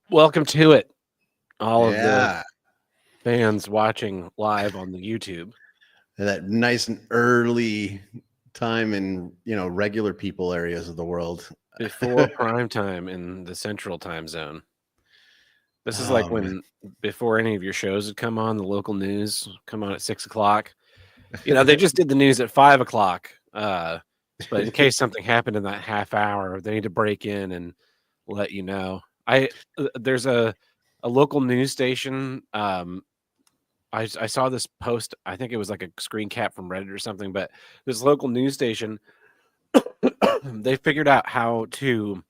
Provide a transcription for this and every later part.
Welcome to it, all of the Yeah, fans watching live on the YouTube that nice and early time in regular people areas of the world. before prime time in the central time zone. This is like Oh man, when before any of your shows would come on, the local news come on at 6 o'clock. You know, they just did the news at 5 o'clock. But in case something happened in that half hour, they need to break in and let you know. There's a local news station. I saw this post. I think it was like a screen cap from Reddit or something. But this local news station, they figured out how to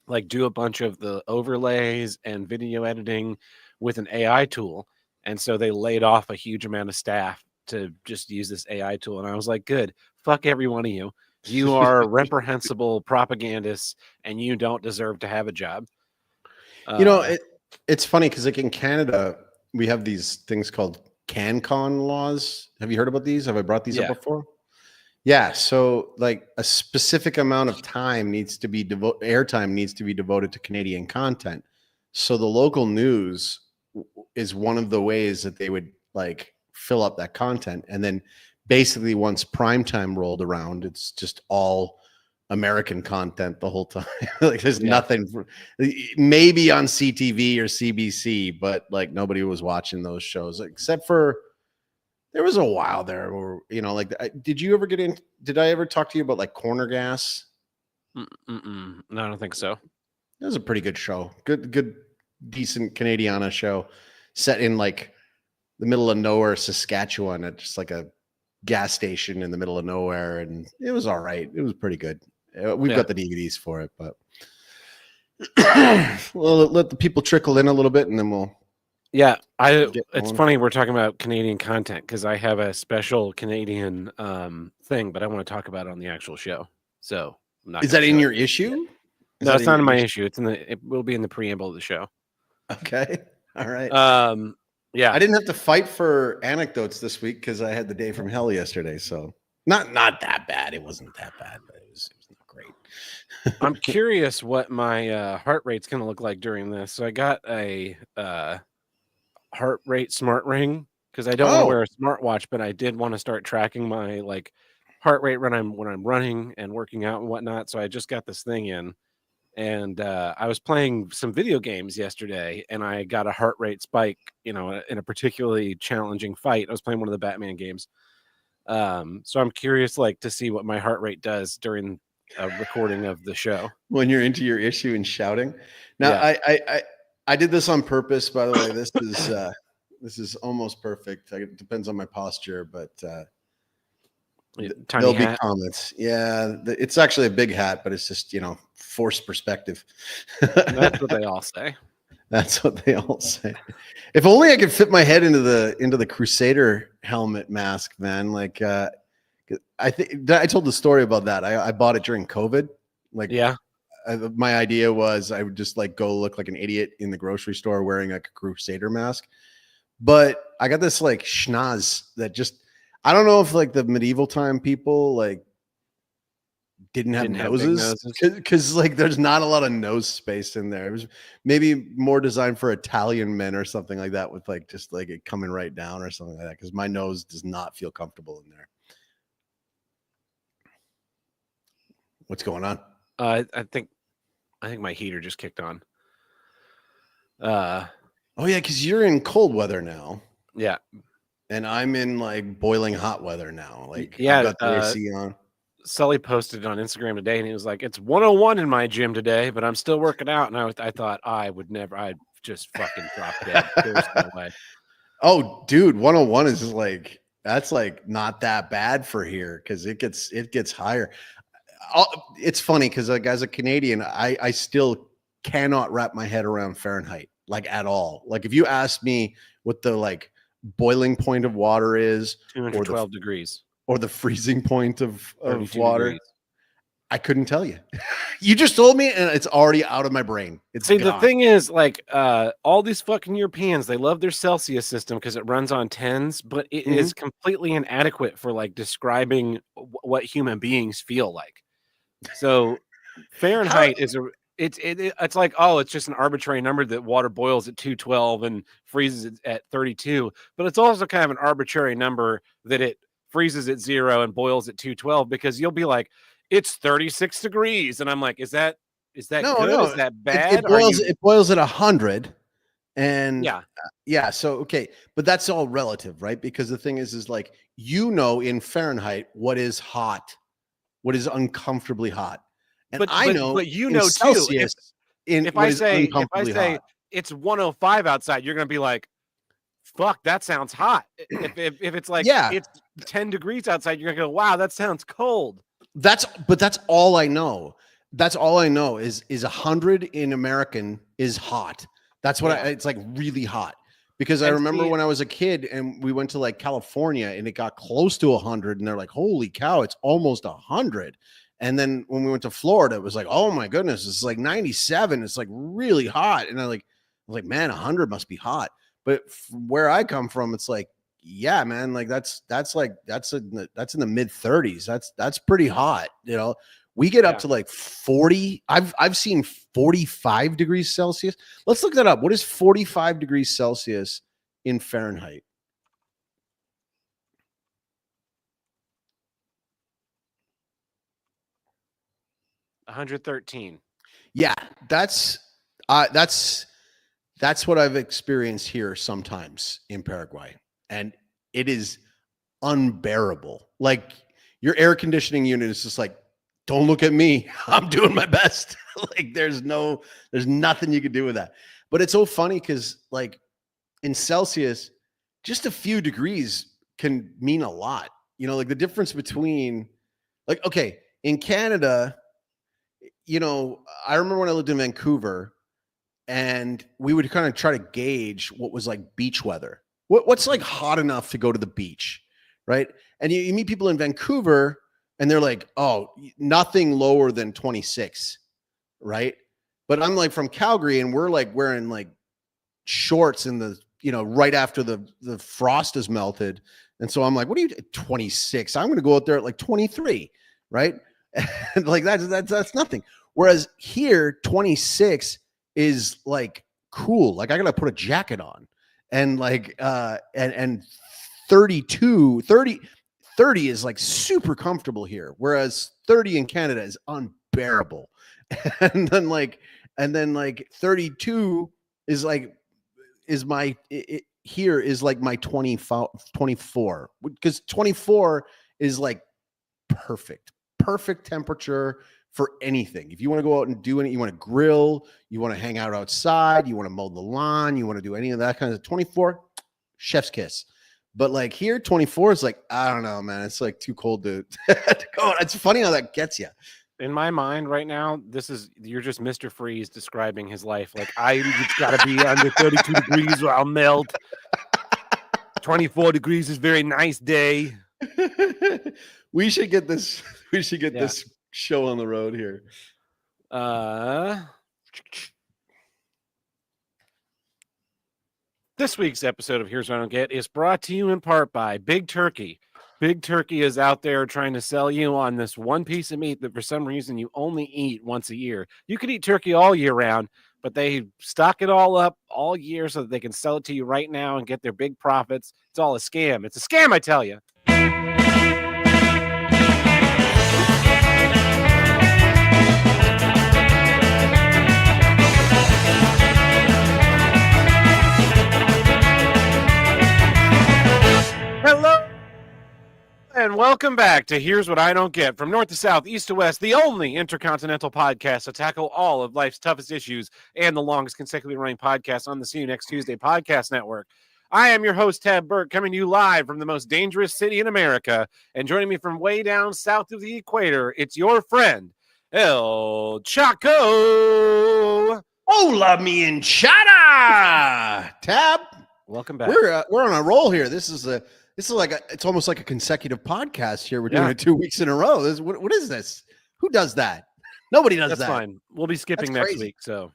like do a bunch of the overlays and video editing with an AI tool. And so they laid off a huge amount of staff to just use this AI tool. And I was like, good, fuck every one of you. You are reprehensible propagandists and you don't deserve to have a job. you know Uh, it. It's funny because like in Canada, we have these things called CanCon laws. Have you heard about these? Have I brought these up yeah. before? Yeah. So like a specific amount of time needs to be airtime needs to be devoted to Canadian content. So the local news is one of the ways that they would like fill up that content. And then basically once prime time rolled around, it's just all American content the whole time. Like there's Yeah. nothing maybe on CTV or CBC, but like nobody was watching those shows except for there was a while there where like did you ever get in? Did I ever talk to you about like Corner Gas? No, I don't think so. It was a pretty good show. Good, decent Canadiana show set in like the middle of nowhere, Saskatchewan, at just like a gas station in the middle of nowhere. And it was all right. It was pretty good. We've Yeah. got the DVDs for it, but we'll let the people trickle in a little bit and then we'll Yeah, get it's going. funny we're talking about Canadian content because I have a special Canadian thing, but I want to talk about it on the actual show. So I'm not Is going that to in show it your yet. issue? Is No, that it's in not your in my issue? issue. It will be in the preamble of the show. Okay. All right. Um, yeah, I didn't have to fight for anecdotes this week because I had the day from hell yesterday. So not that bad. It wasn't that bad, but it was not I'm great. curious what my heart rate's going to look like during this. So I got a heart rate smart ring because I don't want to Oh, wear a smartwatch, but I did want to start tracking my like heart rate when I'm running and working out and whatnot. So I just got this thing in. And I was playing some video games yesterday, and I got a heart rate spike. In a particularly challenging fight. I was playing one of the Batman games, so I'm curious, like, to see what my heart rate does during a recording of the show. when you're into your issue and shouting. Now, Yeah, I did this on purpose. By the way, this is almost perfect. It depends on my posture, but tiny there'll be hat. comments. Yeah, it's actually a big hat, but it's just forced perspective. That's what they all say. That's what they all say. If only I could fit my head into the Crusader helmet mask, man. Like I think I told the story about that. I bought it during COVID. Like Yeah, my idea was I would just like go look like an idiot in the grocery store wearing like a Crusader mask. But I got this like schnoz that just I don't know if like the medieval time people like didn't have didn't have big noses noses. because like there's not a lot of nose space in there. It was maybe more designed for Italian men or something like that with like just like it coming right down or something like that because my nose does not feel comfortable in there. What's going on? I think my heater just kicked on. Uh, Oh yeah, because you're in cold weather now yeah, and I'm in like boiling hot weather now. Like I've yeah. got the AC on. Sully posted on Instagram today, and he was like, "It's 101 in my gym today, but I'm still working out." And I thought I would never. I'd just fucking drop dead. There's no way. Oh, dude, 101 is just like that's like not that bad for here because it gets higher. It's funny because like as a Canadian, I still cannot wrap my head around Fahrenheit like at all. Like if you ask me what the like boiling point of water is or the 212 degrees, freezing point of 32 water, degrees. I couldn't tell you. You just told me and it's already out of my brain. It's See, the gone. thing is, like, all these fucking Europeans, they love their Celsius system because it runs on tens, but it Mhm. is completely inadequate for like describing what human beings feel like. So How Fahrenheit is a it's like, oh, it's just an arbitrary number that water boils at 212 and freezes at 32, but it's also kind of an arbitrary number that it freezes at 0 and boils at 212, because you'll be like, it's 36 degrees, and I'm like, is that good? Is that bad? It boils at 100, and yeah. So okay, but that's all relative, right? Because the thing is like, in Fahrenheit what is hot, what is uncomfortably hot. And but you know Celsius, too, if I say hot. it's 105 outside, you're gonna be like, fuck, that sounds hot. If it's like, it's 10 degrees outside, you're gonna go, wow, that sounds cold. That's all I know. That's all I know is 100 in American is hot. That's what it's like, really hot. Because I remember when I was a kid and we went to like California and it got close to 100 and they're like, holy cow, it's almost 100. And then when we went to Florida, it was like, oh my goodness, it's like 97. It's like really hot. And I was like, man, 100 must be hot. But from where I come from, it's like, yeah, man, like that's in the mid 30s. That's pretty hot. We get up to like 40. I've seen 45 degrees Celsius. Let's look that up. What is 45 degrees Celsius in Fahrenheit? $113. Yeah, that's what I've experienced here sometimes in Paraguay, and it is unbearable. Like, your air conditioning unit is just like, don't look at me, I'm doing my best. Like, there's nothing you can do with that. But it's so funny because, like, in Celsius, just a few degrees can mean a lot. Like the difference between, like, okay, in Canada, I remember when I lived in Vancouver and we would kind of try to gauge what was like beach weather. What's like hot enough to go to the beach, right? And you meet people in Vancouver and they're like, oh, nothing lower than 26, right? But I'm like from Calgary and we're like wearing like shorts in the, right after the frost is melted. And so I'm like, what are you, 26? I'm going to go out there at like 23, right? And like that's nothing. Whereas here, 26 is like cool. Like, I got to put a jacket on. And like and 30 is like super comfortable here, whereas 30 in Canada is unbearable. And then like 32 is like here is like my 24, because 24 is like perfect temperature for anything. If you want to go out and do anything, you want to grill, you want to hang out outside, you want to mow the lawn, you want to do any of that kind of 24, chef's kiss. But like here, 24 is like, I don't know, man. It's like too cold to go. It's funny how that gets you. In my mind right now, you're just Mr. Freeze describing his life. Like, it's got to be under 32 degrees or I'll melt. 24 degrees is very nice day. We should get this this show on the road here. This week's episode of Here's What I Don't Get is brought to you in part by Big Turkey. Big Turkey is out there trying to sell you on this one piece of meat that for some reason you only eat once a year. You could eat turkey all year round, but they stock it all up all year so that they can sell it to you right now and get their big profits. It's all a scam. It's a scam, I tell you. Hello and welcome back to Here's What I Don't Get. From north to south, east to west, the only intercontinental podcast to tackle all of life's toughest issues and the longest consecutively running podcast on the See You Next Tuesday podcast network. I am your host, Tab Burke, coming to you live from the most dangerous city in America. And joining me from way down south of the equator, it's your friend, El Chaco. Hola, mi enchilada. Tab, welcome back. We're on a roll here. This is it's almost like a consecutive podcast here. We're doing it 2 weeks in a row. What is this? Who does that? Nobody does that. That's fine. We'll be skipping next week. So,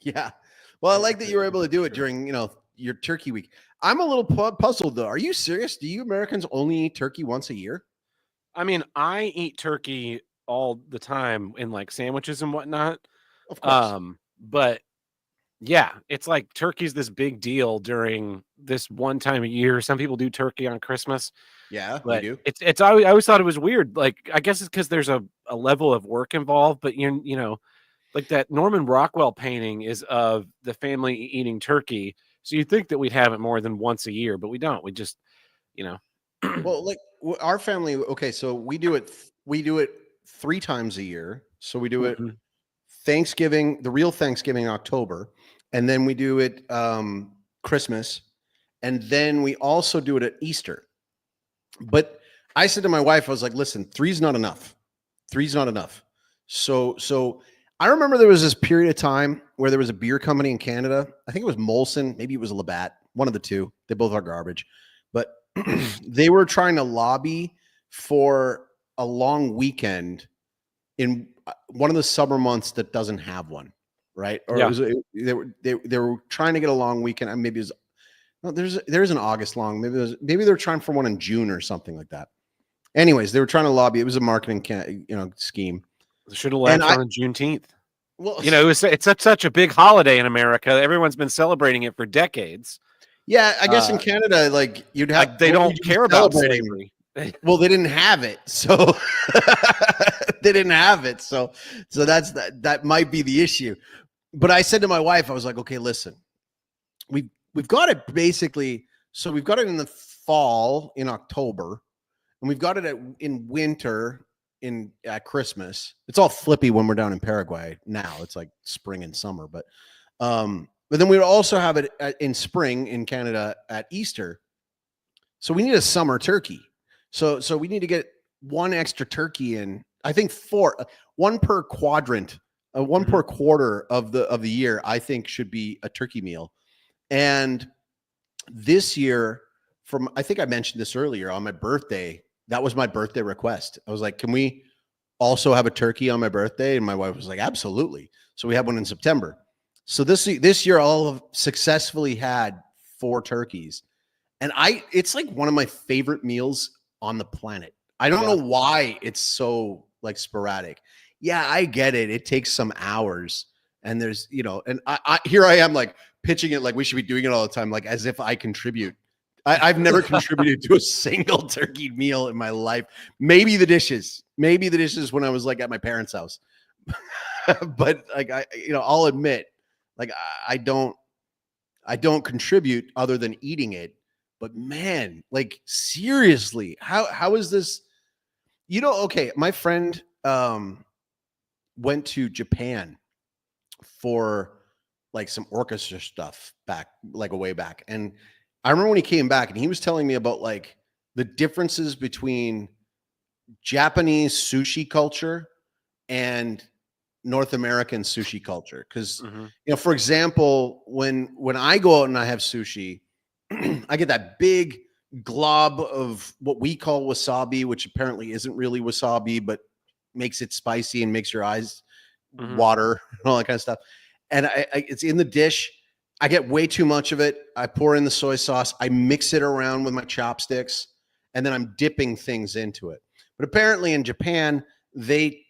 yeah. Well, I like that you were able to do it during your turkey week. I'm a little puzzled though. Are you serious? Do you Americans only eat turkey once a year? I mean, I eat turkey all the time in like sandwiches and whatnot. Of course. But yeah, it's like turkey's this big deal during this one time a year. Some people do turkey on Christmas, Yeah, we but do. I always thought it was weird. Like, I guess it's because there's a level of work involved, but you know, like that Norman Rockwell painting is of the family eating turkey. So you'd think that we'd have it more than once a year, but we don't. We just, you know. Well, like our family, okay, so we do it 3 times a year. So we do it Mhm. Thanksgiving, the real Thanksgiving, October, and then we do it Christmas, and then we also do it at Easter. But I said to my wife, I was like, listen, three's not enough. Three's not enough. So I remember there was this period of time where there was a beer company in Canada. I think it was Molson, maybe it was Labatt, one of the two. They both are garbage. But they were trying to lobby for a long weekend in one of the summer months that doesn't have one, right? Or Yeah. they were trying to get a long weekend. And maybe it was no, there's an August long. Maybe they're trying for one in June or something like that. Anyways, they were trying to lobby. It was a marketing scheme. They should have And left I on Juneteenth. well, You know, it's such a big holiday in America. Everyone's been celebrating it for decades. yeah, I guess in Uh, Canada, like you'd have like they what would don't you be care about celebrating? slavery. Well, they didn't have it, so they didn't have it. So that might be the issue. But I said to my wife, I was like, okay, listen, we've got it basically. So we've got it in the fall in October, and we've got it in winter at Christmas. It's all flippy when we're down in Paraguay now. It's like spring and summer, but then we would also have it in spring in Canada at Easter. So we need a summer turkey. So we need to get one extra turkey in. I think one per quadrant, one per quarter of the year. I think should be a turkey meal. And this year, I think I mentioned this earlier on my birthday. That was my birthday request. I was like, can we also have a turkey on my birthday? And my wife was like, absolutely. So we had one in September. So this year, I'll have successfully had 4 turkeys. And it's like one of my favorite meals on the planet. I don't know why it's so like sporadic. Yeah, I get it. It takes some hours. And there's, and I here I am like pitching it like we should be doing it all the time, like as if I contribute. I've never contributed to a single turkey meal in my life. Maybe the dishes when I was like at my parents' house. But like I'll admit, like I don't contribute other than eating it. But man, like seriously, how is this? Okay, my friend went to Japan for like some orchestra stuff back, like a way back. And I remember when he came back and he was telling me about like the differences between Japanese sushi culture and North American sushi culture. Because, for example, when I go out and I have sushi, I get that big glob of what we call wasabi, which apparently isn't really wasabi, but makes it spicy and makes your eyes water and all that kind of stuff. And it's in the dish. I get way too much of it. I pour in the soy sauce. I mix it around with my chopsticks, and then I'm dipping things into it. But apparently in Japan, they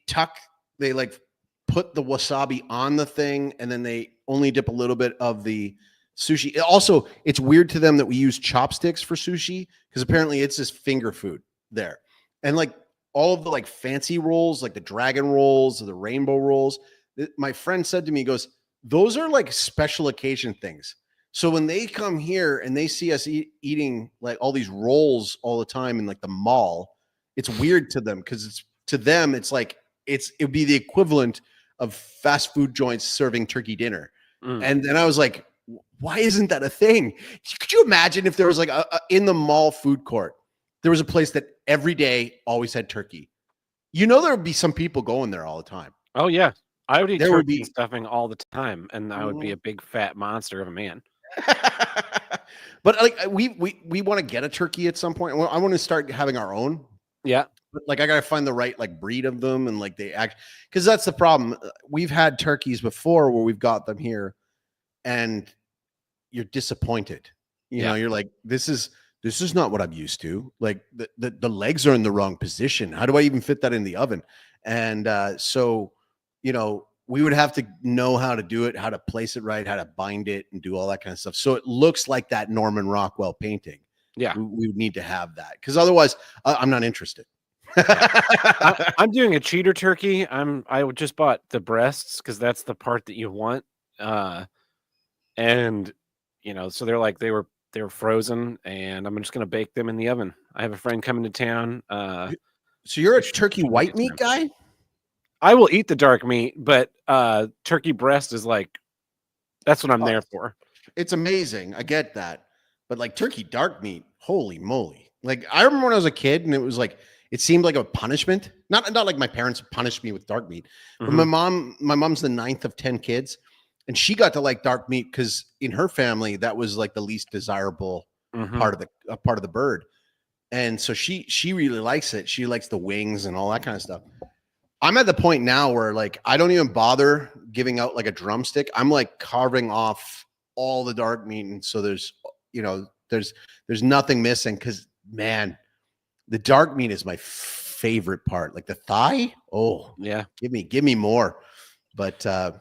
like put the wasabi on the thing, and then they only dip a little bit of the sushi. Also, it's weird to them that we use chopsticks for sushi because apparently it's just finger food there. And like all of the like fancy rolls, like the dragon rolls or the rainbow rolls, my friend said to me, he goes, those are like special occasion things. So when they come here and they see us eating like all these rolls all the time in like the mall, it's weird to them because to them it's like it would be the equivalent of fast food joints serving turkey dinner. And then I was like, why isn't that a thing? Could you imagine if there was like in the mall food court, there was a place that every day always had turkey? There would be some people going there all the time. Oh yeah, I would eat turkey and stuffing all the time, and I would be a big fat monster of a man. But like we want to get a turkey at some point. I want to start having our own. Yeah. But like I gotta find the right like breed of them, and like they act, because that's the problem. We've had turkeys before where we've got them here and you're disappointed. You're like, this is not what I'm used to. Like the legs are in the wrong position. How do I even fit that in the oven? And so we would have to know how to do it, how to place it right, how to bind it, and do all that kind of stuff. So it looks like that Norman Rockwell painting. Yeah, we would need to have that, because otherwise, I'm not interested. I'm doing a cheater turkey. I just bought the breasts because that's the part that you want. And so they were frozen, and I'm just gonna bake them in the oven. I have a friend coming to town. So you're a turkey white meat guy? I will eat the dark meat, but turkey breast is like, that's what I'm there for. It's amazing. I get that. But like turkey dark meat, holy moly. Like I remember when I was a kid and it was like, it seemed like a punishment. Not like my parents punished me with dark meat. But my mom's the 9th of 10 kids. And she got to like dark meat because in her family, that was like the least desirable part of the bird. And so she really likes it. She likes the wings and all that kind of stuff. I'm at the point now where like I don't even bother giving out like a drumstick. I'm like carving off all the dark meat, and so there's nothing missing, because man, the dark meat is my favorite part. Like the thigh. Oh yeah, give me more. But so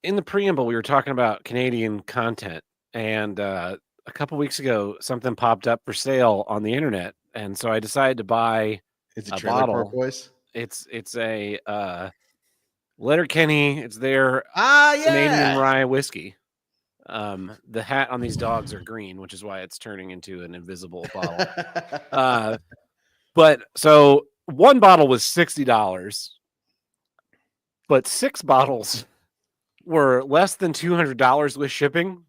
in the preamble, we were talking about Canadian content, and a couple weeks ago, something popped up for sale on the internet, and so I decided to buy a bottle. Boys. It's a Letterkenny. It's their Canadian rye whiskey. The hat on these dogs are green, which is why it's turning into an invisible bottle. But so one bottle was $60, but 6 bottles were less than $200 with shipping.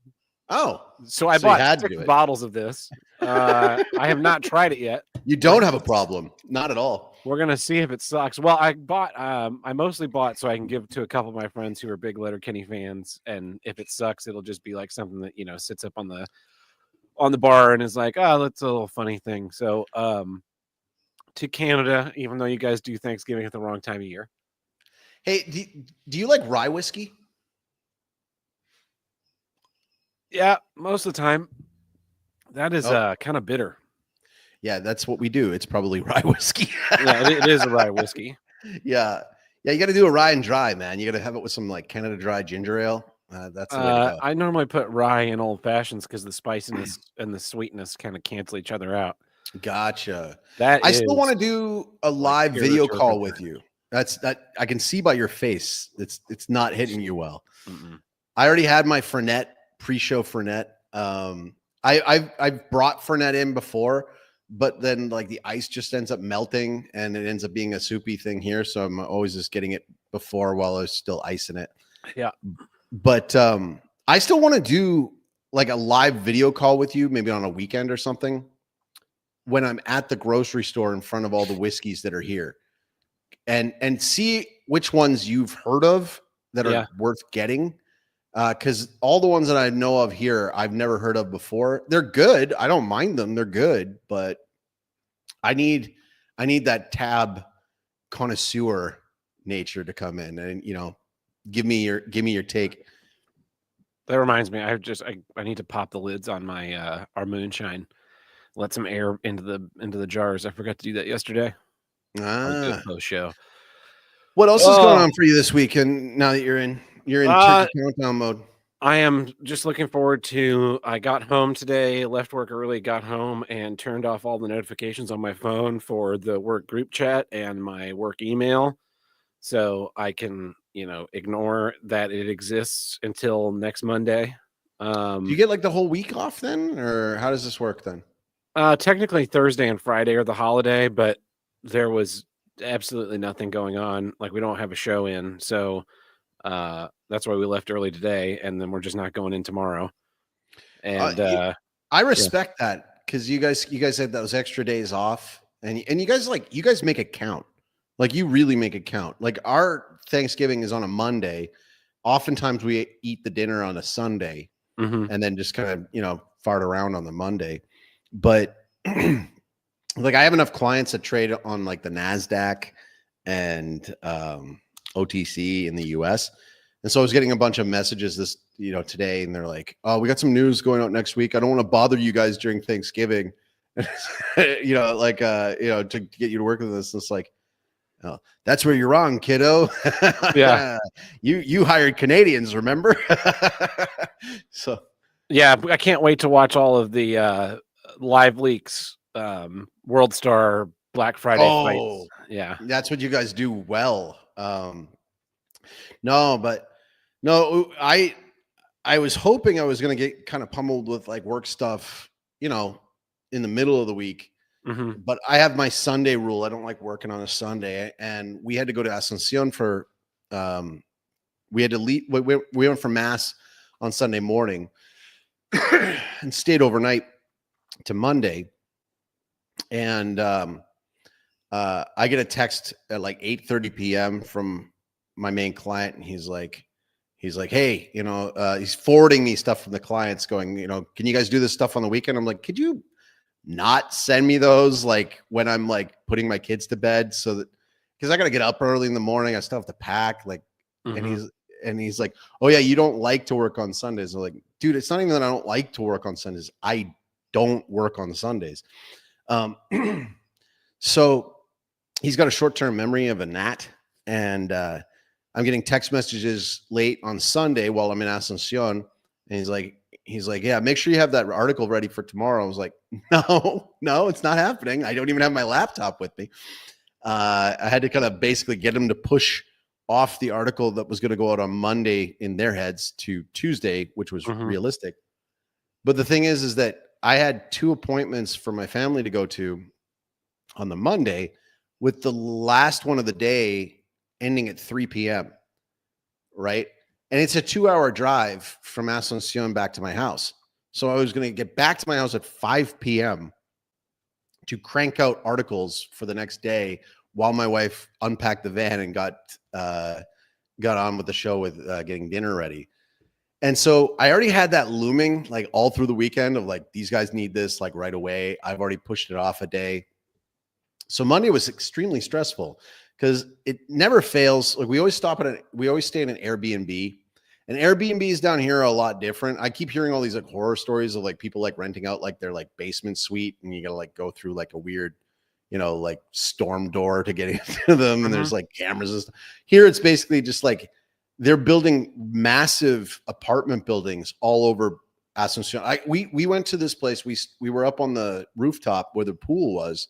Oh, so I bought 6 bottles of this. I have not tried it yet. You don't have a problem. Not at all. We're going to see if it sucks. Well, I mostly bought so I can give to a couple of my friends who are big Letterkenny fans. And if it sucks, it'll just be like something that, sits up on the bar and is like, oh, that's a little funny thing. So, to Canada, even though you guys do Thanksgiving at the wrong time of year. Hey, do you like rye whiskey? Yeah, most of the time. That is kind of bitter. Yeah, that's what we do. It's probably rye whiskey. Yeah, it is a rye whiskey. Yeah. You got to do a rye and dry, man. You got to have it with some like Canada Dry ginger ale. That's the way to go. I normally put rye in old fashions because the spiciness and the sweetness kind of cancel each other out. Gotcha. I still want to do a live video call with you. That I can see by your face. It's not hitting you well. I already had my Fernet pre-show Fernet. I've brought Fernet in before, but then like the ice just ends up melting and it ends up being a soupy thing here. So I'm always just getting it before while I was still icing it. Yeah. But I still want to do like a live video call with you, maybe on a weekend or something, when I'm at the grocery store in front of all the whiskeys that are here, and see which ones you've heard of that are worth getting. Because all the ones that I know of here, I've never heard of before. They're good. I don't mind them. They're good, but I need that Tab connoisseur nature to come in and give me your take. That reminds me, I need to pop the lids on my our moonshine. Let some air into the jars. I forgot to do that yesterday. Post show. What else is going on for you this week? And now that you're in turkey countdown mode. I am just looking forward to. I got home today, left work early, got home and turned off all the notifications on my phone for the work group chat and my work email, so I can ignore that it exists until next Monday. Do you get like the whole week off then, or how does this work then? Technically Thursday and Friday are the holiday, but there was absolutely nothing going on. Like we don't have a show in, so that's why we left early today, and then we're just not going in tomorrow. And I respect that, because you guys had those extra days off, and you guys make it count. Like you really make it count. Like our Thanksgiving is on a Monday. Oftentimes we eat the dinner on a Sunday, and then just kind of fart around on the Monday. But like I have enough clients that trade on like the NASDAQ and OTC in the US. And so I was getting a bunch of messages today, and they're like, "Oh, we got some news going out next week. I don't want to bother you guys during Thanksgiving." To get you to work with us. It's like, Oh, that's where you're wrong, kiddo. Yeah. You hired Canadians, remember? So Yeah, I can't wait to watch all of the live leaks, World Star Black Friday fights. Yeah. that's what you guys do well. No, but no, I was hoping I was gonna get kind of pummeled with like work stuff, you know, in the middle of the week. Hmm. But I have my Sunday rule. I don't like working on a Sunday, and we had to go to Asuncion for. We had to leave. We went for mass on Sunday morning and stayed overnight to Monday. And I get a text at like 8:30 p.m. from my main client, and he's like, hey, he's forwarding me stuff from the clients, going, can you guys do this stuff on the weekend? I'm like, could you not send me those like when I'm like putting my kids to bed, so that because I got to get up early in the morning, I still have to pack, like. Hmm. And he's like, oh yeah, you don't like to work on Sundays. I'm like, dude, it's not even that I don't like to work on Sundays, I don't work on Sundays. So he's got a short-term memory of a gnat, and I'm getting text messages late on Sunday while I'm in Asuncion, and he's like, yeah, make sure you have that article ready for tomorrow. I was like, no, it's not happening. I don't even have my laptop with me. I had to kind of basically get him to push off the article that was going to go out on Monday in their heads to Tuesday, which was realistic. But the thing is that I had 2 appointments for my family to go to on the Monday, with the last one of the day ending at 3 p.m. Right. And it's a 2-hour drive from Asuncion back to my house. So I was going to get back to my house at 5 p.m. to crank out articles for the next day while my wife unpacked the van and got on with the show with getting dinner ready. And so I already had that looming like all through the weekend of like, these guys need this like right away. I've already pushed it off a day. So Monday was extremely stressful because it never fails. Like we always stay in an Airbnb, and Airbnbs down here are a lot different. I keep hearing all these like horror stories of like people like renting out like their like basement suite, and you got to like go through like a weird, like storm door to get into them. And there's like cameras and stuff. Here it's basically just like they're building massive apartment buildings all over Asuncion. We went to this place. We were up on the rooftop where the pool was.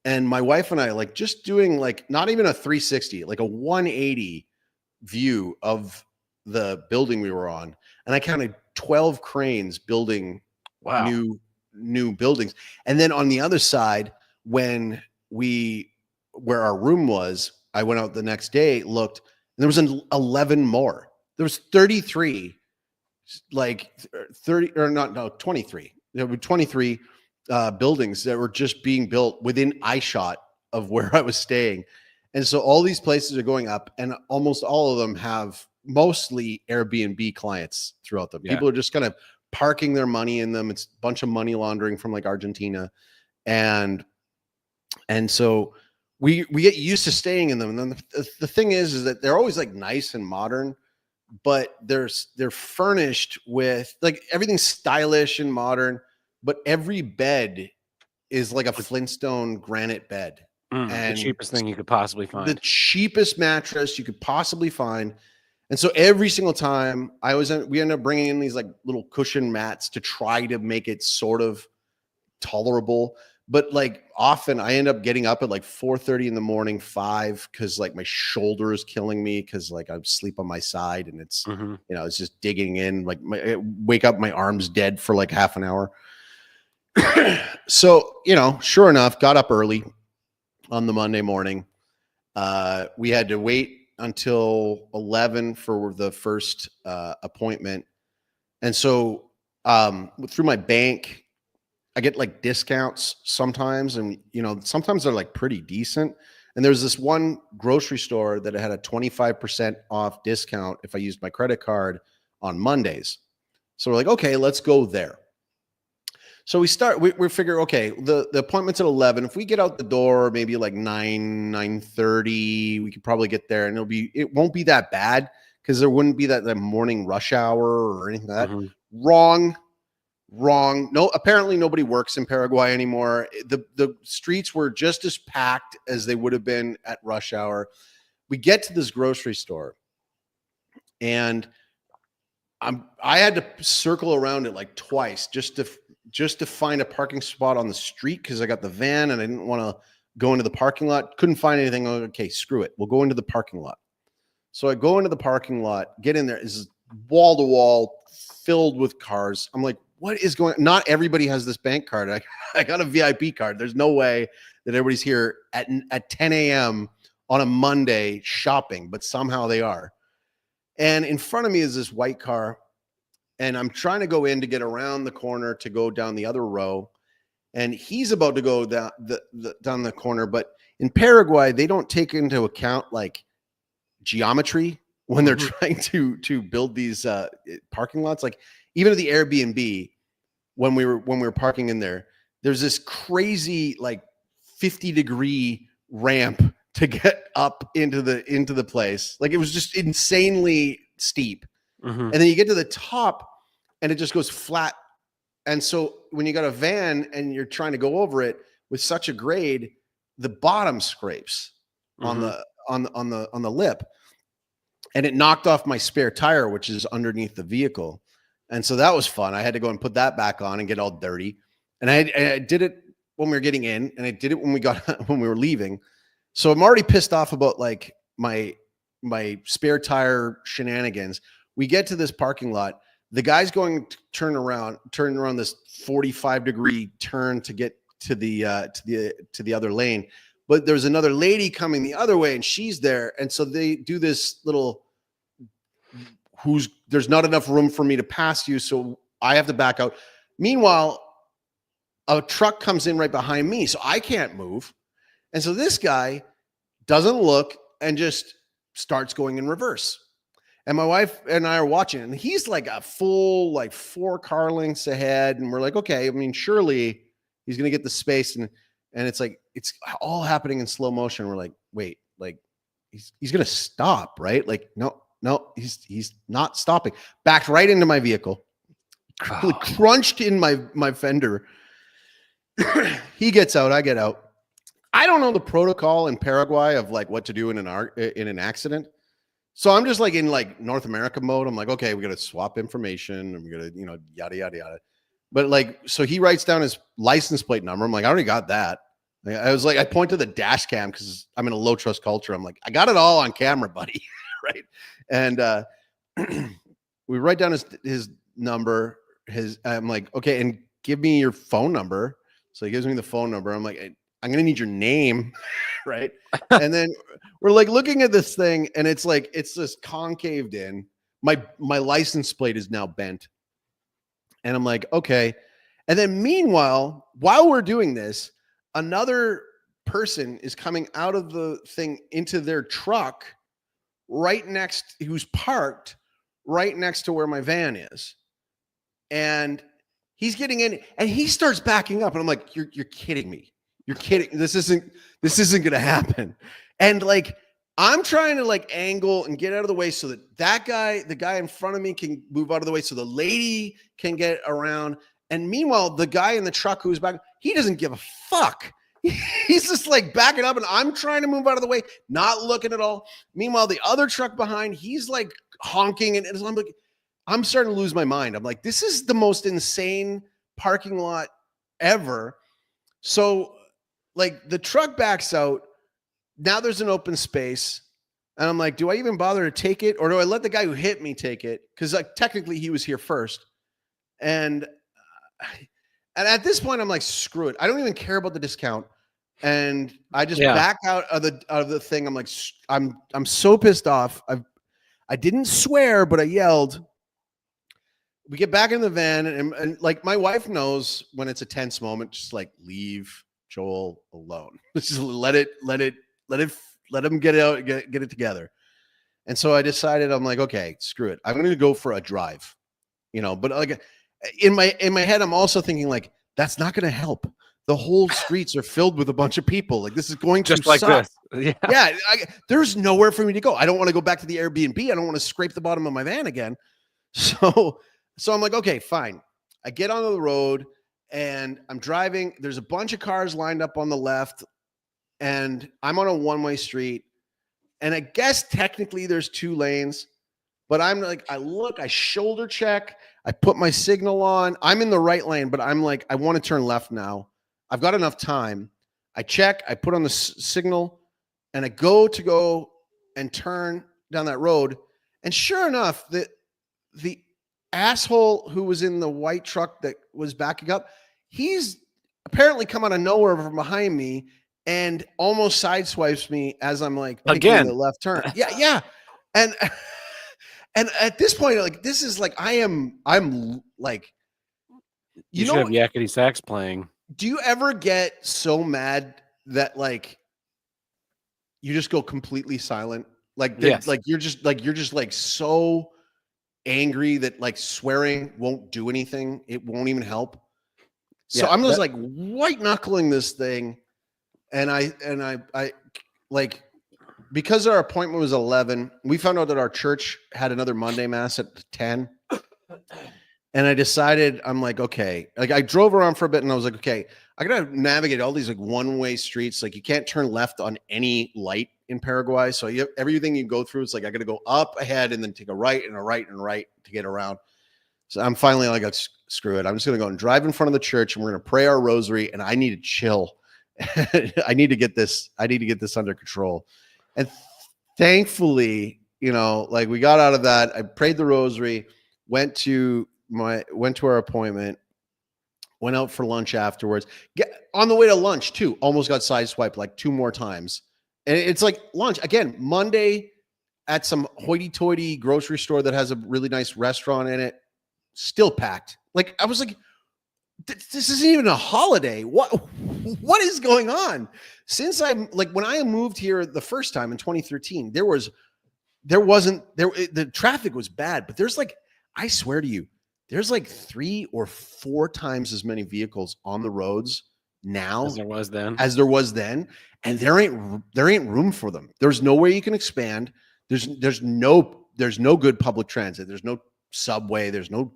And my wife and I like just doing like not even a 360, like a 180 view of the building we were on. And I counted 12 cranes building new buildings. And then on the other side, where our room was, I went out the next day, looked, and there was 11 more. There was 33, like 30 or not, no, 23. There were 23 buildings that were just being built within eyeshot of where I was staying. And so all these places are going up, and almost all of them have mostly Airbnb clients throughout them. Yeah. People are just kind of parking their money in them. It's a bunch of money laundering from like Argentina. And so we get used to staying in them. And then the thing is that they're always like nice and modern, but they're furnished with like everything's stylish and modern, but every bed is like a Flintstone granite bed. And the cheapest thing you could possibly find. The cheapest mattress you could possibly find. And so every single time we ended up bringing in these like little cushion mats to try to make it sort of tolerable. But like often I end up getting up at like 4:30 in the morning, 5, because like my shoulder is killing me because like I sleep on my side and it's it's just digging in. Like wake up, my arm's dead for like half an hour. So sure enough, got up early on the Monday morning. We had to wait until 11 for the first appointment, and so through my bank, I get like discounts sometimes, and sometimes they're like pretty decent. And there's this one grocery store that had a 25% off discount if I used my credit card on Mondays. So we're like, okay, let's go there. So we figure, okay, the appointment's at 11. If we get out the door, maybe like 9:30, we could probably get there, and it won't be that bad because there wouldn't be that morning rush hour or anything like that. Wrong. Wrong. No, apparently nobody works in Paraguay anymore. The streets were just as packed as they would have been at rush hour. We get to this grocery store, and I had to circle around it like twice just to find a parking spot on the street, because I got the van and I didn't want to go into the parking lot. Couldn't find anything. Okay, screw it. We'll go into the parking lot. So I go into the parking lot, get in there. Is wall to wall filled with cars. I'm like, what is going on? Not everybody has this bank card. I got a VIP card. There's no way that everybody's here at 10 a.m. on a Monday shopping, but somehow they are. And in front of me is this white car, and I'm trying to go in to get around the corner to go down the other row. And he's about to go down the corner. But in Paraguay, they don't take into account like geometry when they're trying to build these parking lots. Like even at the Airbnb, when we were parking in there, there's this crazy like 50-degree ramp to get up into the place. Like it was just insanely steep. And then you get to the top and it just goes flat. And so when you got a van and you're trying to go over it with such a grade, the bottom scrapes on the lip. And it knocked off my spare tire, which is underneath the vehicle. And so that was fun. I had to go and put that back on and get all dirty. And I did it when we were getting in, and I did it when we were leaving. So I'm already pissed off about like my spare tire shenanigans. We get to this parking lot. The guy's going to turn around this 45-degree turn to get to the other lane. But there's another lady coming the other way, and she's there. And so they do this little there's not enough room for me to pass you, so I have to back out. Meanwhile, a truck comes in right behind me, so I can't move. And so this guy doesn't look and just starts going in reverse. And my wife and I are watching, and he's like a full like 4 car lengths ahead. And we're like, okay, I mean, surely he's going to get the space. And it's like, it's all happening in slow motion. We're like, wait, like he's going to stop, right? Like, no, he's not stopping. Backed right into my vehicle, crunched in my fender. He gets out, I get out. I don't know the protocol in Paraguay of like what to do in an accident. So I'm just like in like North America mode. I'm like, okay, we got to swap information and we got to, yada, yada, yada. But like, so he writes down his license plate number. I'm like, I already got that. I was like, I point to the dash cam because I'm in a low trust culture. I'm like, I got it all on camera, buddy. Right. And we write down his number. I'm like, okay, and give me your phone number. So he gives me the phone number. I'm like, I'm going to need your name. Right. And then we're like looking at this thing, and it's like, it's just concaved in. My license plate is now bent. And I'm like, okay. And then meanwhile, while we're doing this, another person is coming out of the thing into their truck who's parked right next to where my van is. And he's getting in and he starts backing up. And I'm like, you're kidding me. You're kidding. This isn't going to happen. And like, I'm trying to like angle and get out of the way so that the guy in front of me can move out of the way so the lady can get around. And meanwhile, the guy in the truck who's back, he doesn't give a fuck. He's just like backing up, and I'm trying to move out of the way, not looking at all. Meanwhile, the other truck behind, he's like honking, and I'm like, I'm starting to lose my mind. I'm like, this is the most insane parking lot ever. So like the truck backs out. Now there's an open space. And I'm like, do I even bother to take it? Or do I let the guy who hit me take it? Because like technically he was here first. And at this point, I'm like, screw it. I don't even care about the discount. And I just back out of the thing. I'm like, I'm so pissed off. I didn't swear, but I yelled. We get back in the van, and like my wife knows when it's a tense moment, just like leave Joel alone. Just let him get out, get it together. And so I decided, I'm like, okay, screw it. I'm going to go for a drive, but like in my head, I'm also thinking like, that's not going to help. The whole streets are filled with a bunch of people. Like this is going to just like suck. this. Yeah. There's nowhere for me to go. I don't want to go back to the Airbnb. I don't want to scrape the bottom of my van again. So I'm like, okay, fine. I get on the road and I'm driving. There's a bunch of cars lined up on the left, and I'm on a one-way street. And I guess technically there's 2 lanes, but I'm like, I look, I shoulder check, I put my signal on. I'm in the right lane, but I'm like, I want to turn left now. I've got enough time. I check, I put on the signal, and I go and turn down that road. And sure enough, the asshole who was in the white truck that was backing up, he's apparently come out of nowhere from behind me and almost sideswipes me as I'm like taking the left turn. Yeah. And and at this point, like, this is like, I'm like, you should have yakety sax playing. Do you ever get so mad that like you just go completely silent? Like, yes. like you're just like so angry that like swearing won't do anything. It won't even help. So I'm just like white knuckling this thing. And I like, because our appointment was 11, we found out that our church had another Monday mass at 10. And I decided, I'm like, okay, like I drove around for a bit and I was like, okay, I got to navigate all these like one-way streets. Like you can't turn left on any light in Paraguay. So everything you go through, it's like, I got to go up ahead and then take a right and a right and a right to get around. So I'm finally like, screw it. I'm just going to go and drive in front of the church and we're going to pray our rosary. And I need to chill. I need to get this under control. And thankfully, you know, like we got out of that. I prayed the rosary, went to our appointment, went out for lunch afterwards. On the way to lunch too, almost got sideswiped like 2 more times. And it's like lunch again, Monday at some hoity-toity grocery store that has a really nice restaurant in it, still packed. Like I was like, this isn't even a holiday. What is going on? Since I'm like, when I moved here the first time in 2013, the traffic was bad, but there's like, I swear to you, there's like 3 or 4 times as many vehicles on the roads now as there was then. And there ain't room for them. There's no way you can expand. There's no good public transit. There's no subway. There's no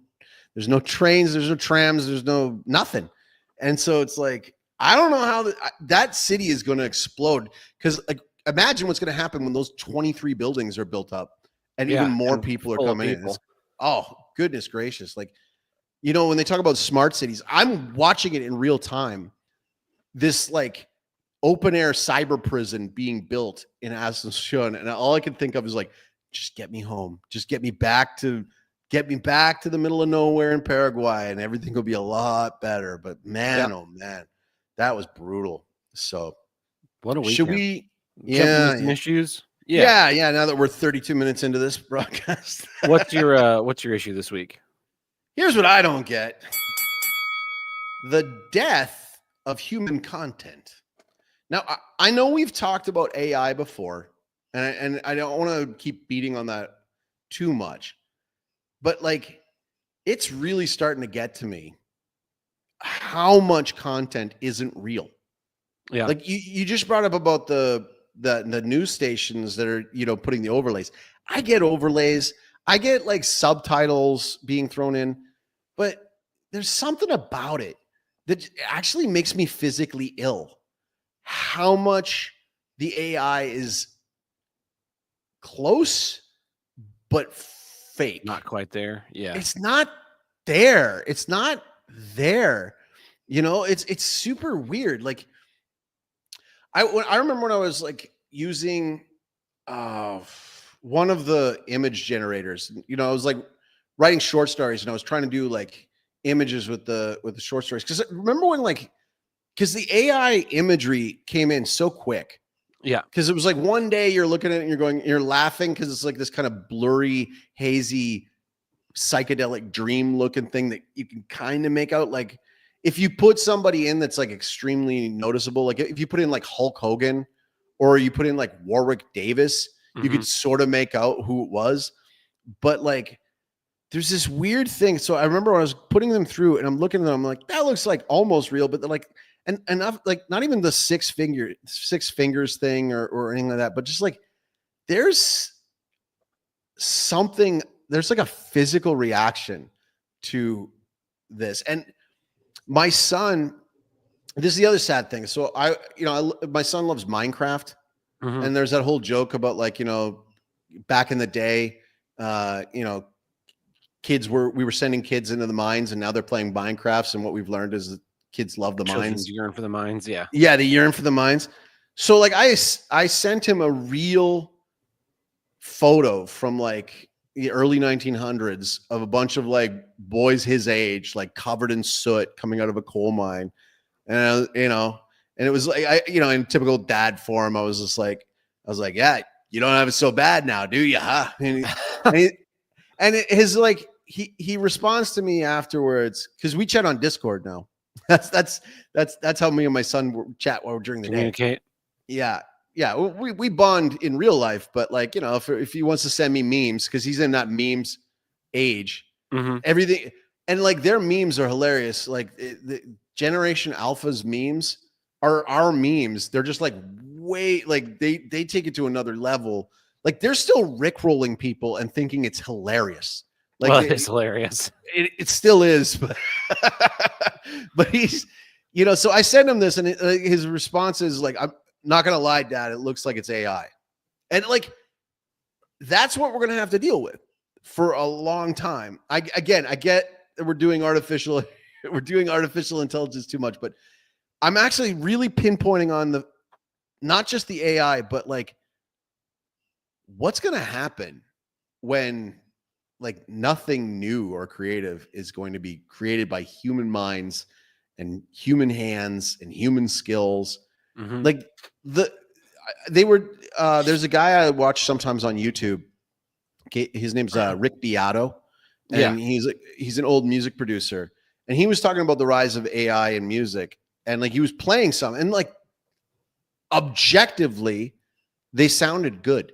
trains. There's no trams. There's no nothing. And so it's like, I don't know how that city is going to explode. Because like, imagine what's going to happen when those 23 buildings are built up and even more people are coming in. Oh, goodness gracious. Like, you know, when they talk about smart cities, I'm watching it in real time. This like open air cyber prison being built in Asunción. And all I can think of is like, just get me home. Just get me back to the middle of nowhere in Paraguay and everything will be a lot better. But man, oh man, that was brutal. So what a weekend. Should we jump into some issues? Yeah. Now that we're 32 minutes into this broadcast. What's your issue this week? Here's what I don't get. The death of human content. Now, I know we've talked about AI before, and I don't want to keep beating on that too much, but like, it's really starting to get to me how much content isn't real. Yeah. Like you just brought up about the news stations that are, you know, putting the overlays. I get overlays. I get like subtitles being thrown in, but there's something about it that actually makes me physically ill. How much the AI is close, but fake. Not quite there. Yeah. It's not there. It's not there. You know, it's super weird. Like I remember when I was like using one of the image generators, you know, I was like writing short stories and I was trying to do like images with the short stories. Cause remember when because the AI imagery came in so quick. Yeah. Because it was like one day you're looking at it and you're laughing because it's like this kind of blurry, hazy, psychedelic dream looking thing that you can kind of make out. Like if you put somebody in that's like extremely noticeable, like if you put in like Hulk Hogan or you put in like Warwick Davis, you could sort of make out who it was. But like there's this weird thing. So I remember when I was putting them through and I'm looking at them, I'm like, that looks like almost real, but they're like, and like not even the six fingers thing or anything like that, but just like there's something, there's like a physical reaction to this. And my son, this is the other sad thing. So my son loves Minecraft, and there's that whole joke about like, back in the day, we were sending kids into the mines, and now they're playing Minecrafts. And what we've learned is that kids love the mines. Yearn for the mines. Yeah. Yeah. They yearn for the mines. So like I sent him a real photo from like the early 1900s of a bunch of like boys his age, like covered in soot coming out of a coal mine. And, and it was like, in typical dad form, I was like, yeah, you don't have it so bad now, do you? Huh? He responds to me afterwards, because we chat on Discord now. That's how me and my son chat while we're during the Communicate. day. Yeah. Yeah. We bond in real life, but like, if he wants to send me memes, because he's in that memes age, everything. And like their memes are hilarious. Like the Generation Alpha's memes are our memes. They're just like way, like they take it to another level. Like they're still rickrolling people and thinking it's hilarious. Like it's hilarious. It still is, but he's, so I send him this, and his response is like, I'm not going to lie, Dad, it looks like it's AI. And like, that's what we're going to have to deal with for a long time. I get that we're doing artificial intelligence too much, but I'm actually really pinpointing on not just the AI, but like what's going to happen when like nothing new or creative is going to be created by human minds and human hands and human skills. Like there's a guy I watch sometimes on YouTube. His name's Rick Beato, and he's an old music producer, and he was talking about the rise of AI in music, and like he was playing some, and like objectively they sounded good.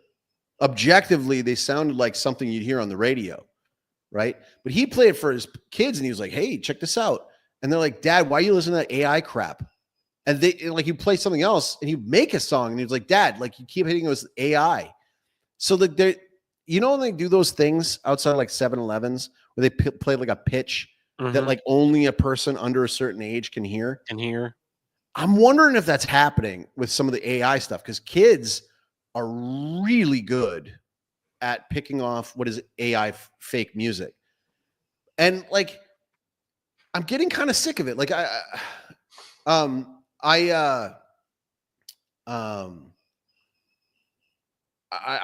Objectively they sounded like something you'd hear on the radio, right? But he played it for his kids, and he was like, hey, check this out. And they're like, Dad, why are you listening to that AI crap? And he'd play something else, and he'd make a song, and he was like, Dad, like you keep hitting it with AI. So like when they do those things outside like 7-Elevens where they play like a pitch that like only a person under a certain age can hear. I'm wondering if that's happening with some of the AI stuff, because kids are really good at picking off what is AI fake music. And like, I'm getting kind of sick of it. Like I've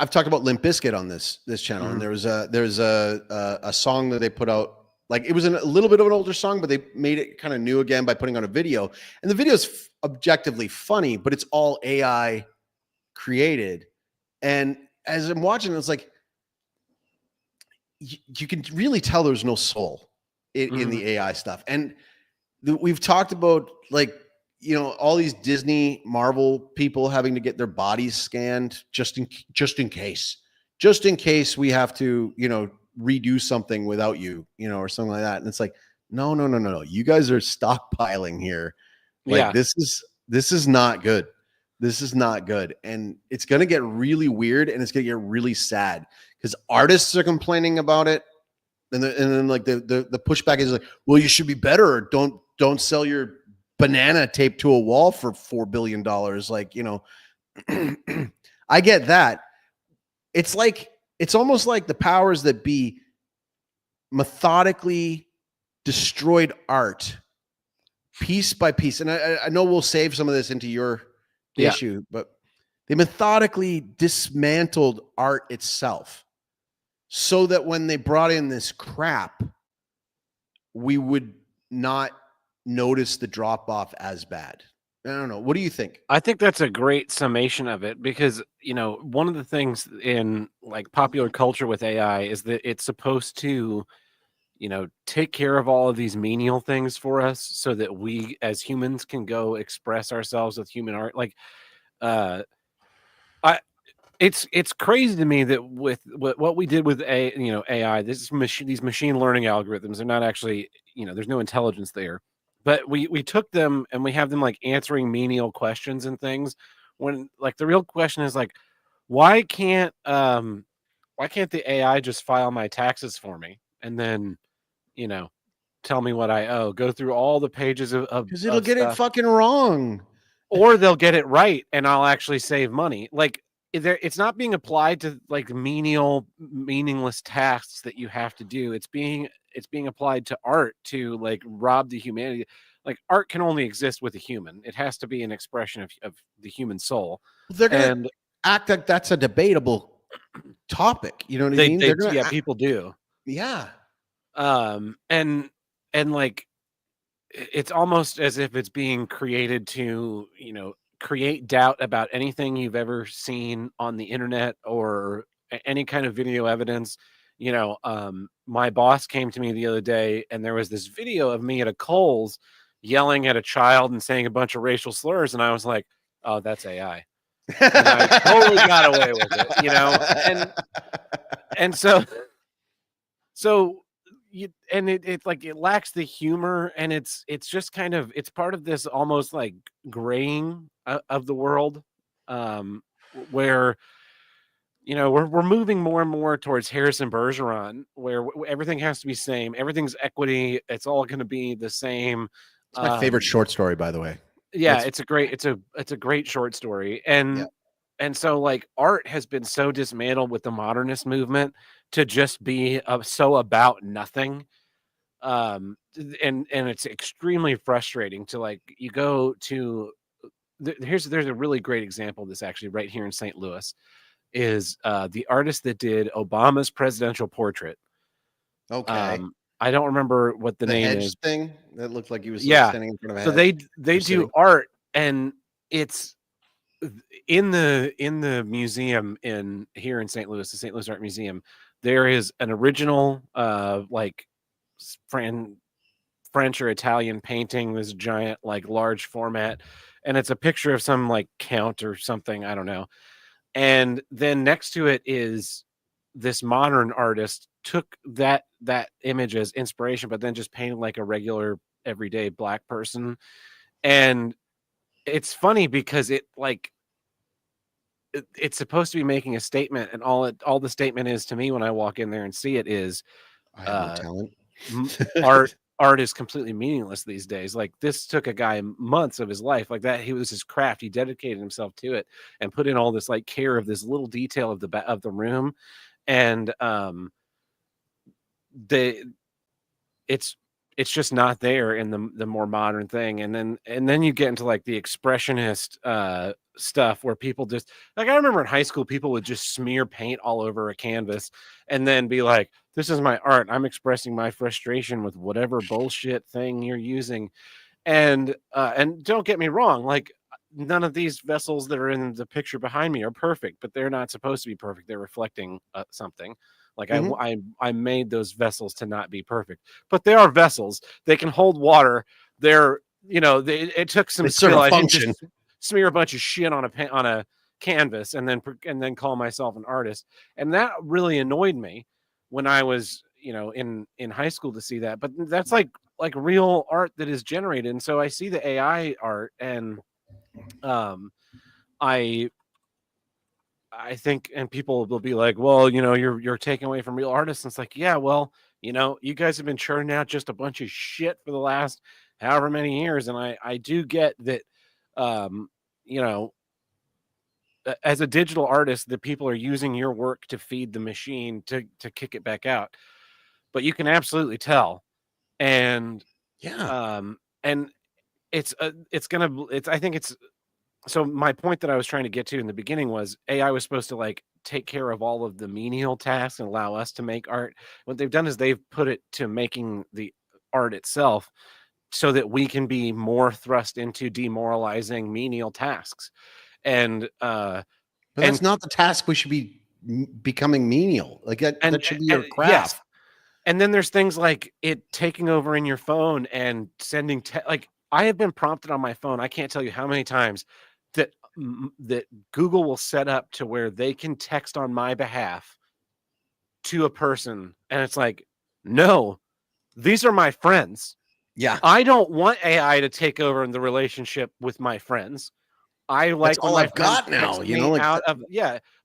talked about Limp Bizkit on this channel, and there's a song that they put out. Like it was a little bit of an older song, but they made it kind of new again by putting on a video. And the video is objectively funny, but it's all AI created. And as I'm watching, it's like you can really tell there's no soul in the AI stuff. And we've talked about like, all these Disney Marvel people having to get their bodies scanned just in case we have to, redo something without you, or something like that. And it's like, no. You guys are stockpiling here. Like this is not good. This is not good. And it's going to get really weird, and it's going to get really sad because artists are complaining about it. And then like the pushback is like, well, you should be better, or don't sell your banana taped to a wall for $4 billion. Like, I get that. It's almost like the powers that be methodically destroyed art piece by piece. And I know we'll save some of this into your issue, but they methodically dismantled art itself so that when they brought in this crap, we would not notice the drop off as bad. I don't know. What do you think? I think that's a great summation of it, because, one of the things in like popular culture with AI is that it's supposed to, take care of all of these menial things for us so that we as humans can go express ourselves with human art. Like, it's crazy to me that with what we did with AI, these machine learning algorithms are not actually, there's no intelligence there. But we took them and we have them like answering menial questions and things, when like the real question is like, why can't the AI just file my taxes for me? And then, tell me what I owe. Go through all the pages Because it'll get it stuff, fucking wrong. or they'll get it right, and I'll actually save money. Like it's not being applied to like menial, meaningless tasks that you have to do. It's being applied to art to like rob the humanity. Like art can only exist with a human. It has to be an expression of the human soul. They're gonna And act like that's a debatable topic. You know what I mean? They're gonna, people do. yeah. And like it's almost as if it's being created to, create doubt about anything you've ever seen on the internet or any kind of video evidence. My boss came to me the other day and there was this video of me at a Kohl's yelling at a child and saying a bunch of racial slurs. And I was like, oh, that's AI. And I totally got away with it, and so it lacks the humor, and it's just kind of, it's part of this almost like graying of the world, where we're moving more and more towards Harrison Bergeron, where everything has to be same, everything's equity, it's all going to be the same. It's my favorite short story, by the way. Yeah, it's a great short story, and so like art has been so dismantled with the modernist movement to just be so about nothing, and it's extremely frustrating to like you go to there's a really great example of this actually right here in St. Louis is the artist that did Obama's presidential portrait. Okay. I don't remember what the name hedge is. Thing that looked like he was standing in front of a So hedge. they do art, and it's in the museum here in St. Louis, the St. Louis Art Museum. There is an original like French or Italian painting, this giant like large format, and it's a picture of some like count or something, I don't know. And then next to it is this modern artist took that image as inspiration, but then just painted like a regular everyday black person. And it's funny because it's supposed to be making a statement, and all the statement is to me when I walk in there and see it is I have no talent. Art is completely meaningless these days. Like this took a guy months of his life, like that. He was his craft. He dedicated himself to it and put in all this like care of this little detail of the room. And it's just not there in the more modern thing. And then you get into like the expressionist stuff where people just like, I remember in high school people would just smear paint all over a canvas and then be like, this is my art, I'm expressing my frustration with whatever bullshit thing you're using. And don't get me wrong, like none of these vessels that are in the picture behind me are perfect, but they're not supposed to be perfect. They're reflecting something. Like I made those vessels to not be perfect, but they are vessels. They can hold water. They're, it took some skill. I didn't just smear a bunch of shit on a canvas and then call myself an artist. And that really annoyed me when I was, in high school to see that. But that's like real art that is generated. And so I see the AI art, and I think, and people will be like, well, you're taking away from real artists. And it's like, yeah, well, you guys have been churning out just a bunch of shit for the last however many years. And I do get that, as a digital artist, that people are using your work to feed the machine to kick it back out. But you can absolutely tell. And and I think it's, so my point that I was trying to get to in the beginning was AI was supposed to like take care of all of the menial tasks and allow us to make art. What they've done is they've put it to making the art itself so that we can be more thrust into demoralizing menial tasks. And but that's not the task we should be becoming menial. Like that should be your craft. Yes. And then there's things like it taking over in your phone and sending like I have been prompted on my phone. I can't tell you how many times that Google will set up to where they can text on my behalf to a person. And it's like, no, these are my friends. Yeah. I don't want AI to take over in the relationship with my friends. I That's like when all my I've friend got now, texts you know, me like out of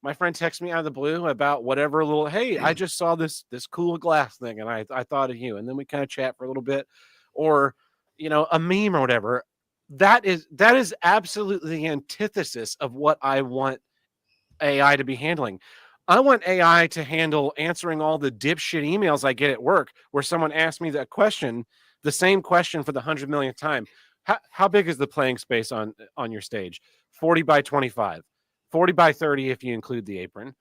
my friend texts me out of the blue about whatever little, hey, I just saw this cool glass thing and I thought of you. And then we kind of chat for a little bit, or a meme or whatever. That is absolutely the antithesis of what I want AI to be handling. I want AI to handle answering all the dipshit emails I get at work where someone asks me that question, the same question for the 100 millionth time. How big is the playing space on your stage? 40 by 25, 40 by 30 if you include the apron.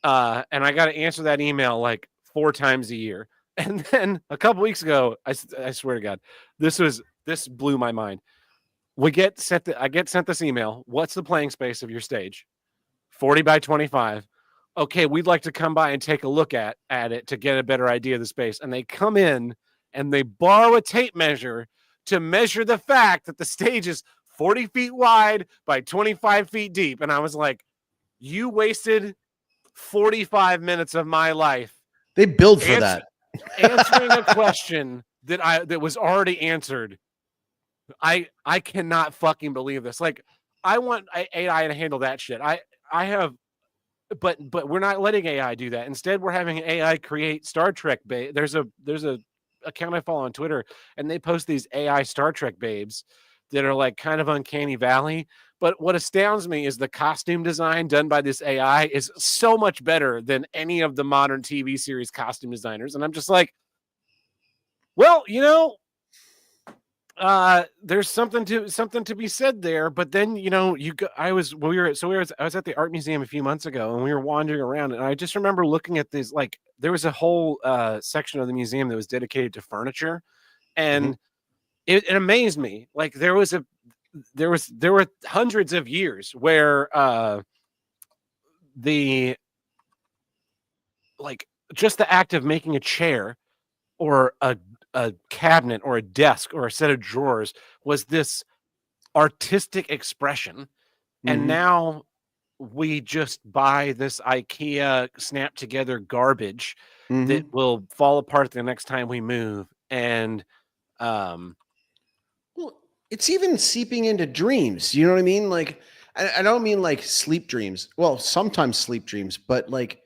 And I got to answer that email like 4 times a year. And then a couple weeks ago, I swear to God, this blew my mind. I get sent this email. What's the playing space of your stage? 40 by 25. Okay, we'd like to come by and take a look at it to get a better idea of the space. And they come in and they borrow a tape measure to measure the fact that the stage is 40 feet wide by 25 feet deep. And I was like, you wasted 45 minutes of my life. They build for that. Answering a question that was already answered. I cannot fucking believe this. Like, I want AI to handle that shit. I have, but we're not letting AI do that. Instead, we're having AI create Star Trek. There's a account I follow on Twitter, and they post these AI Star Trek babes that are like kind of uncanny valley. But what astounds me is the costume design done by this AI is so much better than any of the modern TV series costume designers. And I'm just like, well, there's something to be said there. But then I was at the art museum a few months ago, and we were wandering around, and I just remember looking at these, like, there was a whole section of the museum that was dedicated to furniture, and it amazed me. Like, there were hundreds of years where the like just the act of making a chair or a cabinet or a desk or a set of drawers was this artistic expression. And now we just buy this IKEA snap together garbage that will fall apart the next time we move. And well, it's even seeping into dreams. You know what I mean? Like, I don't mean like sleep dreams. Well, sometimes sleep dreams, but like,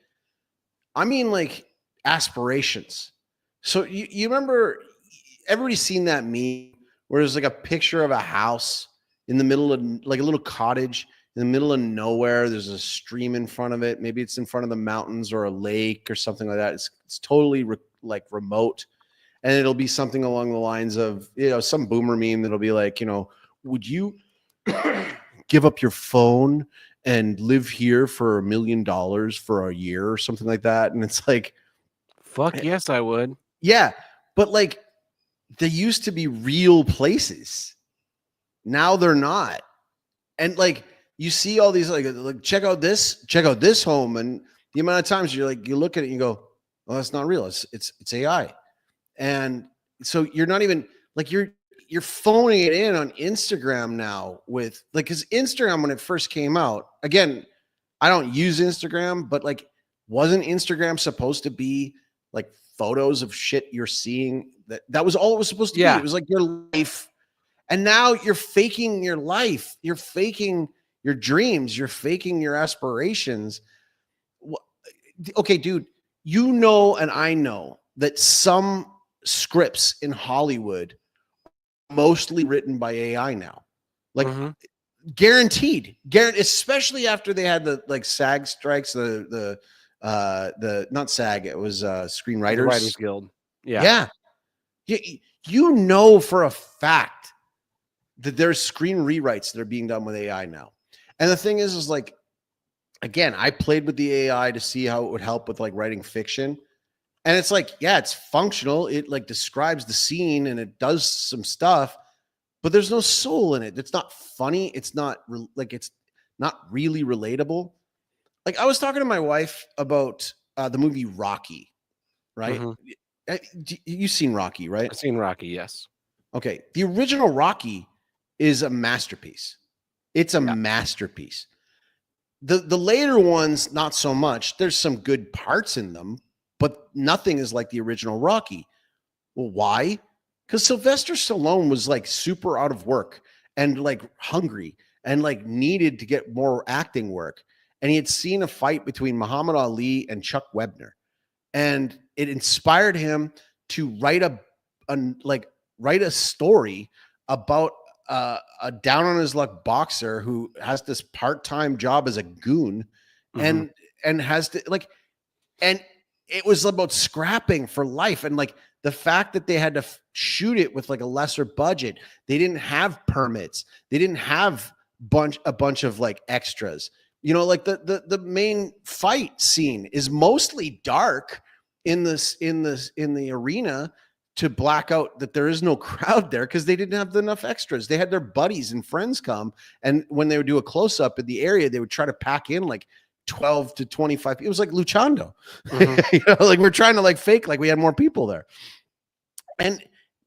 I mean like aspirations. So you remember, everybody's seen that meme where there's like a picture of a house in the middle of, like, a little cottage in the middle of nowhere. There's a stream in front of it. Maybe it's in front of the mountains or a lake or something like that. It's totally like remote. And it'll be something along the lines of, some boomer meme that'll be like, would you give up your phone and live here for $1 million for a year or something like that? And it's like, fuck yes, I would. Yeah. But like, they used to be real places. Now they're not. And like, you see all these, like check out this home. And the amount of times you look at it and you go, well, that's not real. It's AI. And so you're not even like, you're phoning it in on Instagram now with, like, because Instagram, when it first came out, again, I don't use Instagram, but like, wasn't Instagram supposed to be like photos of shit you're seeing? That was all it was supposed to be. It was like your life. And now you're faking your life. You're faking your dreams. You're faking your aspirations. Okay, dude, and I know that some scripts in Hollywood are mostly written by AI now. Like, guaranteed, especially after they had the like SAG strikes, the not SAG, it was Screenwriters, the Writers Guild. Yeah. For a fact that there's screen rewrites that are being done with AI now. And the thing is like, again, I played with the AI to see how it would help with like writing fiction. And it's like, yeah, it's functional. It like describes the scene and it does some stuff, but there's no soul in it. It's not funny. It's not it's not really relatable. Like, I was talking to my wife about the movie Rocky, right? You've seen Rocky, right? I've seen Rocky, yes. Okay. The original Rocky is a masterpiece. It's a masterpiece. The later ones, not so much. There's some good parts in them, but nothing is like the original Rocky. Well, why? Because Sylvester Stallone was like super out of work and like hungry and like needed to get more acting work. And he had seen a fight between Muhammad Ali and Chuck Webner, and it inspired him to write a story about a down on his luck boxer who has this part-time job as a goon, and has to like, and it was about scrapping for life. And like the fact that they had to shoot it with like a lesser budget, they didn't have permits, they didn't have a bunch of like extras. You know, like the main fight scene is mostly dark in the arena to black out that there is no crowd there because they didn't have enough extras. They had their buddies and friends come, and when they would do a close up in the area, they would try to pack in like 12 to 25. It was like Luchando. You know, like we're trying to like fake like we had more people there.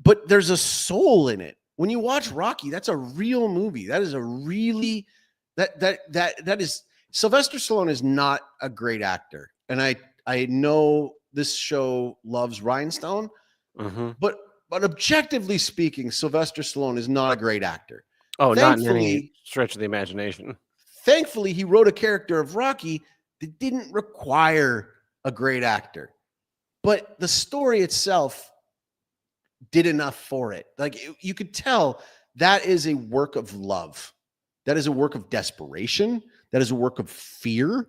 But there's a soul in it. When you watch Rocky, that's a real movie. That is a really that is Sylvester Stallone is not a great actor. And I know this show loves Rhinestone, but objectively speaking, Sylvester Stallone is not a great actor. Oh, not in any stretch of the imagination. Thankfully, he wrote a character of Rocky that didn't require a great actor, but the story itself did enough for it. Like you could tell that is a work of love. That is a work of desperation. That is a work of fear.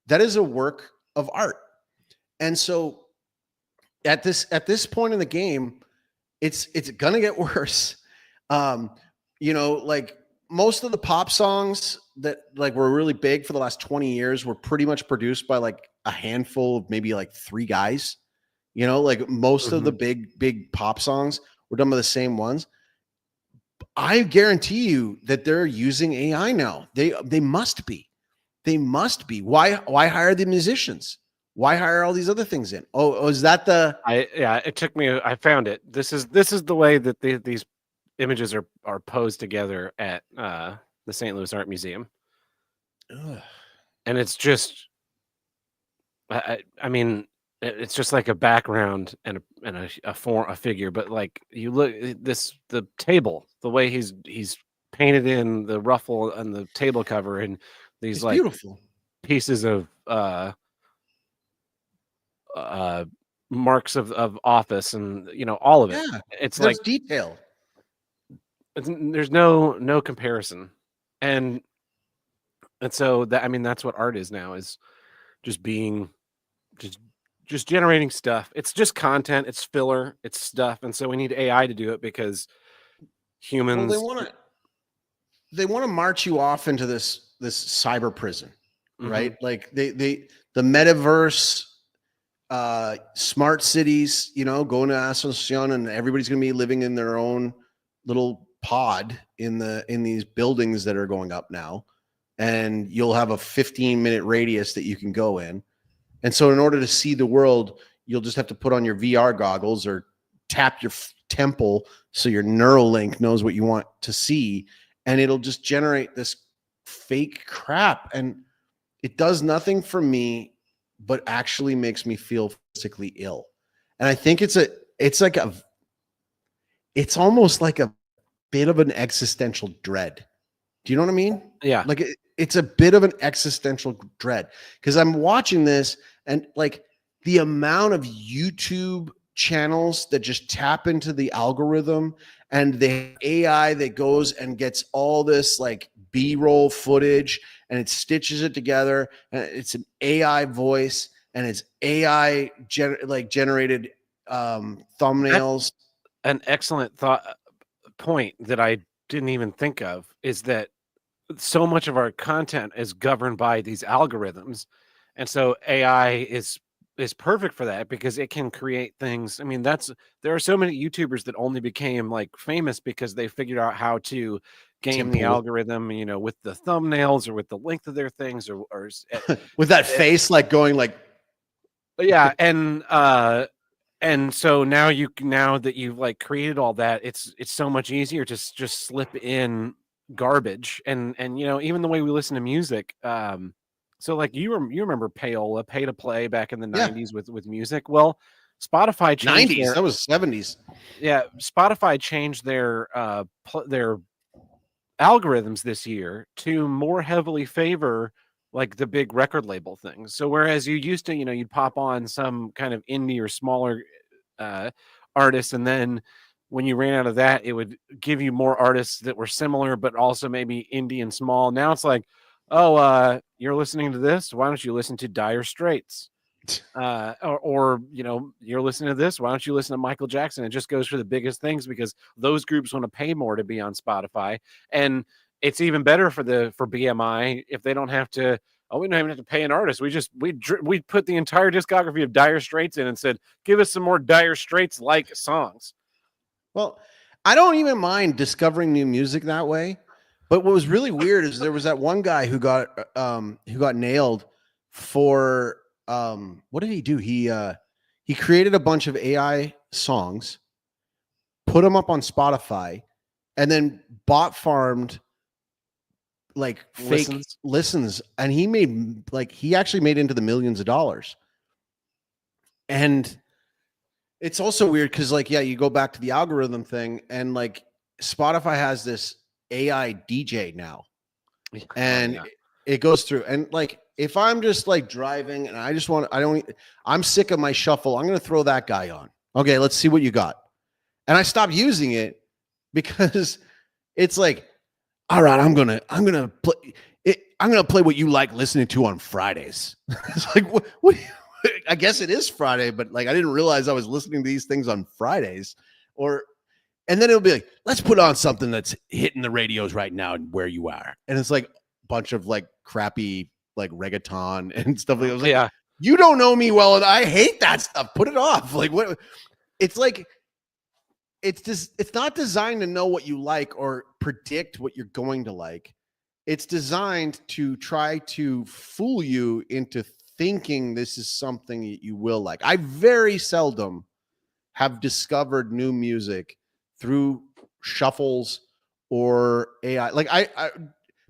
That is a work of art. And so at this point in the game, it's gonna get worse. You know, like most of the pop songs that like were really big for the last 20 years were pretty much produced by like a handful of maybe like 3 guys. You know, like most of the big pop songs were done by the same ones. I guarantee you that they're using AI now. They must be. They must be. Why hire the musicians? Why hire all these other things in? Oh, is that the? It took me. I found it. This is the way that these images are posed together at the St. Louis Art Museum. Ugh. And it's just, I mean, it's just like a background and a figure. But like you look the table, the way he's painted in the ruffle and the table cover, and these it's like beautiful pieces of marks of office, and you know all of it. Yeah, it's there's like detail. There's no comparison, and so that, I mean, that's what art is now, is just being just generating stuff. It's just content, it's filler, it's stuff. And so we need AI to do it because humans, they want to march you off into this cyber prison, right? Like the metaverse, smart cities, you know, going to Asuncion, and everybody's going to be living in their own little pod in these buildings that are going up now, and you'll have a 15-minute radius that you can go in. And so in order to see the world, you'll just have to put on your VR goggles or tap your temple so your neural link knows what you want to see, and it'll just generate this fake crap, and it does nothing for me but actually makes me feel physically ill. And I think it's almost like a bit of an existential dread. Do you know what I mean? Yeah. Like it's a bit of an existential dread, because I'm watching this, and like the amount of YouTube channels that just tap into the algorithm, and the AI that goes and gets all this like B-roll footage and it stitches it together, and it's an AI voice, and it's AI generated thumbnails. An excellent point that I didn't even think of is that so much of our content is governed by these algorithms, and so AI is perfect for that, because it can create things. I mean, there are so many YouTubers that only became like famous because they figured out how to game the algorithm, you know, with the thumbnails or with the length of their things, or with that face like going like, yeah. And so now that you've like created all that, it's so much easier to just slip in garbage, and you know, even the way we listen to music. So like you remember payola, pay to play, back in the 90s with music. Well, Spotify changed 90s, that was 70s. Yeah, Spotify changed their algorithms this year to more heavily favor like the big record label things. So whereas you used to, you'd pop on some kind of indie or smaller uh, artist, and then when you ran out of that, it would give you more artists that were similar, but also maybe indie and small. Now it's like, oh, you're listening to this. Why don't you listen to Dire Straits? Or you're listening to this. Why don't you listen to Michael Jackson? It just goes for the biggest things because those groups want to pay more to be on Spotify, and it's even better for BMI if they don't have to. Oh, we don't even have to pay an artist. We put the entire discography of Dire Straits in and said, give us some more Dire Straits like songs. Well, I don't even mind discovering new music that way. But what was really weird is there was that one guy who got nailed for what did he do? He created a bunch of AI songs, put them up on Spotify, and then bot farmed like fake listens, and he actually made into the millions of dollars. And it's also weird because you go back to the algorithm thing, and like Spotify has this AI DJ now, and it goes through, and like if I'm just like driving and I'm sick of my shuffle, I'm going to throw that guy on. Okay, let's see what you got. And I stopped using it because it's like, all right, I'm going to play what you like listening to on Fridays. It's like, what I guess it is Friday, but like I didn't realize I was listening to these things on Fridays. And then it'll be like, let's put on something that's hitting the radios right now and where you are. And it's like a bunch of like crappy like reggaeton and stuff like that. I was like, yeah, you don't know me well, and I hate that stuff. Put it off. Like what? It's like it's not designed to know what you like or predict what you're going to like. It's designed to try to fool you into thinking this is something that you will like. I very seldom have discovered new music through shuffles or AI. Like I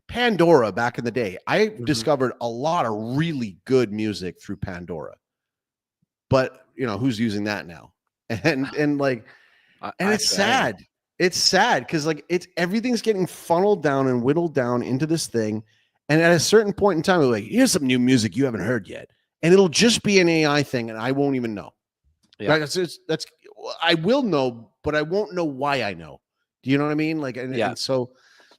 Pandora back in the day, I discovered a lot of really good music through Pandora. But who's using that now? And it's sad. It's sad because like everything's getting funneled down and whittled down into this thing. And at a certain point in time, we're like, here's some new music you haven't heard yet. And it'll just be an AI thing, and I won't even know. Yeah. Right? That's I will know, but I won't know why I know. Do you know what I mean? Like, and so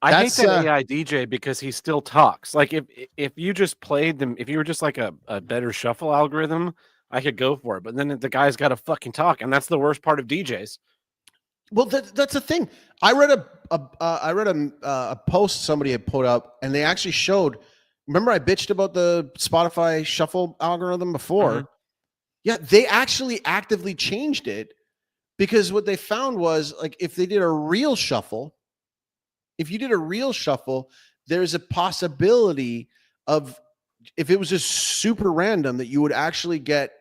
I hate that AI DJ because he still talks. Like if you just played them, if you were just like a better shuffle algorithm, I could go for it. But then the guy's got to fucking talk, and that's the worst part of DJs. Well, that's the thing. I read a post somebody had put up, and they actually showed. Remember, I bitched about the Spotify shuffle algorithm before. Mm-hmm. Yeah, they actually actively changed it because what they found was like if they did a real shuffle, there's a possibility of if it was just super random that you would actually get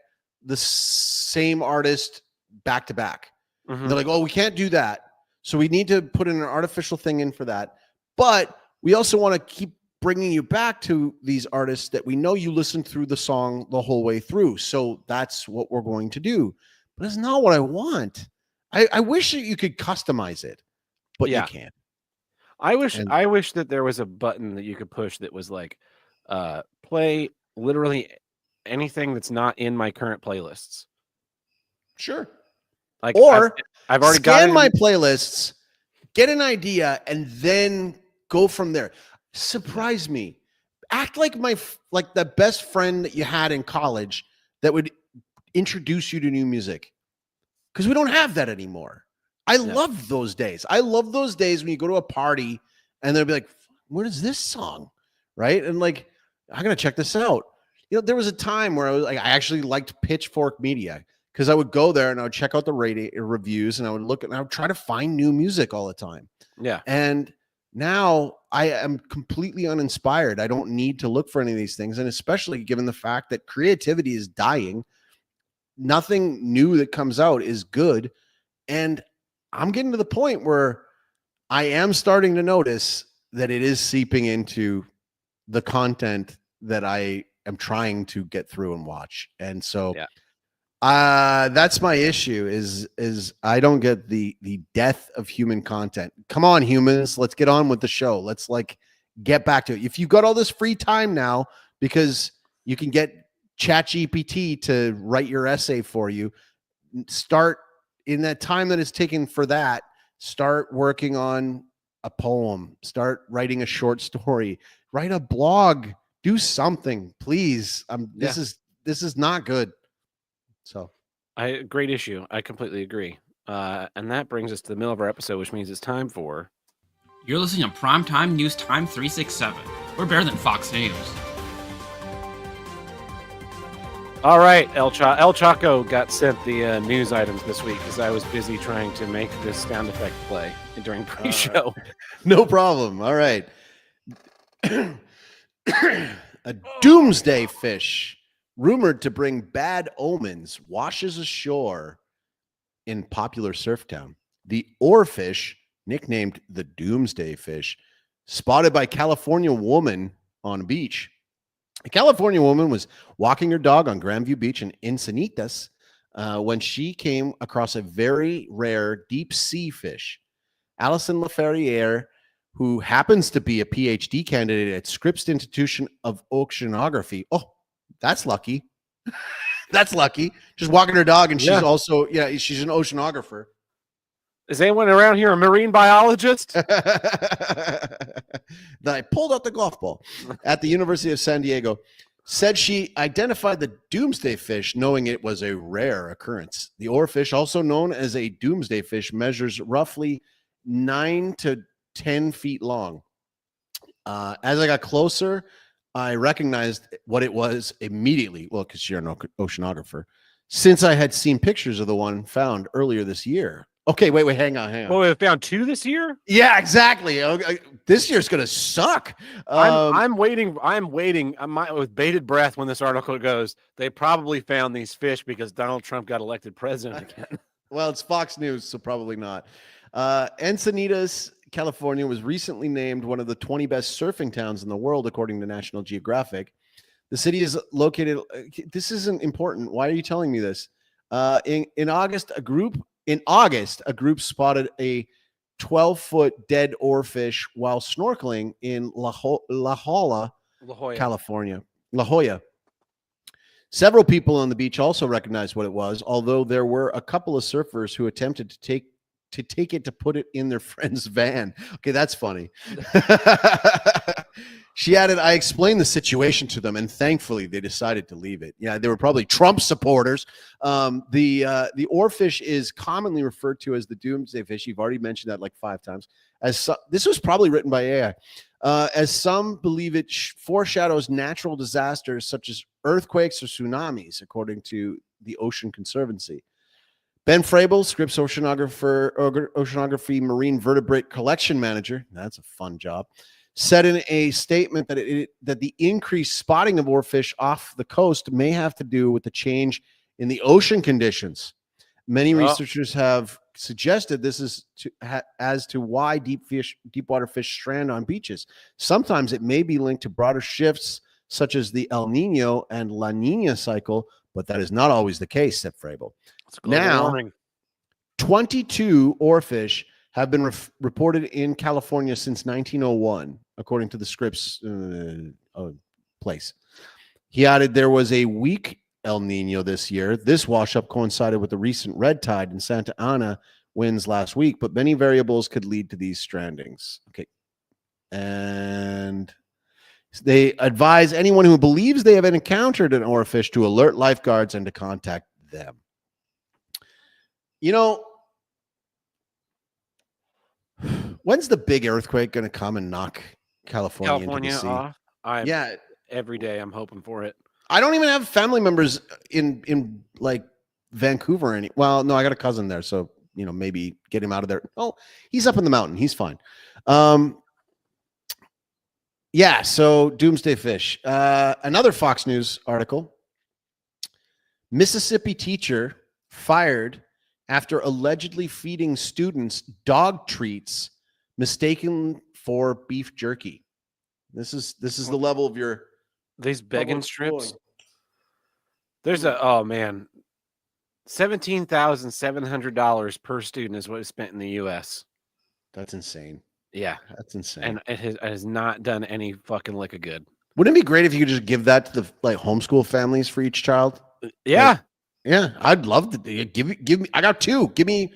the same artist back to back. Mm-hmm. They're like, oh, we can't do that. So we need to put in an artificial thing in for that. But we also want to keep bringing you back to these artists that we know you listened through the song the whole way through. So that's what we're going to do. But it's not what I want. I wish that you could customize it, but you can't. I wish that there was a button that you could push that was like, play literally anything that's not in my current playlists. Sure. Like, or I've already scan my playlists, get an idea, and then go from there. Surprise me. Act like the best friend that you had in college that would introduce you to new music. Because we don't have that anymore. I love those days. I love those days when you go to a party and they'll be like, what is this song? Right? And like, I gotta check this out. There was a time where I actually liked Pitchfork Media. Because I would go there and I would check out the reviews and I would look and I would try to find new music all the time. Yeah. And now I am completely uninspired. I don't need to look for any of these things. And especially given the fact that creativity is dying, nothing new that comes out is good. And I'm getting to the point where I am starting to notice that it is seeping into the content that I am trying to get through and watch. And so That's my issue is I don't get the death of human content. Come on, humans, let's get on with the show. Let's like get back to it. If you've got all this free time now because you can get ChatGPT to write your essay for you, start in that time that it's taken for that, start working on a poem, start writing a short story, write a blog, do something, please. This is not good. So Great issue. I completely agree. And that brings us to the middle of our episode, which means it's time for. You're listening to Primetime News Time 367. We're better than Fox News. All right, El Chaco got sent the news items this week because I was busy trying to make this sound effect play during pre-show. No problem. All right. A doomsday fish rumored to bring bad omens washes ashore in popular surf town. The oarfish, nicknamed the doomsday fish, spotted by California woman on a beach. A California woman was walking her dog on Grandview Beach in Encinitas when she came across a very rare deep sea fish. Alison Laferriere, who happens to be a PhD candidate at Scripps Institution of Oceanography. Oh, that's lucky. That's lucky. Just walking her dog, and she's also, she's an oceanographer. Is anyone around here a marine biologist? Then I pulled out the golf ball at the University of San Diego. Said she identified the doomsday fish, knowing it was a rare occurrence. The oarfish, also known as a doomsday fish, measures roughly 9 to 10 feet long. As I got closer, I recognized what it was immediately. Well, because you're an oceanographer, since I had seen pictures of the one found earlier this year. Okay, wait, hang on. Well, we found 2 this year? Yeah, exactly. This year's going to suck. I'm waiting. With bated breath when this article goes. They probably found these fish because Donald Trump got elected president again. Well, it's Fox News, so probably not. Encinitas, California, was recently named one of the 20 best surfing towns in the world, according to National Geographic. The city is located. This isn't important. Why are you telling me this? In August, a group spotted a 12-foot dead oarfish while snorkeling in La Jolla, California. La Jolla. Several people on the beach also recognized what it was, although there were a couple of surfers who attempted to take it to put it in their friend's van. Okay, that's funny. She added, I explained the situation to them, and thankfully they decided to leave it. Yeah, they were probably Trump supporters. The oarfish is commonly referred to as the doomsday fish. You've already mentioned that like 5 times. This was probably written by AI. As some believe it foreshadows natural disasters such as earthquakes or tsunamis, according to the Ocean Conservancy. Ben Frabel, Scripps Oceanography Marine Vertebrate Collection Manager, that's a fun job, said in a statement that the increased spotting of oarfish off the coast may have to do with the change in the ocean conditions. Many researchers have suggested this is as to why deepwater fish strand on beaches. Sometimes it may be linked to broader shifts such as the El Nino and La Nina cycle, but that is not always the case, said Frabel. Now, 22 oarfish have been reported in California since 1901, according to the Scripps place. He added there was a weak El Nino this year. This wash-up coincided with the recent red tide in Santa Ana winds last week, but many variables could lead to these strandings. Okay. And they advise anyone who believes they have encountered an oarfish to alert lifeguards and to contact them. You know, when's the big earthquake going to come and knock California into the sea? Off? Every day I'm hoping for it. I don't even have family members in like Vancouver or well, no, I got a cousin there, so maybe get him out of there. Oh, he's up in the mountain. He's fine. Yeah, so doomsday fish. Another Fox News article. Mississippi teacher fired after allegedly feeding students dog treats mistaken for beef jerky. This is the level of these begging strips. There's oh man, $17,700 per student is what is spent in the U.S. That's insane. Yeah, That's insane. and it has not done any fucking lick of good. Wouldn't it be great if you could just give that to the homeschool families for each child? Yeah, Like, yeah, I'd love to give me. I got 2. Give me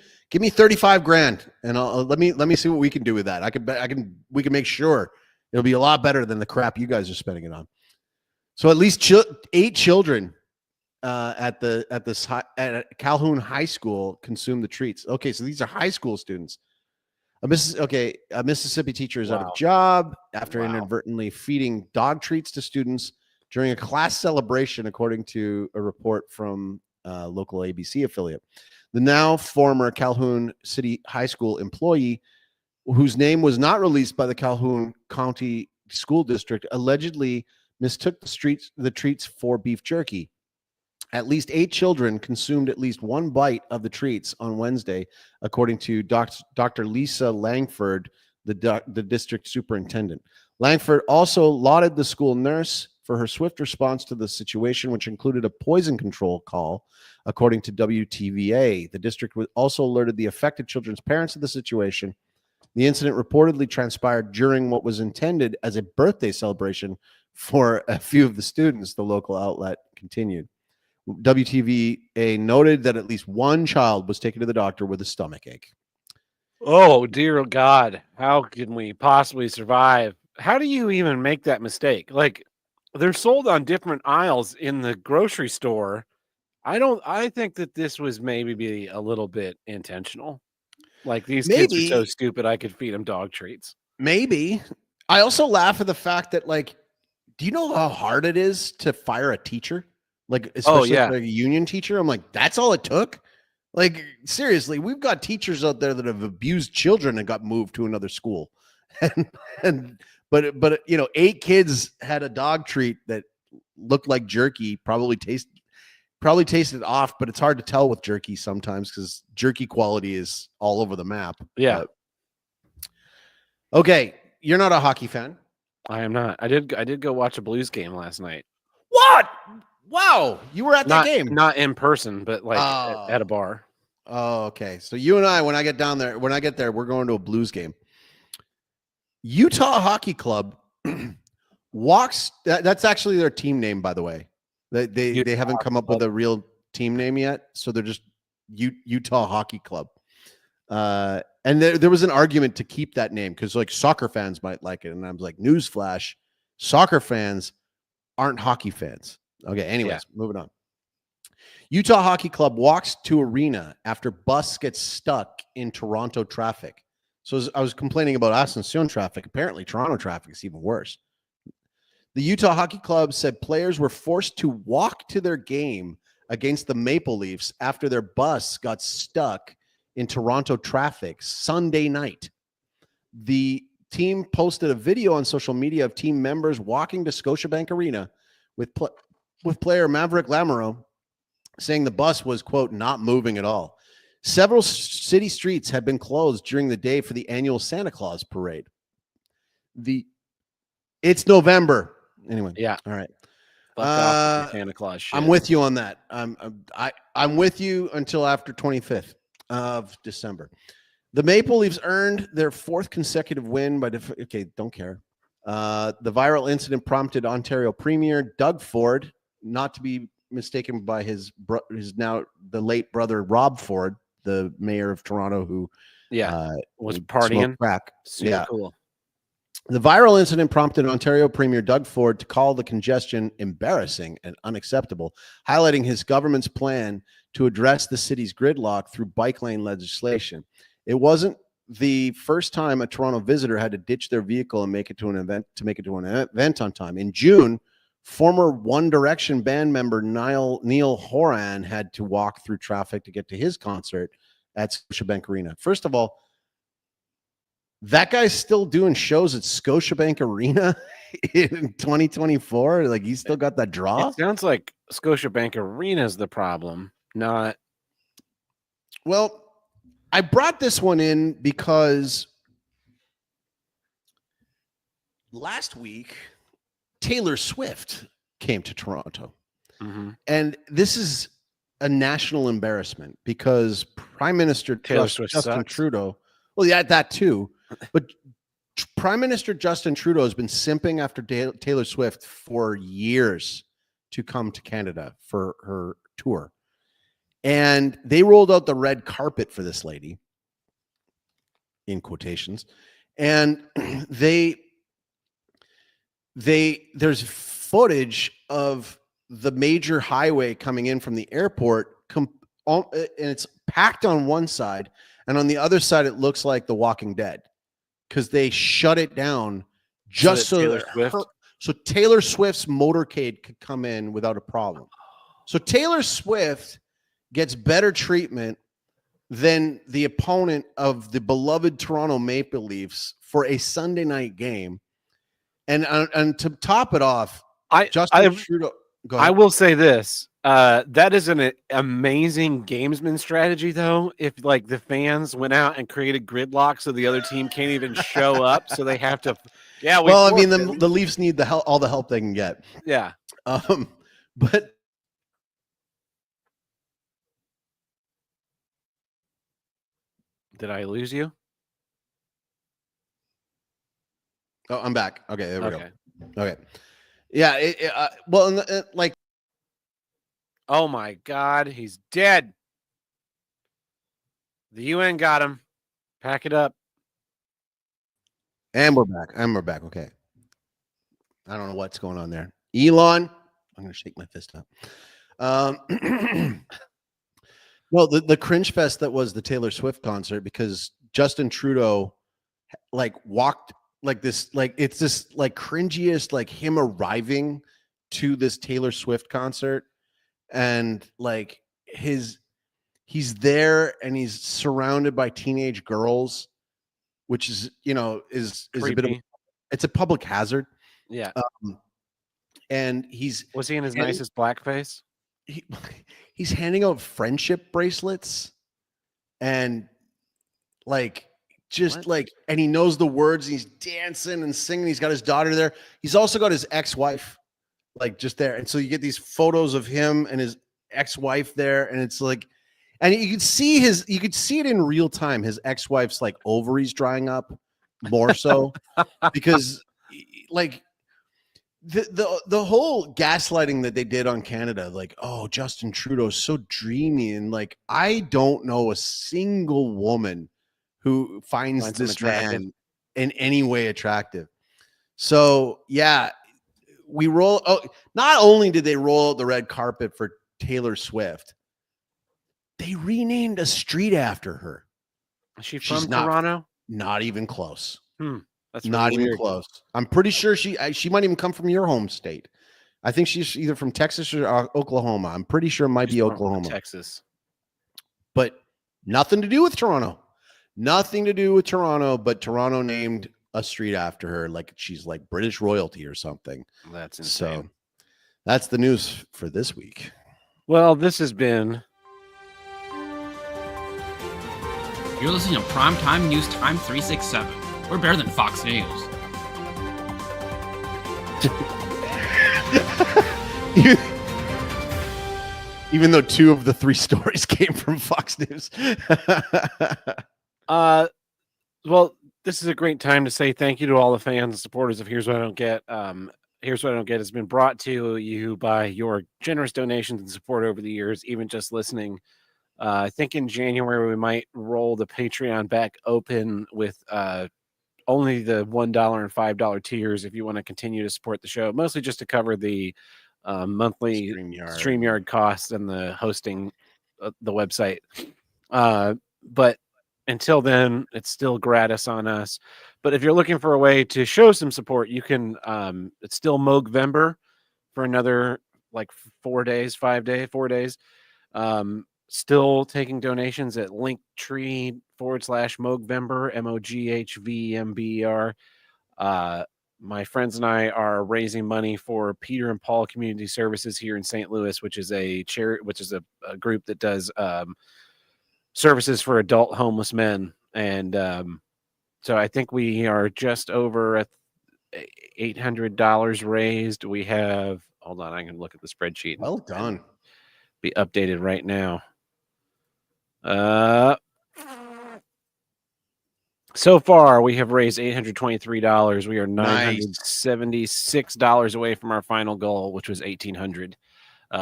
35 grand, and let me see what we can do with that. We can make sure it'll be a lot better than the crap you guys are spending it on. So at least 8 children at Calhoun High School consume the treats. Okay, so these are high school students. A Mississippi teacher is out of job after inadvertently feeding dog treats to students during a class celebration, according to a report from a local ABC affiliate. The now former Calhoun City High School employee, whose name was not released by the Calhoun County School District, allegedly mistook the treats for beef jerky. At least 8 children consumed at least 1 bite of the treats on Wednesday, according to Dr. Lisa Langford, the district superintendent. Langford also lauded the school nurse for her swift response to the situation, which included a poison control call, according to WTVA. The district also alerted the affected children's parents of the situation. The incident reportedly transpired during what was intended as a birthday celebration for a few of the students, the local outlet continued. WTVA noted that at least 1 child was taken to the doctor with a stomach ache. Oh, dear God. How can we possibly survive? How do you even make that mistake? Like, they're sold on different aisles in the grocery store. I think that this was maybe be a little bit intentional. Like, these kids are so stupid, I could feed them dog treats. Maybe. I also laugh at the fact that, do you know how hard it is to fire a teacher? Especially a union teacher. I'm like, that's all it took? Like, seriously, we've got teachers out there that have abused children and got moved to another school. But 8 kids had a dog treat that looked like jerky, probably tasted off, but it's hard to tell with jerky sometimes because jerky quality is all over the map. Yeah. Okay, you're not a hockey fan. I am not. I did go watch a Blues game last night. What? Wow, you were at that game? Not in person, but at a bar. Oh, okay. So you and I, when I get there, we're going to a Blues game. Utah Hockey Club walks. That's actually their team name, by the way. They haven't come up with a real team name yet, so they're just Utah Hockey Club. And there was an argument to keep that name because soccer fans might like it, and I was like, newsflash: soccer fans aren't hockey fans. Okay. Anyways, moving on. Utah Hockey Club walks to arena after bus gets stuck in Toronto traffic. So I was complaining about Asuncion traffic. Apparently, Toronto traffic is even worse. The Utah Hockey Club said players were forced to walk to their game against the Maple Leafs after their bus got stuck in Toronto traffic Sunday night. The team posted a video on social media of team members walking to Scotiabank Arena with player Maverick Lamoureux saying the bus was, quote, not moving at all. Several city streets had been closed during the day for the annual Santa Claus parade. It's November. Anyway. Yeah. All right. Fuck off with Santa Claus shit. I'm with you on that. I'm with you until after 25th of December. The Maple Leafs earned their 4th consecutive win by don't care. The viral incident prompted Ontario Premier Doug Ford, not to be mistaken by his now the late brother Rob Ford, the mayor of Toronto, who was partying crack. Super cool. The viral incident prompted Ontario Premier Doug Ford to call the congestion embarrassing and unacceptable, highlighting his government's plan to address the city's gridlock through bike lane legislation. It wasn't the first time a Toronto visitor had to ditch their vehicle and make it to an event on time. In June, former One Direction band member Neil Horan had to walk through traffic to get to his concert at Scotiabank Arena. First of all, that guy's still doing shows at Scotiabank Arena in 2024. Like, he's still got that draw. It sounds like Scotiabank Arena is the problem, not. Well, I brought this one in because last week Taylor Swift came to Toronto. Mm-hmm. And this is a national embarrassment because Prime Minister Taylor Swift Justin sucks. Trudeau, well, yeah, that too, but Prime Minister Justin Trudeau has been simping after Taylor Swift for years to come to Canada for her tour. And they rolled out the red carpet for this lady, in quotations. And there's footage of the major highway coming in from the airport, and it's packed on one side, and on the other side it looks like The Walking Dead because they shut it down just so Taylor Swift's motorcade could come in without a problem. So Taylor Swift gets better treatment than the opponent of the beloved Toronto Maple Leafs for a Sunday night game. And to top it off, Justin Trudeau. Go ahead. I will say this: that is an amazing gamesman strategy, though. If like the fans went out and created gridlock, so the other team can't even show up, so they have to. Yeah, well, I mean, the Leafs need all the help they can get. Yeah, but did I lose you? Oh, I'm back. Okay, there we go. Okay. Yeah. Well, like, oh my God, he's dead. The UN got him. Pack it up. And we're back. Okay. I don't know what's going on there. Elon, I'm going to shake my fist up. Well, the cringe fest that was the Taylor Swift concert, because Justin Trudeau like walked like this, like it's this like cringiest, like him arriving to this Taylor Swift concert, and like he's there and he's surrounded by teenage girls, which is is a bit of it's a public hazard. Yeah. And was he in his nicest blackface? He's handing out friendship bracelets and like just like, and he knows the words. He's dancing and singing. He's got his daughter there. He's also got his ex-wife like just there. And so you get these photos of him and his ex-wife there. And it's like, and you could see it in real time. His ex-wife's like ovaries drying up more so because like the whole gaslighting that they did on Canada, like, oh, Justin Trudeau's so dreamy. And like, I don't know a single woman who finds this man in any way attractive. So yeah, not only did they roll out the red carpet for Taylor Swift, they renamed a street after her. Is she from Toronto? Not even close. That's not really even close. I'm pretty sure she might even come from your home state. I think she's either from Texas or Oklahoma. I'm pretty sure it might be Oklahoma. Texas. But nothing to do with Toronto. Nothing to do with Toronto, but Toronto named a street after her like she's like British royalty or something. That's insane. So that's the news for this week. Well, this has been... You're listening to Primetime News Time 367. We're better than Fox News. Even though 2 of the 3 stories came from Fox News. Well, this is a great time to say thank you to all the fans and supporters of Here's What I Don't Get. Here's What I Don't Get has been brought to you by your generous donations and support over the years, even just listening. I think in January we might roll the Patreon back open with only the $1 and $5 tiers if you want to continue to support the show, mostly just to cover the monthly StreamYard costs and the hosting the website. But until then, it's still gratis on us. But if you're looking for a way to show some support, you can it's still Moghvember for another like 4 days. Still taking donations at Linktree/Moghvember, Moghvember. My friends and I are raising money for Peter and Paul Community Services here in St. Louis, which is a group that does services for adult homeless men. And so I think we are just over $800 raised. We have, hold on, I can look at the spreadsheet. Well done. be updated right now. So far, we have raised $823. We are $976 away from our final goal, which was $1,800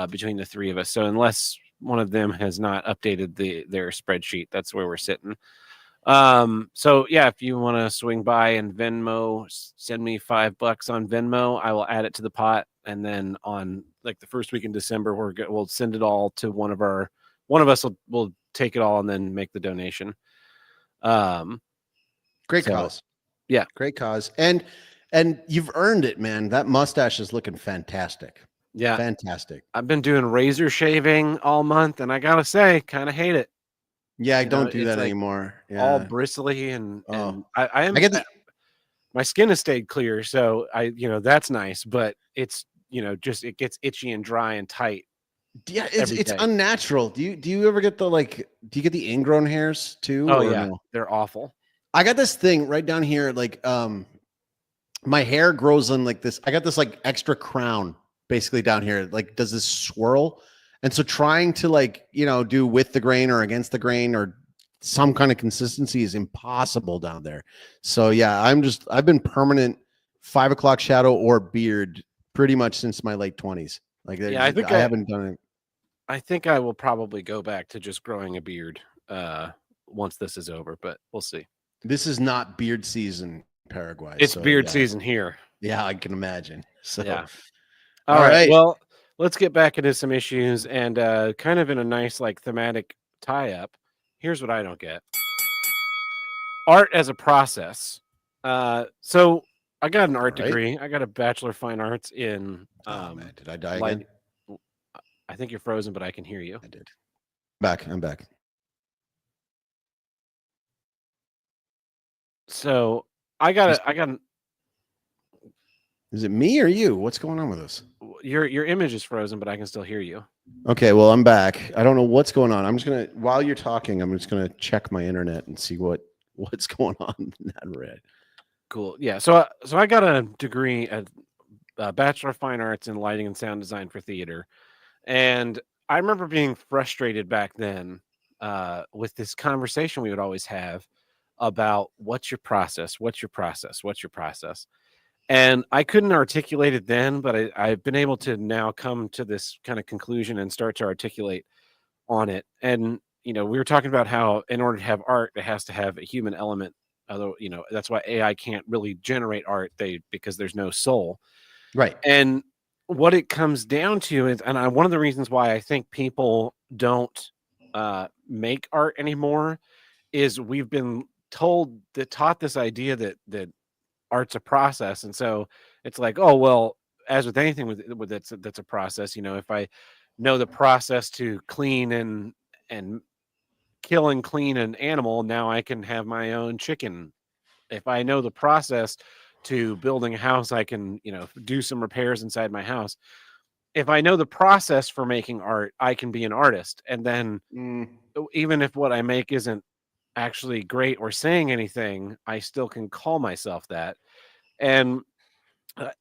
between the three of us. So unless one of them has not updated their spreadsheet, that's where we're sitting. So yeah, if you want to swing by and Venmo, send me $5 on Venmo. I will add it to the pot, and then on like the first week in December, we'll send it all to one of us will take it all and then make the donation. Great cause. Yeah. Great cause. And you've earned it, man. That mustache is looking fantastic. Yeah. Fantastic. I've been doing razor shaving all month, and I gotta say, kind of hate it. Yeah, I don't do that anymore. Yeah. All bristly and my skin has stayed clear, so that's nice, but it's it gets itchy and dry and tight. Yeah, it's unnatural. Do you ever get do you get the ingrown hairs too? Oh yeah, no? They're awful. I got this thing right down here, my hair grows in like this. I got this like extra crown basically down here, like does this swirl. And so trying to do with the grain or against the grain or some kind of consistency is impossible down there. So yeah, I've been permanent 5 o'clock shadow or beard pretty much since my late 20s. Like yeah, I haven't done it. I think I will probably go back to just growing a beard once this is over, but we'll see. This is not beard season in Paraguay. It's beard season here. Yeah, I can imagine. So yeah. All right. Well, let's get back into some issues and kind of in a nice thematic tie-up. Here's what I don't get. Art as a process. So I got an art degree. I got a Bachelor of Fine Arts in man, did I die again? I think you're frozen, but I can hear you. I did. I'm back. So I got Is it me or you? What's going on with us? Your image is frozen, but I can still hear you. Okay, well, I'm back. I don't know what's going on. I'm just gonna, while you're talking, I'm just gonna check my internet and see what's going on in that red. Cool. Yeah. So I got a degree at Bachelor of Fine Arts in Lighting and Sound Design for theater, and I remember being frustrated back then with this conversation we would always have about what's your process, and I couldn't articulate it then, but I've been able to now come to this kind of conclusion and start to articulate on it. And we were talking about how in order to have art, it has to have a human element. Although that's why AI can't really generate art because there's no soul, right? And what it comes down to is, and one of the reasons why I think people don't make art anymore is we've been taught this idea that art's a process, and so it's like, oh well, as with anything with that's a process. If I know the process to clean and kill and clean an animal, now I can have my own chicken. If I know the process to building a house, I can do some repairs inside my house. If I know the process for making art, I can be an artist. And then even if what I make isn't actually great or saying anything, I still can call myself that. And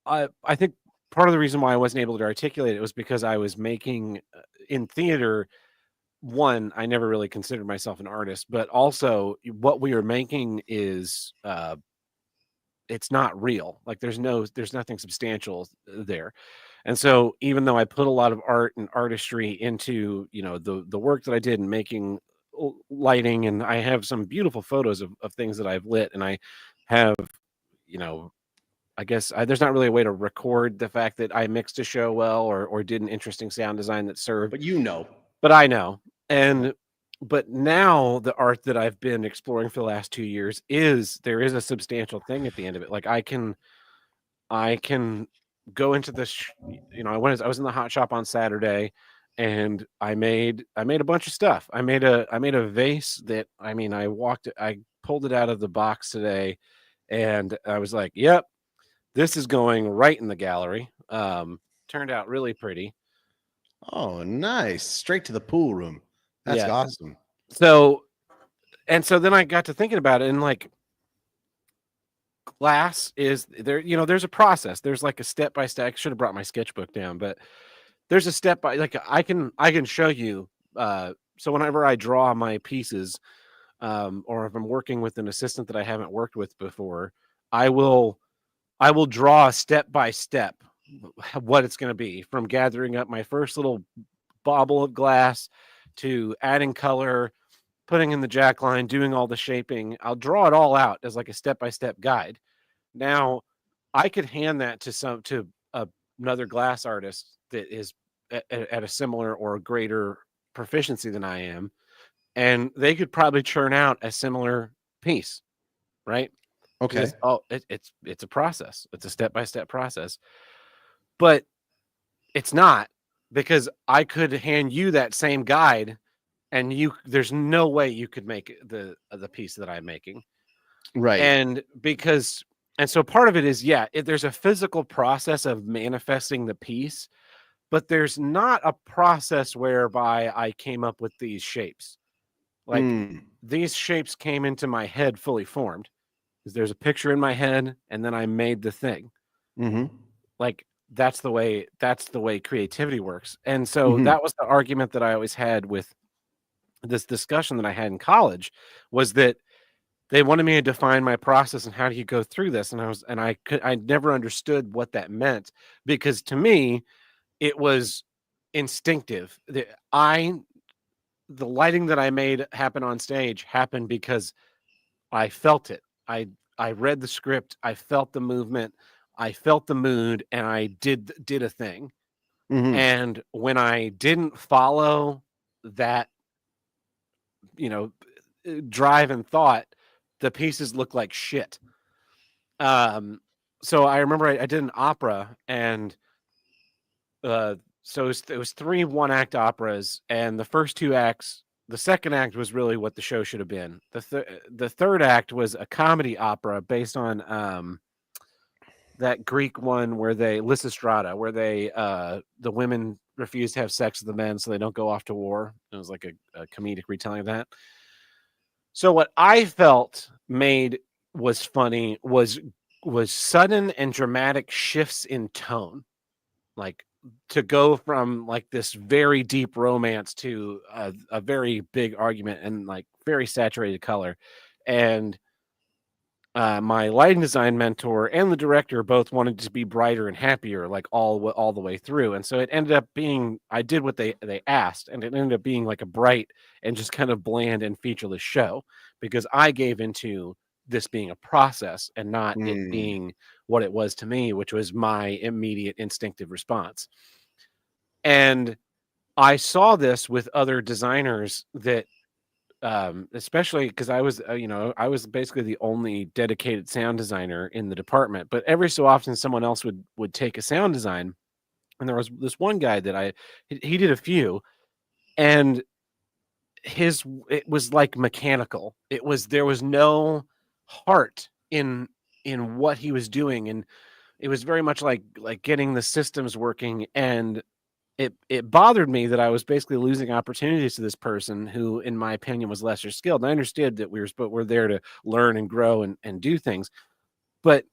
I think part of the reason why I wasn't able to articulate it was because I was making in theater. One, I never really considered myself an artist, but also what we are making is it's not real. Like there's nothing substantial there. And so even though I put a lot of art and artistry into the work that I did in making lighting, and I have some beautiful photos of things that I've lit, and I have I guess there's not really a way to record the fact that I mixed a show well or did an interesting sound design that served. But I know. But now the art that I've been exploring for the last 2 years there is a substantial thing at the end of it. Like I can go into this, I was in the hot shop on Saturday, and I made a bunch of stuff. I made a vase that, I pulled it out of the box today, and I was like, yep, this is going right in the gallery. Turned out really pretty. Oh, nice. Straight to the pool room. That's awesome. So then I got to thinking about it, and glass is there, there's a process. There's like a step-by-step. I should have brought my sketchbook down, but there's a step by, like, I can show you. So whenever I draw my pieces, or if I'm working with an assistant that I haven't worked with before, I will draw step by step what it's going to be, from gathering up my first little bauble of glass to adding color, putting in the jack line, doing all the shaping. I'll draw it all out as like a step by step guide. Now, I could hand that to another glass artist that is at a similar or greater proficiency than I am, and they could probably churn out a similar piece, right? Okay. Because it's a process. It's a step by step process, but it's not, because I could hand you that same guide, and there's no way you could make the piece that I'm making. Right. And so part of it is, there's a physical process of manifesting the piece, but there's not a process whereby I came up with these shapes. Like, these shapes came into my head fully formed, because there's a picture in my head, and then I made the thing. Like, that's the way creativity works. And so that was the argument that I always had with this discussion that I had in college, was that they wanted me to define my process and how do you go through this. And I never understood what that meant, because to me, it was instinctive. The lighting that I made happen on stage happened because I felt it. I read the script, I felt the movement, I felt the mood, and I did a thing. And when I didn't follow that, drive and thought, the pieces look like shit. So I remember I did an opera, and so it was 3 one-act operas, and the first 2 acts, the second act was really what the show should have been. The third act was a comedy opera based on that Greek one where Lysistrata, where the women refuse to have sex with the men so they don't go off to war. It was like a comedic retelling of that. So what I felt was funny was sudden and dramatic shifts in tone, like to go from like this very deep romance to a very big argument and like very saturated color. And my lighting design mentor and the director both wanted to be brighter and happier, like all the way through. And so it ended up being, I did what they asked, and it ended up being like a bright and just kind of bland and featureless show, because I gave into this being a process and not it being what it was to me, which was my immediate instinctive response. And I saw this with other designers that, especially because I was, I was basically the only dedicated sound designer in the department, but every so often someone else would take a sound design. And there was this one guy that he did a few, and it was like mechanical. There was no heart in what he was doing. And it was very much like getting the systems working. And it bothered me that I was basically losing opportunities to this person who, in my opinion, was lesser skilled. And I understood that we're there to learn and grow and do things. But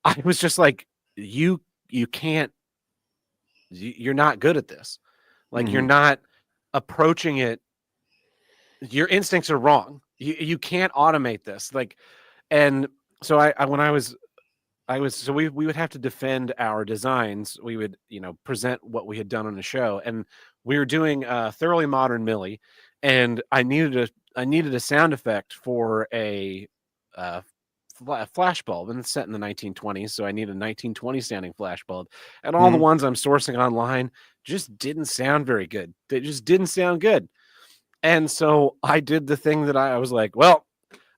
I was just like, you can't, you're not good at this. Like, you're not approaching it. Your instincts are wrong. You can't automate this. Like, and so we would have to defend our designs. We would, present what we had done on the show, and we were doing Thoroughly Modern Millie, and I needed a sound effect for a flash bulb, and it's set in the 1920s, so I need a 1920 sounding flash bulb. And all the ones I'm sourcing online just didn't sound very good. They just didn't sound good. And so I did the thing that I was like, well,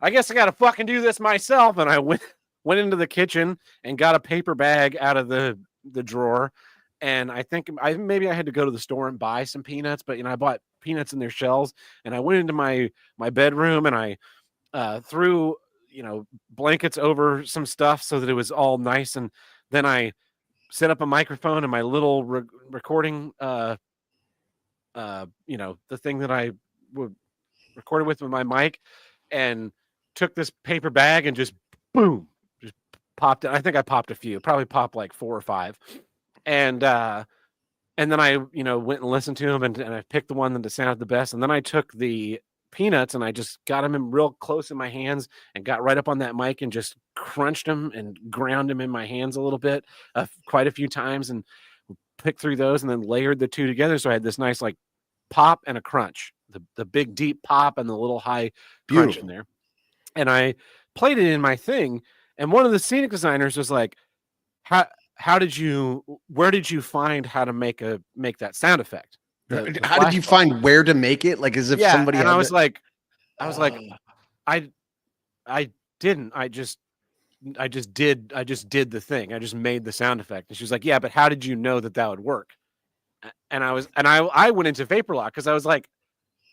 I guess I got to fucking do this myself. And I went into the kitchen and got a paper bag out of the drawer. And I think maybe I had to go to the store and buy some peanuts, but I bought peanuts in their shells, and I went into my bedroom, and I threw, blankets over some stuff so that it was all nice. And then I set up a microphone and my little recording, the thing that I would record it with my mic, and took this paper bag and just boom, just popped it. I think I popped a few, probably popped like 4 or 5. And And then I, went and listened to them, and I picked the one that sounded the best. And then I took the peanuts and I just got them in real close in my hands and got right up on that mic and just crunched them and ground them in my hands a little bit, quite a few times, and picked through those and then layered the two together. So I had this nice like pop and a crunch, the big deep pop and the little high crunch in there. And I played it in my thing. And one of the scenic designers was like, where did you find how to make that sound effect? How did you find where to make it? Like as if somebody and had I was like, I didn't. I just did the thing. I just made the sound effect. And she was like, yeah, but how did you know that would work? And I went into vapor lock because I was like,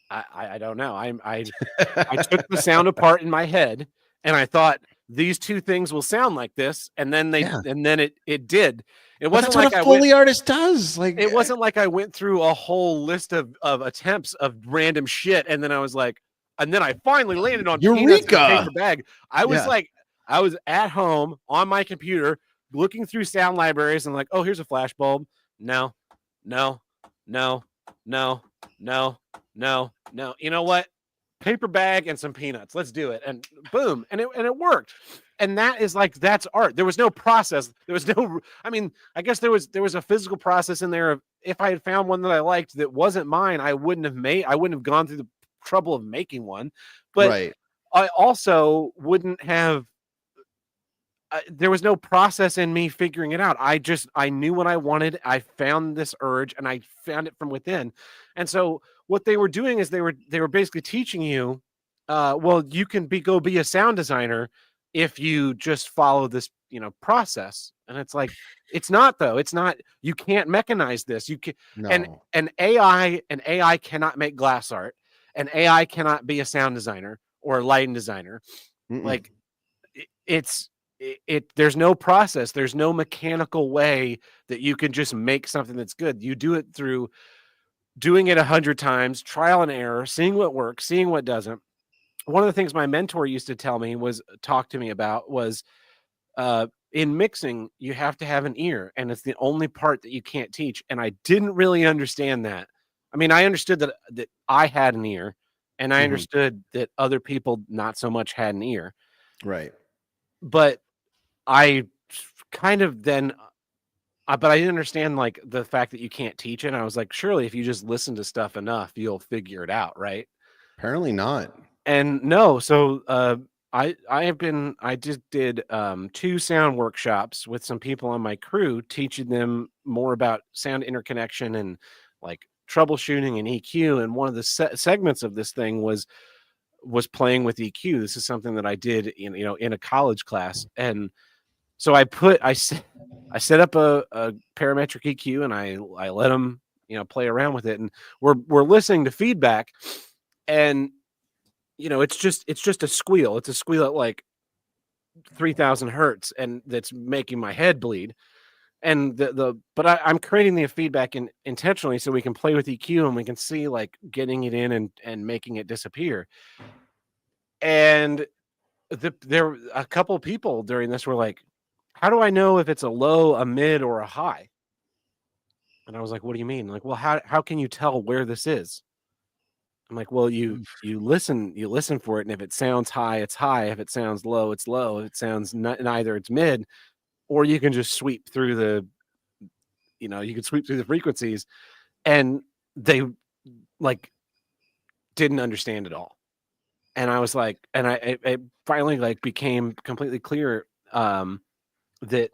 I don't know. I took the sound apart in my head and I thought these two things will sound like this, and then it did. It wasn't like a Foley artist does. Like it wasn't like I went through a whole list of attempts of random shit, and then I was like, and then I finally landed on Peanuts in a paper bag. I was at home on my computer looking through sound libraries and like, oh, here's a flash bulb. No. You know what? Paper bag and some peanuts. Let's do it. And boom. And it worked. And that's art. There was no process. There was no, I mean, I guess there was a physical process in there of if I had found one that I liked that wasn't mine, I wouldn't have gone through the trouble of making one. But I also wouldn't have, there was no process in me figuring it out. I knew what I wanted. I found this urge and I found it from within. And so what they were doing is they were basically teaching you, well, you can go be a sound designer if you just follow this, process. And it's like, it's not though. It's not, you can't mechanize this. You can, and AI cannot make glass art, and AI cannot be a sound designer or a lighting designer. Like there's no process. There's no mechanical way that you can just make something that's good. You do it through doing it 100 times, trial and error, seeing what works, seeing what doesn't. One of the things my mentor used to talk to me about was, in mixing, you have to have an ear, and it's the only part that you can't teach. And I didn't really understand that. I mean, I understood that I had an ear, and I understood that other people not so much had an ear. Right. But I kind of then, but I didn't understand like the fact that you can't teach it. And I was like, surely if you just listen to stuff enough, you'll figure it out, right? Apparently not. And no, so I just did 2 sound workshops with some people on my crew, teaching them more about sound interconnection and like troubleshooting and EQ. And one of the segments of this thing was playing with EQ. This is something that I did in a college class. And so I set up a parametric EQ and I let them, play around with it. And we're listening to feedback, and it's just a squeal. It's a squeal at like 3,000 hertz, and that's making my head bleed. And but I'm creating the feedback intentionally so we can play with EQ and we can see like getting it in and making it disappear. And there were a couple of people during this were like, how do I know if it's a low, a mid, or a high? And I was like, what do you mean? Like, well, how can you tell where this is? I'm like, well, you listen for it, and if it sounds high, it's high. If it sounds low, it's low. If it sounds neither, it's mid. Or you can just sweep through the frequencies. And they like didn't understand at all. And I was like, and it finally like became completely clear that,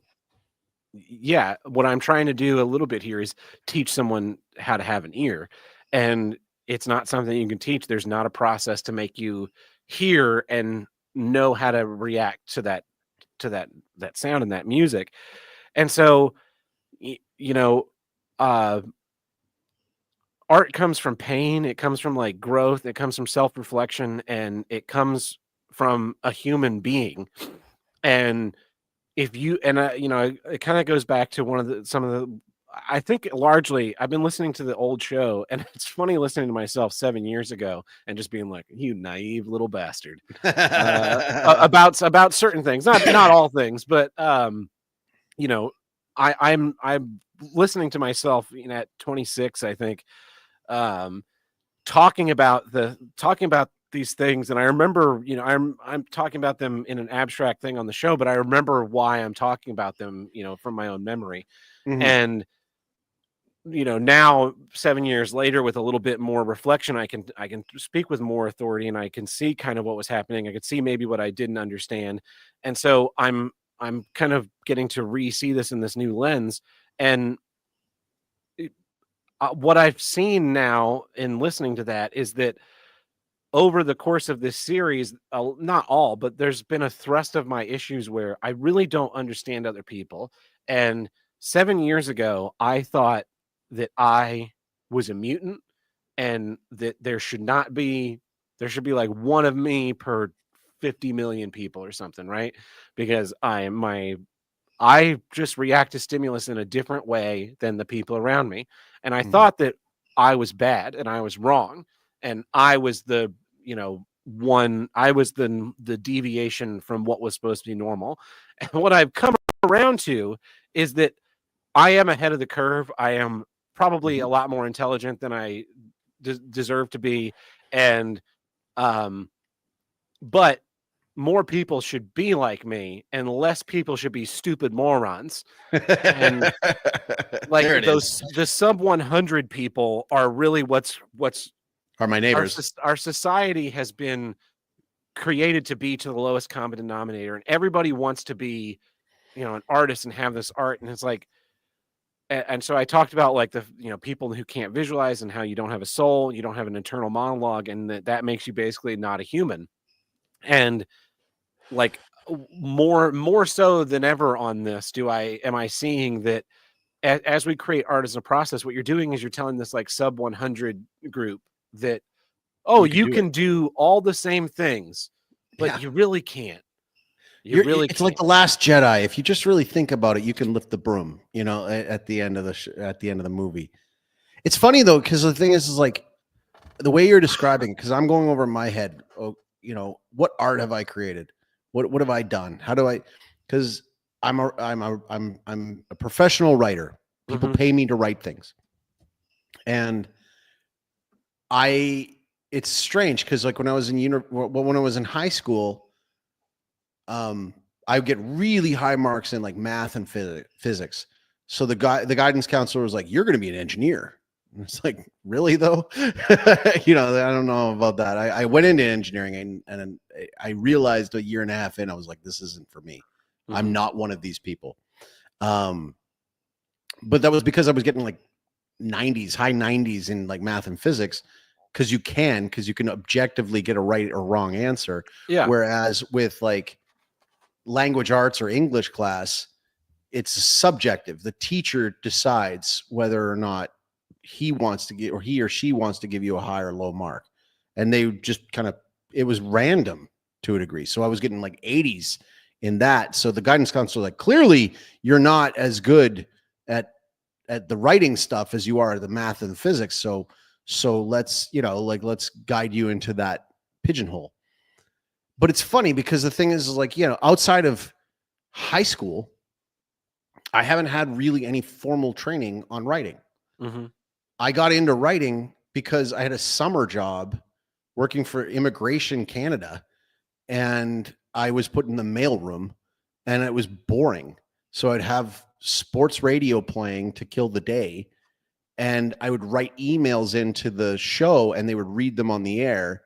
yeah, what I'm trying to do a little bit here is teach someone how to have an ear. And it's not something you can teach. There's not a process to make you hear and know how to react to that sound and that music. And so, art comes from pain. It comes from like growth. It comes from self-reflection, and it comes from a human being. And if you, and it kind of goes back to I think largely I've been listening to the old show, and it's funny listening to myself 7 years ago and just being like, you naive little bastard, about certain things, not all things, but I'm listening to myself, at 26, I think, talking about these things, and I remember, I'm talking about them in an abstract thing on the show, but I remember why I'm talking about them, from my own memory. And now 7 years later, with a little bit more reflection, I can speak with more authority, and I can see kind of what was happening. I could see maybe what I didn't understand, and so I'm kind of getting to re-see this in this new lens. And what I've seen now in listening to that is that over the course of this series, not all, but there's been a thrust of my issues where I really don't understand other people. And 7 years ago, I thought that I was a mutant, and that there should be like one of me per 50 million people or something, right? Because I just react to stimulus in a different way than the people around me. And I thought that I was bad and I was wrong. And I was the, I was the deviation from what was supposed to be normal. And what I've come around to is that I am ahead of the curve. I am probably a lot more intelligent than I deserve to be. And, but more people should be like me, and less people should be stupid morons. And like the sub 100 people are really what's are my neighbors. Our society has been created to be to the lowest common denominator, and everybody wants to be, an artist and have this art. And it's like, and so I talked about like the, people who can't visualize, and how you don't have a soul, you don't have an internal monologue, and that makes you basically not a human. And like more so than ever on this, am I seeing that as we create art as a process, what you're doing is you're telling this like sub 100 group that, you can do all the same things, but you really can't. It's like The Last Jedi. If you just really think about it, you can lift the broom, at the end of the movie. It's funny though, because the thing is like the way you're describing, because I'm going over in my head, what art have I created? What have I done? How do I? Because I'm a professional writer. People pay me to write things, and it's strange because like when I was in high school, I would get really high marks in like math and physics. So the guidance counselor was like, "You're going to be an engineer." And it's like, really though? I don't know about that. I went into engineering and I realized a year and a half in, I was like, this isn't for me. I'm not one of these people. But that was because I was getting like high 90s in like math and physics, because you can objectively get a right or wrong answer. Yeah. Whereas with like language arts or English class, it's subjective. The teacher decides whether or not he or she wants to give you a high or low mark. And they just it was random to a degree. So I was getting like 80s in that. So the guidance counselor was like, clearly you're not as good at the writing stuff as you are at the math and the physics. So let's, let's guide you into that pigeonhole. But it's funny because the thing is like, outside of high school, I haven't had really any formal training on writing. I got into writing because I had a summer job working for Immigration Canada, and I was put in the mailroom, and it was boring. So I'd have sports radio playing to kill the day, and I would write emails into the show, and they would read them on the air.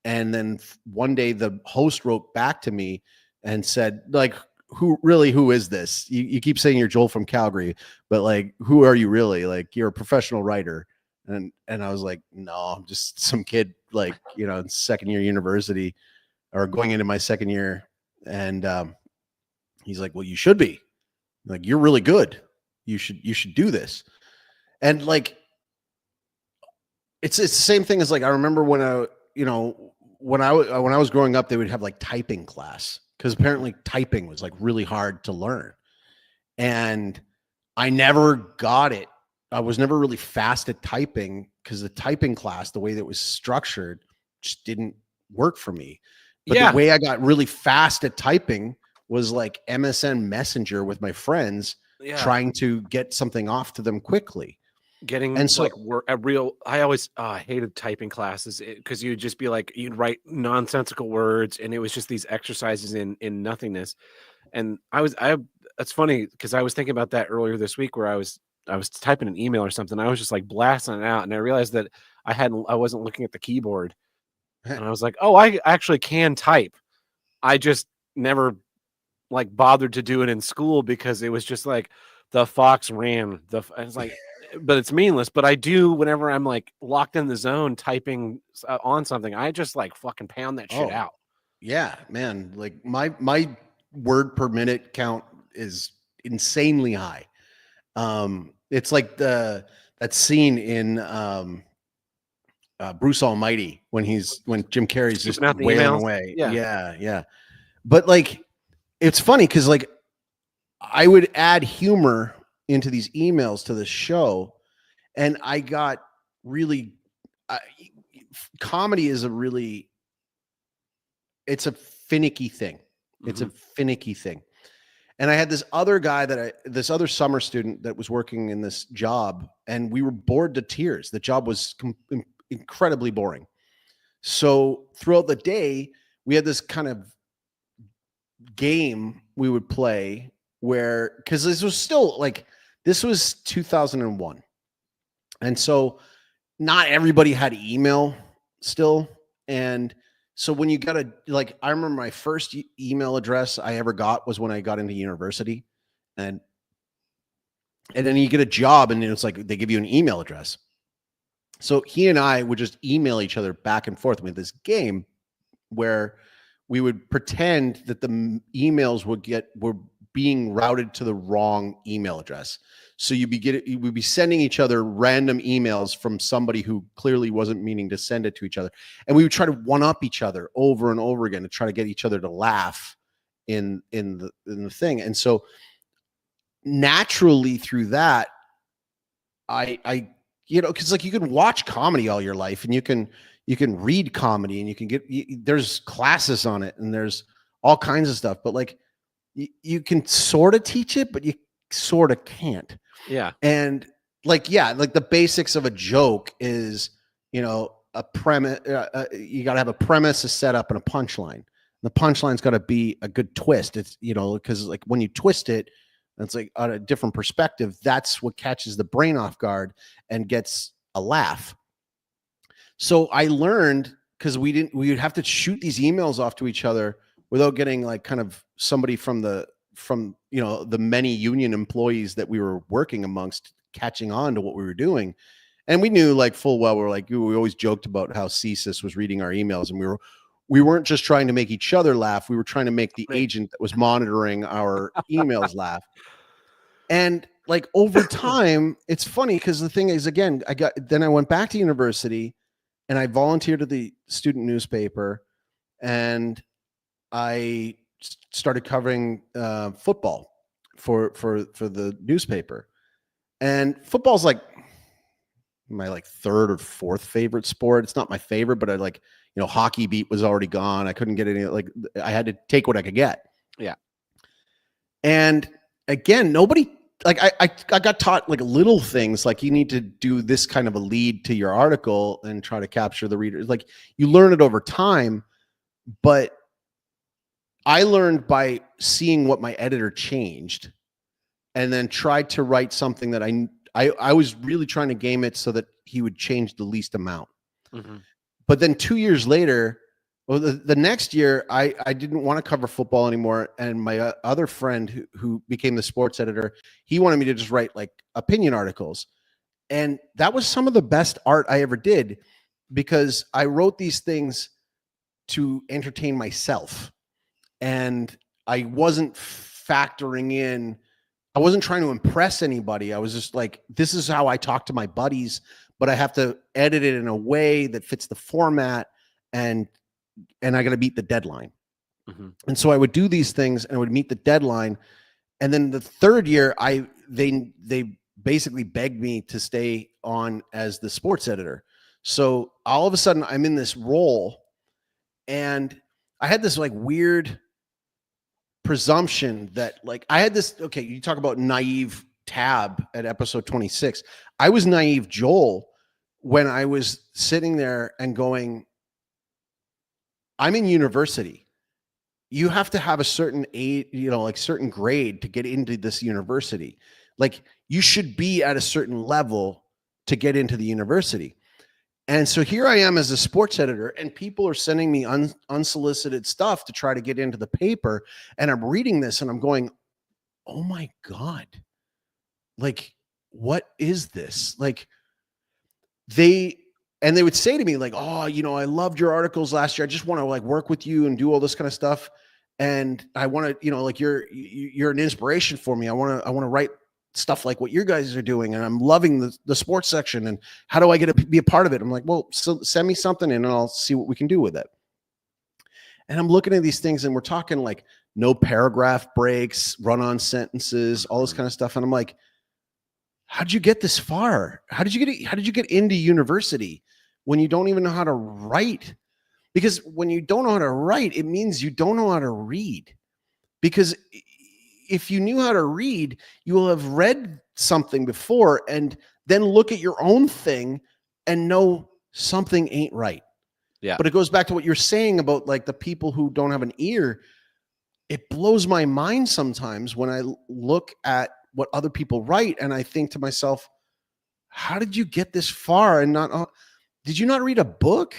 And then one day the host wrote back to me and said, like, who is this? You keep saying you're Joel from Calgary, but like, who are you really? Like, you're a professional writer. And I was like, no, I'm just some kid, like, in second year university, or going into my second year. And he's like, well, you should be. Like, you're really good. You should do this. And like, it's the same thing as like, I remember when I was growing up, they would have like typing class, because apparently typing was like really hard to learn. And I never got it. I was never really fast at typing, because the typing class, the way that it was structured, just didn't work for me. But the way I got really fast at typing was like MSN Messenger with my friends, Yeah. trying to get something off to them quickly. Getting And so, like I always hated typing classes because you'd just be like, you'd write nonsensical words and it was just these exercises in nothingness. And that's funny because I was thinking about that earlier this week where I was typing an email or something. I was just like blasting it out and I realized that I wasn't looking at the keyboard and I was like, oh, I actually can type. I just never like bothered to do it in school because it was just like the fox ran I was like, but it's meaningless. But I do whenever I'm like locked in the zone typing on something, I just like fucking pound that shit out. Yeah, man. Like my word per minute count is insanely high. It's like that scene in Bruce Almighty when Jim Carrey's just Keeping out the wailing emails. away. Yeah. Yeah. But like, it's funny because like I would add humor into these emails to the show, and I got really comedy is it's a finicky thing. It's a finicky thing. And I had this other guy this other summer student that was working in this job, and we were bored to tears. The job was incredibly boring. So throughout the day, we had this kind of game we would play where, because this was 2001. And so not everybody had email still. And so when you got I remember my first email address I ever got was when I got into university. And then you get a job and it's like they give you an email address. So he and I would just email each other back and forth with this game where we would pretend that the emails were being routed to the wrong email address. So you would be sending each other random emails from somebody who clearly wasn't meaning to send it to each other. And we would try to one up each other over and over again to try to get each other to laugh in the thing. And so naturally through that, I because like you can watch comedy all your life and you can read comedy and you can there's classes on it and there's all kinds of stuff, but like you can sort of teach it, but you sort of can't. Yeah. And like the basics of a joke is, a premise. You got to have a premise, a setup, and a punchline. The punchline's got to be a good twist. It's, because like when you twist it, it's like on a different perspective. That's what catches the brain off guard and gets a laugh. So I learned, because we would have to shoot these emails off to each other without getting like kind of somebody from the many union employees that we were working amongst catching on to what we were doing. And we knew like full well, we always joked about how CSIS was reading our emails, and we weren't just trying to make each other laugh. We were trying to make the agent that was monitoring our emails laugh. And like over time, it's funny because the thing is, again, I went back to university and I volunteered at the student newspaper, and I started covering football for the newspaper. And football's like my like third or fourth favorite sport. It's not my favorite, but I like, hockey beat was already gone. I couldn't get any, like I had to take what I could get. Yeah. And again, nobody, like I got taught like little things, like you need to do this kind of a lead to your article and try to capture the readers. Like you learn it over time, but I learned by seeing what my editor changed and then tried to write something that I was really trying to game it so that he would change the least amount. Mm-hmm. But then 2 years later, the next year, I didn't want to cover football anymore. And my other friend who became the sports editor, he wanted me to just write like opinion articles. And that was some of the best art I ever did, because I wrote these things to entertain myself. And I wasn't factoring in, I wasn't trying to impress anybody. I was just like, this is how I talk to my buddies, but I have to edit it in a way that fits the format, and I got to meet the deadline. Mm-hmm. And so I would do these things and I would meet the deadline. And then the third year, they basically begged me to stay on as the sports editor. So all of a sudden I'm in this role, and I had this like weird presumption that like I had this, okay, you talk about naive Tab at episode 26. I was naive Joel when I was sitting there and going, I'm in university. You have to have a certain age, like certain grade to get into this university. Like you should be at a certain level to get into the university. And so here I am as a sports editor, and people are sending me unsolicited stuff to try to get into the paper. And I'm reading this and I'm going, oh my God, like, what is this? Like they would say to me like, oh, I loved your articles last year. I just want to like work with you and do all this kind of stuff. And I want to, like you're an inspiration for me. I want to write stuff like what you guys are doing. And I'm loving the sports section. And how do I get to be a part of it? I'm like, well, so send me something and I'll see what we can do with it. And I'm looking at these things and we're talking like no paragraph breaks, run-on sentences, all this kind of stuff. And I'm like, how'd you get this far? How did you get into university when you don't even know how to write? Because when you don't know how to write, it means you don't know how to read. Because if you knew how to read, you will have read something before and then look at your own thing and know something ain't right. Yeah. But it goes back to what you're saying about like the people who don't have an ear. It blows my mind sometimes when I look at what other people write and I think to myself, how did you get this far and not did you not read a book?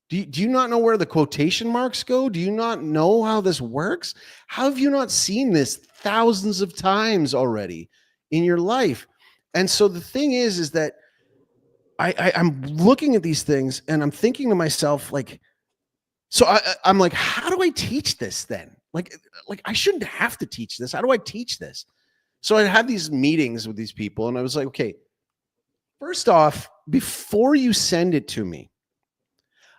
Do you not know where the quotation marks go? Do you not know how this works? How have you not seen this thousands of times already in your life? And so the thing is that I'm looking at these things and I'm thinking to myself, like, so I'm like, how do I teach this then? Like I shouldn't have to teach this. How do I teach this? So I had these meetings with these people and I was like, okay, first off, before you send it to me,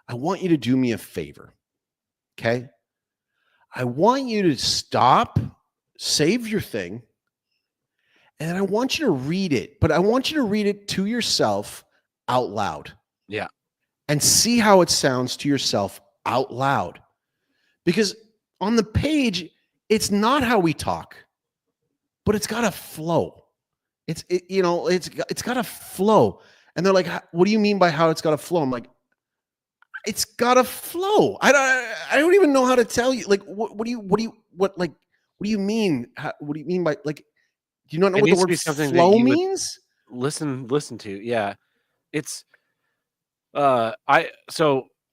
I want you to do me a favor. Okay. I want you to stop, save your thing, and I want you to read it, but I want you to read it to yourself out loud. Yeah. And see how it sounds to yourself out loud. Because on the page, it's not how we talk, but it's got a flow. It's got a flow. And they're like, what do you mean by how it's got a flow? I'm like, it's got a flow. I don't even know how to tell you. Like, what do you mean? What do you mean by like? Do you not know what the word flow means? Listen to. Yeah, it's the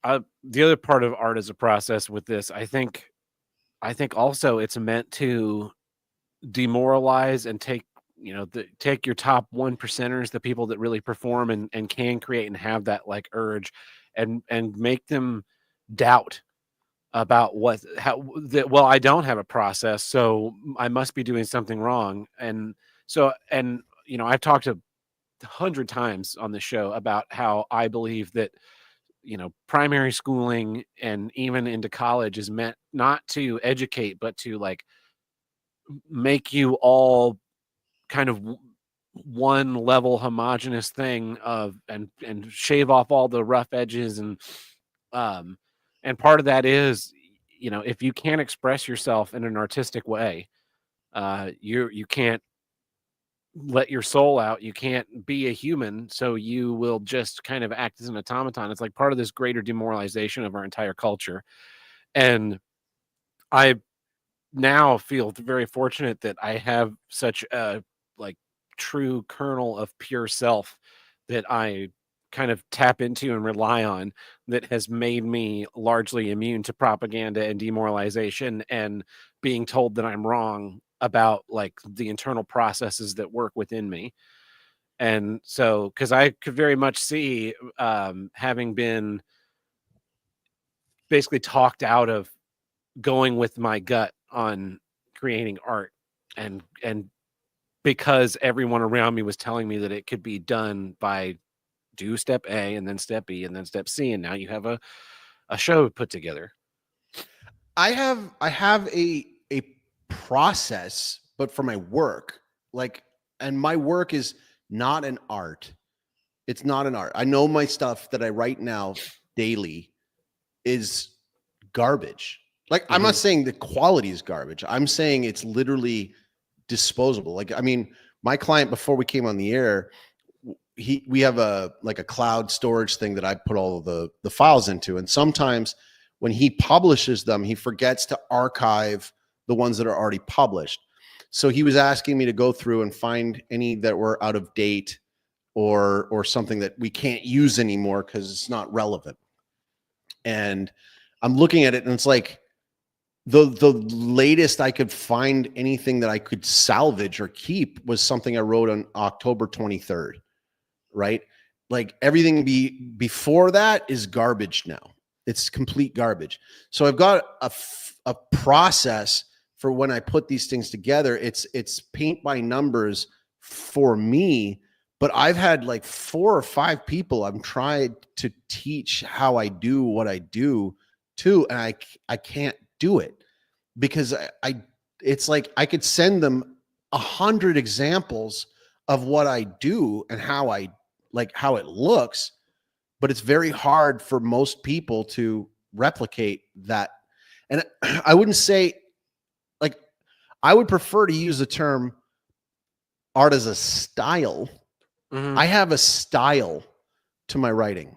other part of art as a process with this. I think also it's meant to demoralize and take your top 1%ers, the people that really perform and can create and have that like urge, and make them doubt about I don't have a process, so I must be doing something wrong. And so, I've talked 100 times on the show about how I believe that primary schooling and even into college is meant not to educate, but to like make you all kind of one level homogenous thing and shave off all the rough edges. And part of that is, if you can't express yourself in an artistic way, you can't let your soul out. You can't be a human. So you will just kind of act as an automaton. It's like part of this greater demoralization of our entire culture. And I now feel very fortunate that I have such a like true kernel of pure self that I kind of tap into and rely on, that has made me largely immune to propaganda and demoralization and being told that I'm wrong about like the internal processes that work within me. And so, because I could very much see having been basically talked out of going with my gut on creating art, and because everyone around me was telling me that it could be done by do step A and then step B and then step C, and now you have a show put together. I have a process, but for my work, like, and my work is not an art. It's not an art. I know my stuff that I write now daily is garbage. Like, I'm not saying the quality is garbage. I'm saying it's literally disposable. Like, I mean, my client, before we came on the air, we have a cloud storage thing that I put all of the files into. And sometimes when he publishes them, he forgets to archive the ones that are already published. So he was asking me to go through and find any that were out of date or something that we can't use anymore because it's not relevant. And I'm looking at it and it's like the latest I could find anything that I could salvage or keep was something I wrote on October 23rd, right? Like everything before that is garbage now. It's complete garbage. So I've got a process for when I put these things together. It's paint by numbers for me, but I've had like 4 or 5 people I'm trying to teach how I do what I do too, and I can't do it because it's like I could send them 100 examples of what I do and how it looks, but it's very hard for most people to replicate that. And I wouldn't say, like, I would prefer to use the term art as a style. I have a style to my writing.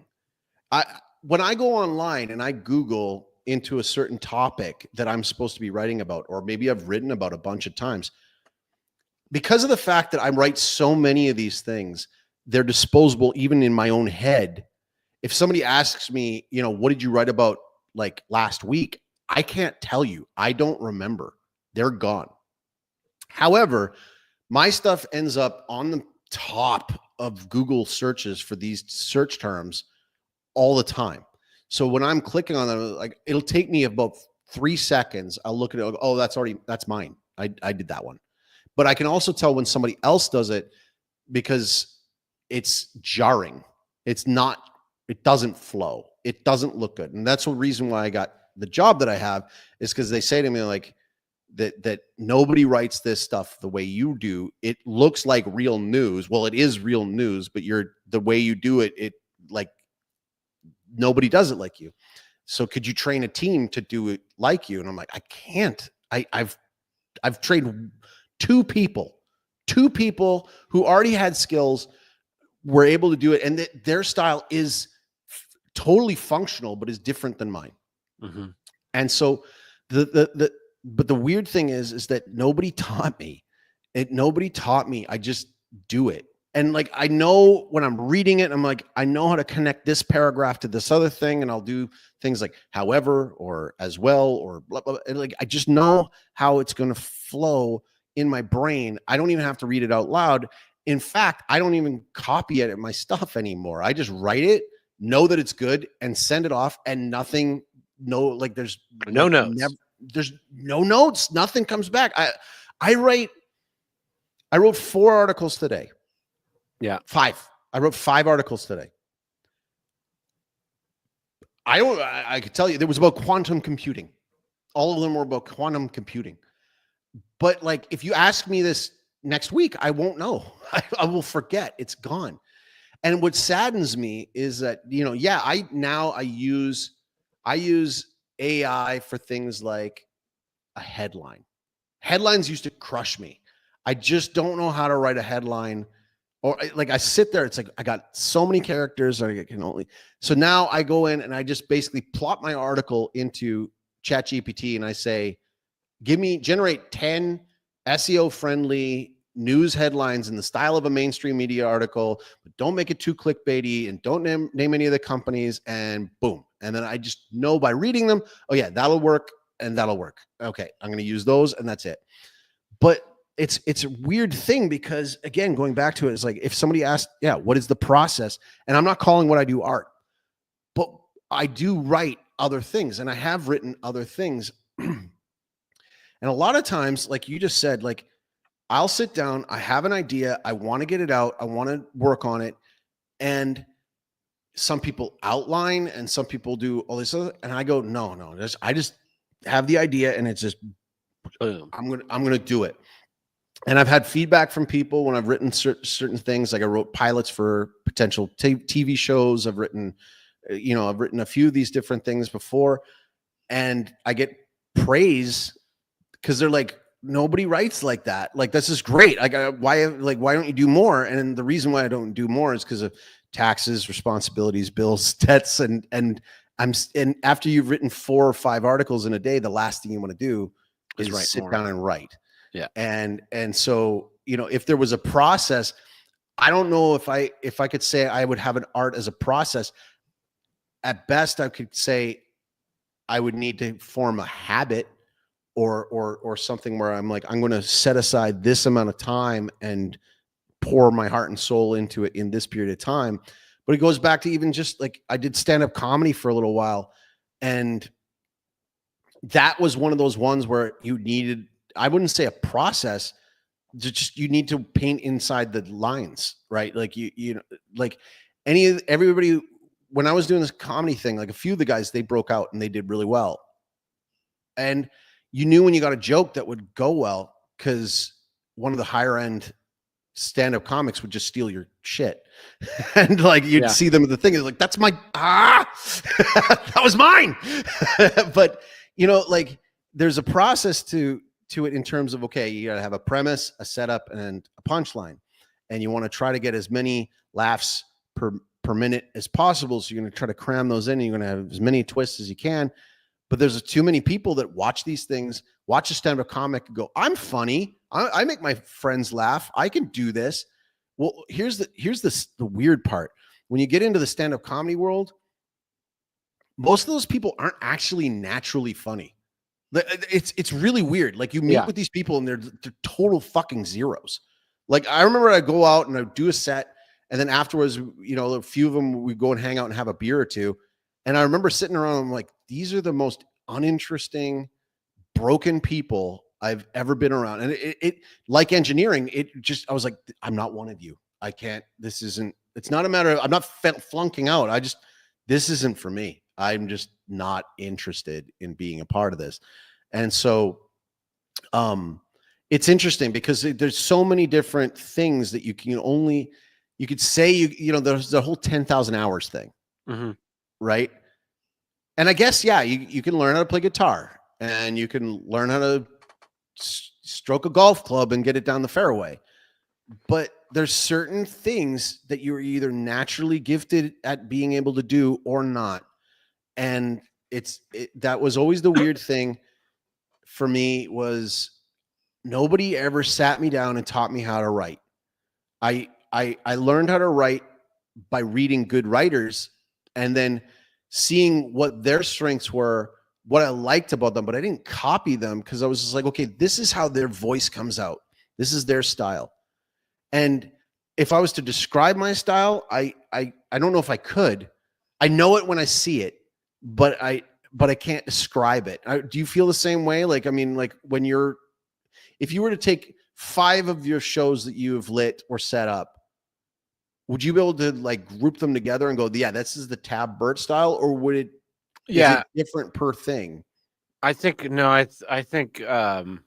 When I go online and I Google into a certain topic that I'm supposed to be writing about, or maybe I've written about a bunch of times, because of the fact that I write so many of these things, they're disposable even in my own head. If somebody asks me, what did you write about like last week? I can't tell you. I don't remember. They're gone. However, my stuff ends up on the top of Google searches for these search terms all the time. So when I'm clicking on them, like it'll take me about 3 seconds. I'll look at it. Oh, that's mine. I did that one. But I can also tell when somebody else does it because it's jarring. It doesn't flow. It doesn't look good. And that's the reason why I got the job that I have, is because they say to me like that nobody writes this stuff the way you do. It looks like real news. Well, it is real news, but the way you do it, like nobody does it like you. So could you train a team to do it like you? And I'm like, I can't. I've trained two people who already had skills, were able to do it, and their style is totally functional, but is different than mine. And so but the weird thing is that nobody taught me. Nobody taught me. I just do it. And like, I know when I'm reading it, I'm like, I know how to connect this paragraph to this other thing. And I'll do things like however, or as well, or blah, blah, blah. And like, I just know how it's going to flow in my brain. I don't even have to read it out loud. In fact, I don't even copy edit my stuff anymore. I just write it, know that it's good, and send it off, and there's no notes. There's no notes. Nothing comes back. I wrote 4 articles today. Yeah. 5. I wrote 5 articles today. I could tell you there was about quantum computing. All of them were about quantum computing. But like, if you ask me this next week, I won't know. I will forget. It's gone. And what saddens me is that, I use AI for things like a headline. Headlines used to crush me. I just don't know how to write a headline. Or like, I sit there, it's like I got so many characters, so now I go in and I just basically plot my article into ChatGPT and I say, generate 10 SEO friendly news headlines in the style of a mainstream media article, but don't make it too clickbaity and don't name any of the companies, and boom. And then I just know by reading them, oh yeah, that'll work and that'll work. Okay, I'm going to use those and that's it. But it's a weird thing because, again, going back to it, it's like if somebody asked, what is the process? And I'm not calling what I do art, but I do write other things, and I have written other things. And a lot of times, like you just said, like I'll sit down, I have an idea, I want to get it out, I want to work on it, and some people outline and some people do all this other, and I go, no, I just have the idea, and it's just I'm gonna do it. And I've had feedback from people when I've written certain things. Like I wrote pilots for potential TV shows. I've written a few of these different things before, and I get praise because they're like, nobody writes like that. Like, this is great. Why don't you do more? And the reason why I don't do more is because of taxes, responsibilities, bills, debts, and after you've written 4 or 5 articles in a day, the last thing you want to do is write sit more. down and write. Yeah. And so, if there was a process, I don't know if I could say I would have an art as a process. At best, I could say I would need to form a habit or something where I'm like, I'm going to set aside this amount of time and pour my heart and soul into it in this period of time. But it goes back to even just like, I did stand-up comedy for a little while, and that was one of those ones where you needed, I wouldn't say a process, just you need to paint inside the lines, right? Like like everybody, when I was doing this comedy thing, like a few of the guys, they broke out and they did really well. And you knew when you got a joke that would go well, because one of the higher end stand-up comics would just steal your shit. And like, you'd see them at the thing, it's like, that's my, that was mine. But like, there's a process to it in terms of, okay, you gotta have a premise, a setup, and a punchline. And you want to try to get as many laughs per minute as possible. So you're going to try to cram those in, and you're going to have as many twists as you can. But there's too many people that watch these things, watch a stand-up comic and go, I'm funny. I make my friends laugh. I can do this. Well, here's the weird part. When you get into the stand-up comedy world, most of those people aren't actually naturally funny. It's really weird. Like, you meet with these people and they're total fucking zeros. Like, I remember I'd go out and I'd do a set, and then afterwards, a few of them, we'd go and hang out and have a beer or two. And I remember sitting around, I'm like, these are the most uninteresting, broken people I've ever been around. And it like engineering, I was like, I'm not one of you. I can't, it's not a matter of, I'm not flunking out. This isn't for me. I'm just not interested in being a part of this. And so, it's interesting because there's so many different things that you could say, there's the whole 10,000 hours thing. Mm-hmm. Right. And I guess, you can learn how to play guitar, and you can learn how to stroke a golf club and get it down the fairway. But there's certain things that you're either naturally gifted at being able to do or not. And that was always the weird thing for me, was nobody ever sat me down and taught me how to write. I learned how to write by reading good writers and then seeing what their strengths were, what I liked about them, but I didn't copy them, because I was just like, okay, this is how their voice comes out. This is their style. And if I was to describe my style, I don't know if I could. I know it when I see it, but I can't describe it. Do you feel the same way? Like, I mean, like, if you were to take 5 of your shows that you have lit or set up, would you be able to like group them together and go, yeah, this is the Tab Burt style, or would it? Is it different per thing? I think no. I think I'm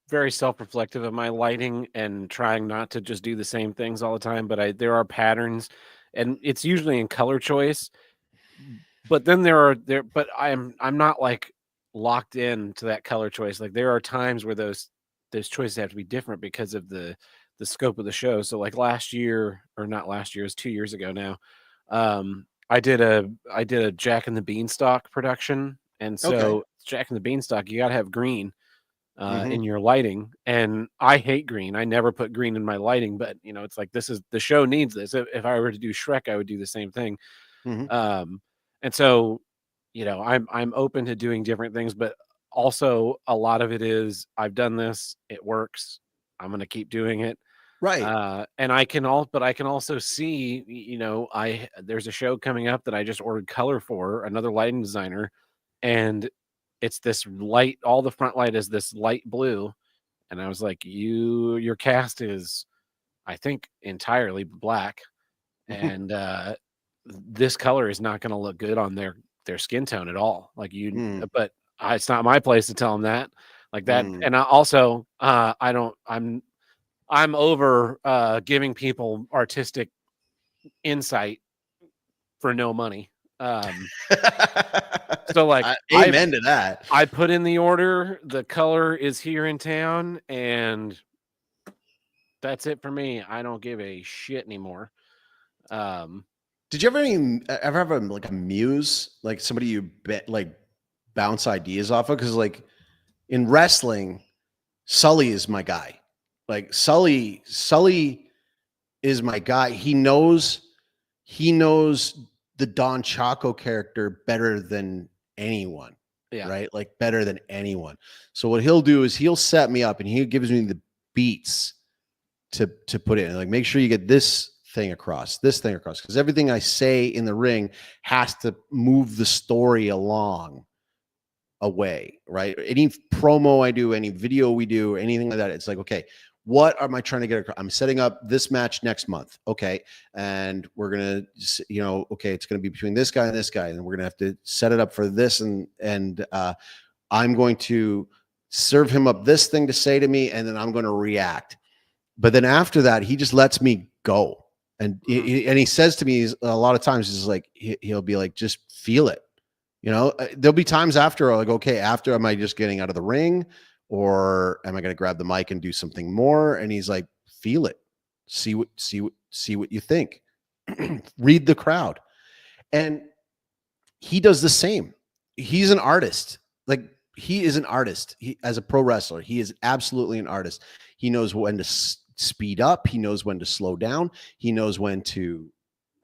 very self-reflective of my lighting and trying not to just do the same things all the time. But there are patterns, and it's usually in color choice. But then but I'm not like locked in to that color choice. Like, there are times where those choices have to be different because of the scope of the show. So like last year, or not last year, it was 2 years ago now. I did a Jack and the Beanstalk production. And so Jack and the Beanstalk, you got to have green in your lighting. And I hate green. I never put green in my lighting, but it's like, the show needs this. If I were to do Shrek, I would do the same thing. And so, I'm open to doing different things, but also a lot of it is, I've done this, it works, I'm going to keep doing it. Right. And I can also see, there's a show coming up that I just ordered color for, another lighting designer, and it's this light, all the front light is this light blue. And I was like, your cast is, I think, entirely black. And this color is not going to look good on their skin tone at all. Like, but it's not my place to tell them that, like that. And I also, I'm over giving people artistic insight for no money. So like, amen to that. I put in the order. The color is here in town, and that's it for me. I don't give a shit anymore. Did you ever have like a muse, like somebody you like bounce ideas off of? Because like in wrestling, Sully is my guy. Like Sully is my guy. He knows the Don Chaco character better than anyone. Yeah. Right? Like better than anyone. So what he'll do is he'll set me up and he gives me the beats to put in. Like, make sure you get this thing across, because everything I say in the ring has to move the story along away, right? Any promo I do, any video we do, anything like that, it's like, okay, what am I trying to get across? I'm setting up this match next month. Okay. And we're going to, okay, it's going to be between this guy and this guy. And we're going to have to set it up for this. And I'm going to serve him up this thing to say to me. And then I'm going to react. But then after that, he just lets me go. And he says to me a lot of times, he's like, he'll be like, just feel it. There'll be times after, like, okay, after, am I just getting out of the ring, or am I going to grab the mic and do something more? And he's like, feel it, see what you think, read the crowd. And he does the same. He's an artist. Like, he is an artist. As a pro wrestler, he is absolutely an artist. He knows when to speed up. He knows when to slow down. He knows when to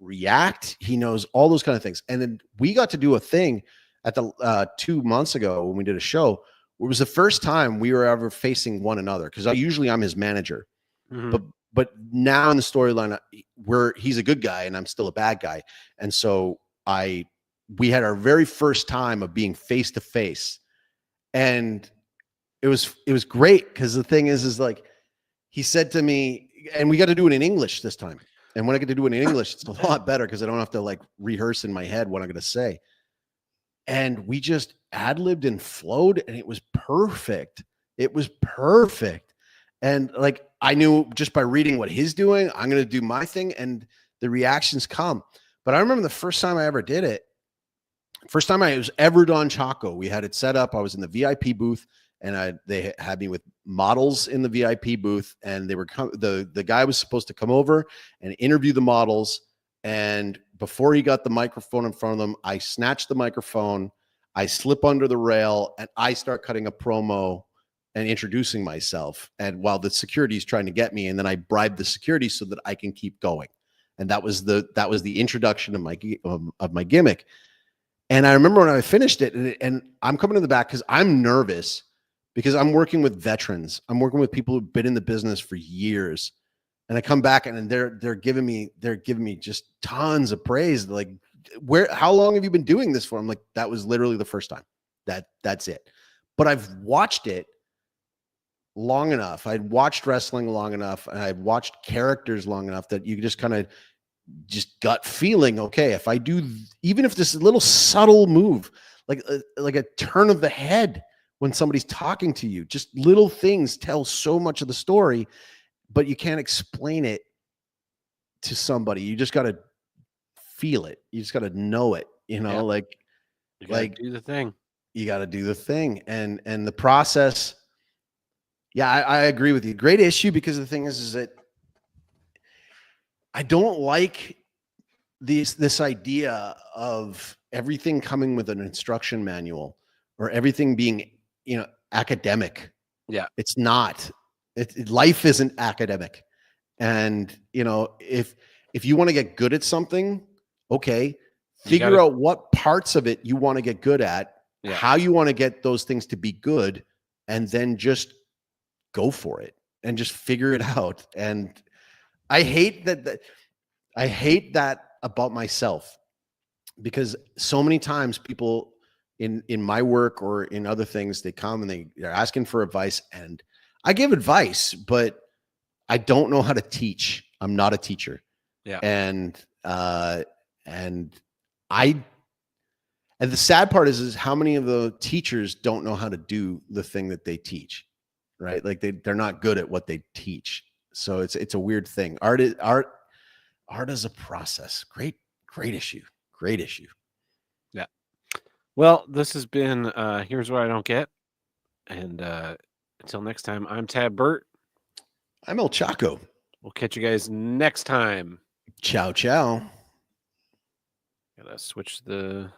react. He knows all those kind of things. And then we got to do a thing at the 2 months ago when we did a show. It was the first time we were ever facing one another, because usually I'm his manager. But now in the storyline, he's a good guy and I'm still a bad guy. And so we had our very first time of being face to face, and it was great, because the thing is like, he said to me, and we got to do it in English this time. And when I get to do it in English, it's a lot better, because I don't have to like rehearse in my head what I'm going to say. And we just ad-libbed and flowed, and it was perfect. It was perfect. And like, I knew just by reading what he's doing, I'm going to do my thing, and the reactions come. But I remember the first time I ever did it, first time I was ever Don Chaco, we had it set up. I was in the VIP booth, and they had me with models in the VIP booth, and they were the guy was supposed to come over and interview the models. And before he got the microphone in front of them, I snatched the microphone, I slip under the rail, and I start cutting a promo and introducing myself. And while the security is trying to get me, and then I bribe the security so that I can keep going. And that was the introduction of my gimmick. And I remember when I finished it, and I'm coming to the back because I'm nervous, because I'm working with veterans. I'm working with people who've been in the business for years. And I come back, and they're giving me just tons of praise. Like, how long have you been doing this for? I'm like, that was literally the first time. That's it. But I've watched it long enough. I'd watched wrestling long enough, and I've watched characters long enough that you just kind of just gut feeling, okay, if I do, even if this little subtle move, like a turn of the head when somebody's talking to you, just little things tell so much of the story, but you can't explain it to somebody. You just got to feel it. You just got to know it, Yeah. like do the thing. You got to do the thing. And the process. Yeah, I agree with you. Great issue, because the thing is that I don't like this idea of everything coming with an instruction manual, or everything being, academic. Yeah. It's not. Life isn't academic. And, if you want to get good at something, okay, figure out what parts of it you want to get good at, how you want to get those things to be good, and then just go for it and just figure it out. And I hate that. I hate that about myself, because so many times people in my work or in other things, they come and they're asking for advice, and I give advice, but I don't know how to teach. I'm not a teacher. Yeah. And the sad part is how many of the teachers don't know how to do the thing that they teach, right? Like they're not good at what they teach. So it's a weird thing. Art is a process. Great issue. Great issue. Yeah. Well, this has been Here's What I Don't Get. And until next time, I'm Tab Burt. I'm El Chaco. We'll catch you guys next time. Ciao, ciao. Gotta switch the...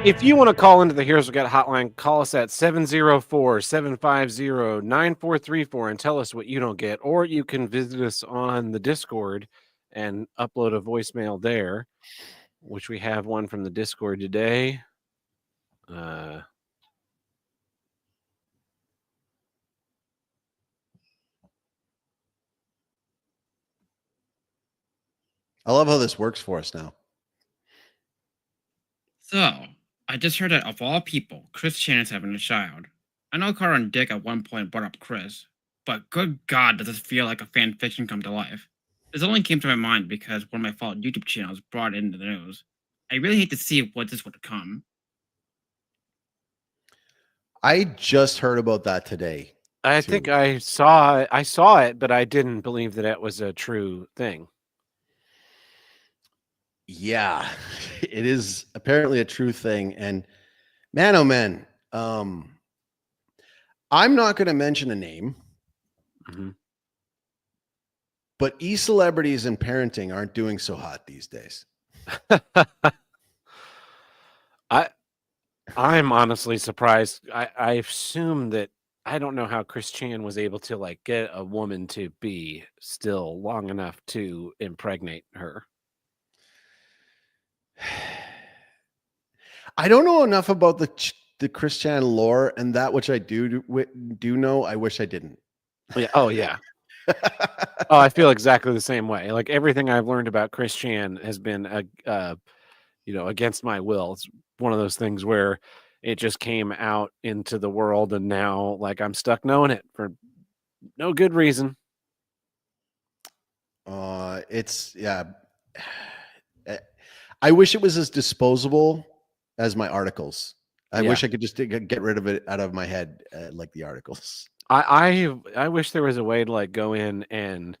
If you want to call into the Heroes Will Get hotline, call us at 704-750-9434 and tell us what you don't get. Or you can visit us on the Discord and upload a voicemail there, which we have one from the Discord today. I love how this works for us now. So, I just heard that of all people, Chris Chan is having a child. I know Carl and Dick at one point brought up Chris, but good God, does this feel like a fan fiction come to life. This only came to my mind because one of my favorite YouTube channels brought it into the news. I really hate to see what this would come. I just heard about that today. I think I saw it, but I didn't believe that it was a true thing. Yeah, it is apparently a true thing. And man, oh man, I'm not going to mention a name, but e-celebrities and parenting aren't doing so hot these days. I'm honestly surprised. I assume that I don't know how Chris Chan was able to like get a woman to be still long enough to impregnate her. I don't know enough about the Chris Chan lore, and that which I do know, I wish I didn't. Yeah. Oh yeah. Oh, I feel exactly the same way. Like everything I've learned about Chris Chan has been against my will. It's one of those things where it just came out into the world, and now like I'm stuck knowing it for no good reason. It's yeah. I wish it was as disposable as my articles. I wish I could just get rid of it out of my head, like the articles. I wish there was a way to like go in and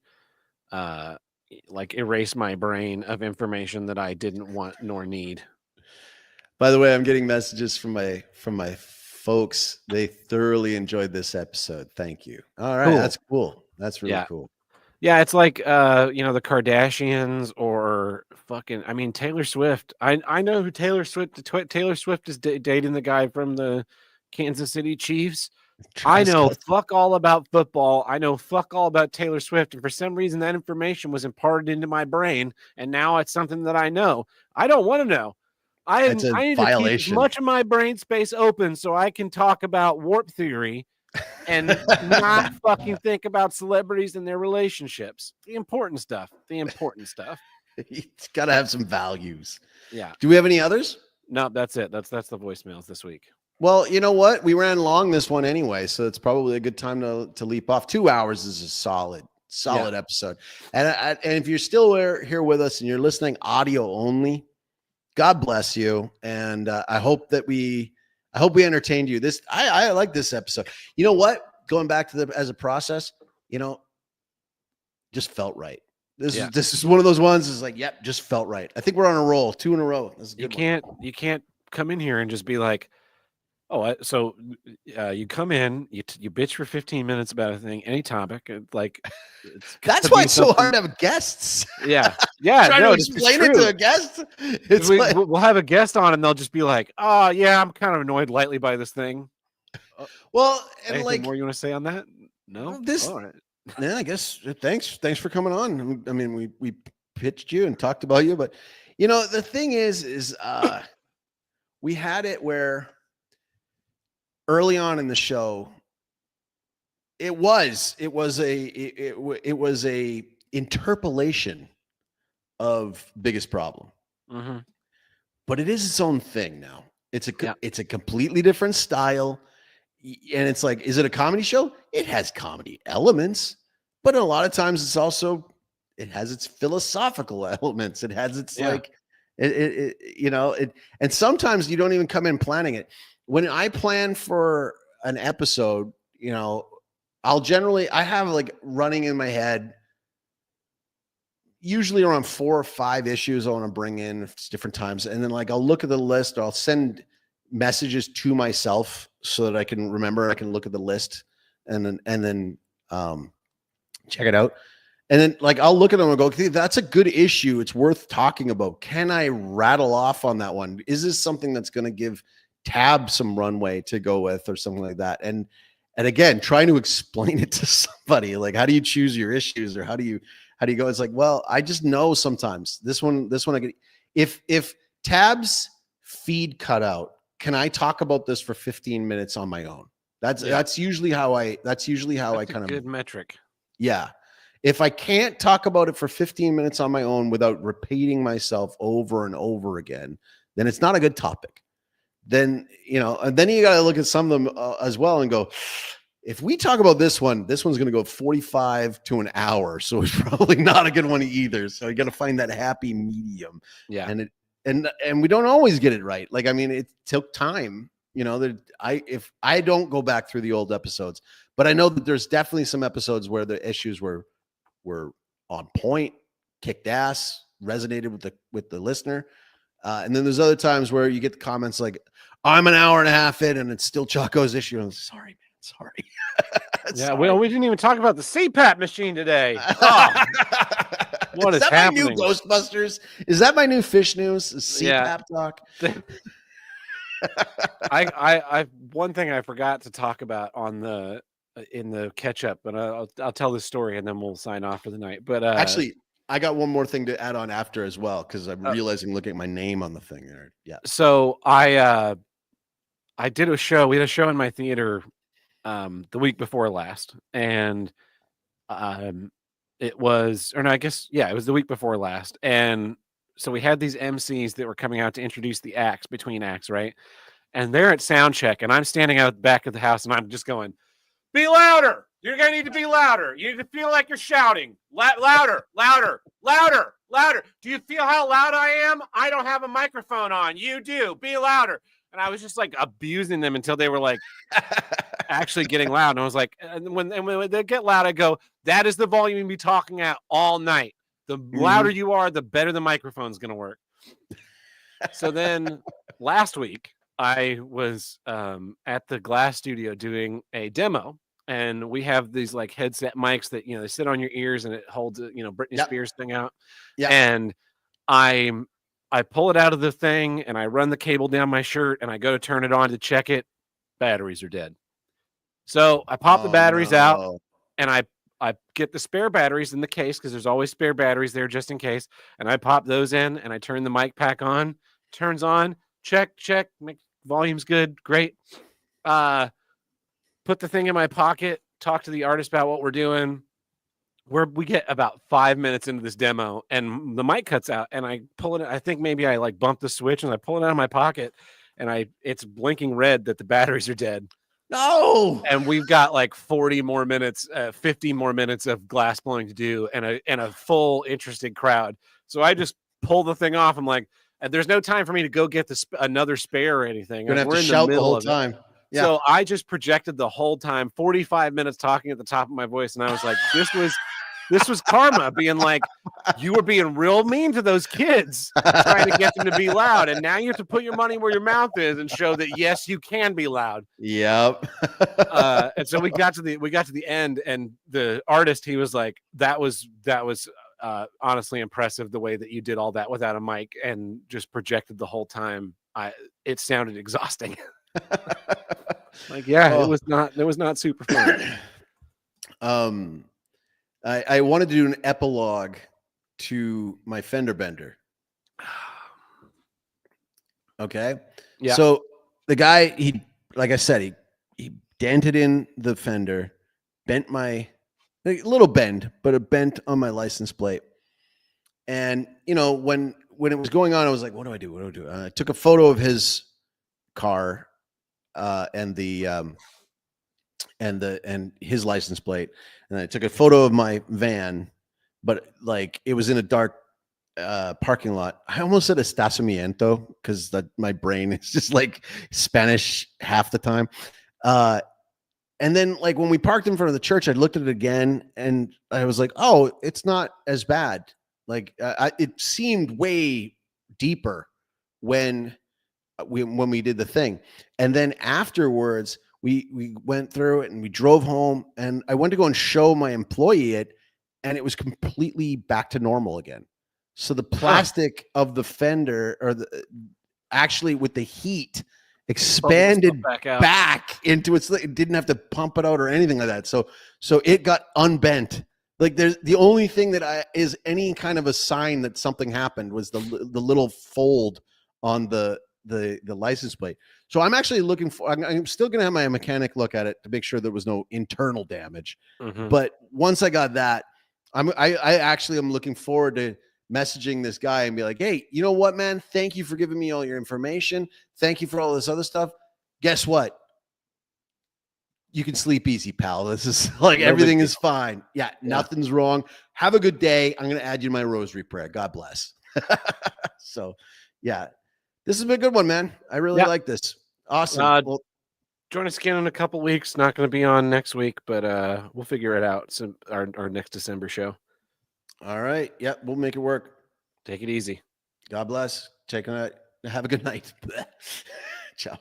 like erase my brain of information that I didn't want nor need. By the way, I'm getting messages from my folks. They thoroughly enjoyed this episode. Thank you. All right, cool. That's cool. That's really cool. Yeah, it's like the Kardashians or fucking Taylor Swift. I know who Taylor Swift is dating the guy from the Kansas City Chiefs. I know fuck all about football. I know fuck all about Taylor Swift, and for some reason that information was imparted into my brain, and now it's something that I know. I don't want to know. I need to keep as much of my brain space open so I can talk about warp theory and not fucking think about celebrities and their relationships. The important stuff. It's got to have some values. Yeah. Do we have any others? No, that's it. That's the voicemails this week. Well, you know what? We ran long this one anyway, so it's probably a good time to leap off. 2 hours is a solid episode. And if you're still here with us and you're listening audio only, God bless you. And I hope we entertained you. I like this episode. You know what? Going back to as a process, just felt right. This is one of those ones. Is like, yep, just felt right. I think we're on a roll. 2 in a row. This is a good one. You can't come in here and just be like, oh, so you come in, you bitch for 15 minutes about a thing, any topic, like that's why it's so hard to have guests. Yeah. Trying to explain it to a guest. We'll have a guest on, and they'll just be like, "Oh, yeah, I'm kind of annoyed lately by this thing." Well, and anything like more you want to say on that? No. All right. Yeah, I guess. Thanks for coming on. I mean, we pitched you and talked about you, but the thing is we had it where early on in the show, it was a interpolation of Biggest Problem, but it is its own thing now. It's a completely different style, and it's like, is it a comedy show? It has comedy elements, but a lot of times it has its philosophical elements. It has its And sometimes you don't even come in planning it. When I plan for an episode, I have like running in my head, usually around 4 or 5 issues I want to bring in different times. And then like, I'll look at the list, or I'll send messages to myself so that I can remember, I can look at the list and then check it out. And then like, I'll look at them and go, okay, that's a good issue. It's worth talking about. Can I rattle off on that one? Is this something that's going to give Tab some runway to go with or something like that? And again, trying to explain it to somebody, like, how do you choose your issues, or how do you go? It's like, well, I just know sometimes this one I get, if Tab's feed cut out, can I talk about this for 15 minutes on my own? That's usually how I kind of good metric. Yeah. If I can't talk about it for 15 minutes on my own without repeating myself over and over again, then it's not a good topic. Then, and then you got to look at some of them as well and go, if we talk about this one's going to go 45 to an hour. So it's probably not a good one either. So you got to find that happy medium. Yeah. And we don't always get it right. Like, I mean, it took time, if I don't go back through the old episodes, but I know that there's definitely some episodes where the issues were on point, kicked ass, resonated with the listener. And then there's other times where you get the comments like, I'm an hour and a half in and it's still Chaco's issue. I'm sorry, man. Sorry. Yeah, sorry. we didn't even talk about the CPAP machine today. Oh, what is happening? My new Ghostbusters? Is that my new fish news? CPAP talk? I one thing I forgot to talk about in the catch up, but I'll tell this story and then we'll sign off for the night. But actually, I got one more thing to add on after as well, because I'm realizing looking at my name on the thing there. Yeah. So I did a show. We had a show in my theater the week before last, and it was the week before last, and so we had these MCs that were coming out to introduce the acts between acts, right? And they're at sound check, and I'm standing out the back of the house, and I'm just going, be louder. You're going to need to be louder. You need to feel like you're shouting. Louder, louder, louder, louder. Do you feel how loud I am? I don't have a microphone on. You do. Be louder. And I was just like abusing them until they were like actually getting loud. And I was like, and when they get loud, I go, that is the volume you'll be talking at all night. The louder you are, the better the microphone's going to work. So then last week, I was at the Glass Studio doing a demo, and we have these like headset mics that they sit on your ears and it holds Britney Spears thing out. Yeah. And I pull it out of the thing and I run the cable down my shirt and I go to turn it on to check it. Batteries are dead. So I pop the batteries out and I get the spare batteries in the case because there's always spare batteries there just in case. And I pop those in and I turn the mic pack on, turns on, check, make volume's good, great. Put the thing in my pocket, talk to the artist about what we're doing. We get about 5 minutes into this demo and the mic cuts out and I pull it. I think maybe I like bump the switch and I pull it out of my pocket and it's blinking red that the batteries are dead. No. And we've got like 40 more minutes, 50 more minutes of glass blowing to do and a full interested crowd. So I just pull the thing off. I'm like, there's no time for me to go get another spare or anything. You're going to have to shout the whole time. Yeah. So I just projected the whole time, 45 minutes talking at the top of my voice. And I was like, this was karma being like, you were being real mean to those kids trying to get them to be loud. And now you have to put your money where your mouth is and show that, yes, you can be loud. Yep. And so we got to the end and the artist, he was like, that was honestly impressive the way that you did all that without a mic and just projected the whole time. It sounded exhausting. Like, yeah, it was not super fun. I wanted to do an epilogue to my fender bender. Okay. Yeah. So the guy, like I said, he dented in the fender, bent a little bend, but a bent on my license plate. And when it was going on, I was like, what do I do? I took a photo of his car and his license plate, and I took a photo of my van, but like it was in a dark parking lot. I almost said estacionamiento because that my brain is just like Spanish half the time. And then like when we parked in front of the church, I looked at it again and I was like, oh, it's not as bad. Like it seemed way deeper when we did the thing. And then afterwards, we went through it and we drove home and I went to go and show my employee it and it was completely back to normal again. So the plastic of the fender or the actually with the heat expanded back into its, it didn't have to pump it out or anything like that. So it got unbent. Like there's the only thing that is any kind of a sign that something happened was the little fold on the license plate. So I'm actually looking for, I'm still going to have my mechanic look at it to make sure there was no internal damage. But once I got that, I actually am looking forward to messaging this guy and be like, hey, you know what, man? Thank you for giving me all your information. Thank you for all this other stuff. Guess what? You can sleep easy, pal. This is like, everything is fine. Yeah, nothing's wrong. Have a good day. I'm going to add you to my rosary prayer. God bless. So yeah, this has been a good one, man. I really like this. Awesome. Well, join us again in a couple weeks. Not going to be on next week, but we'll figure it out. So our next December show. All right. Yep. We'll make it work. Take it easy. God bless. Have a good night. Ciao.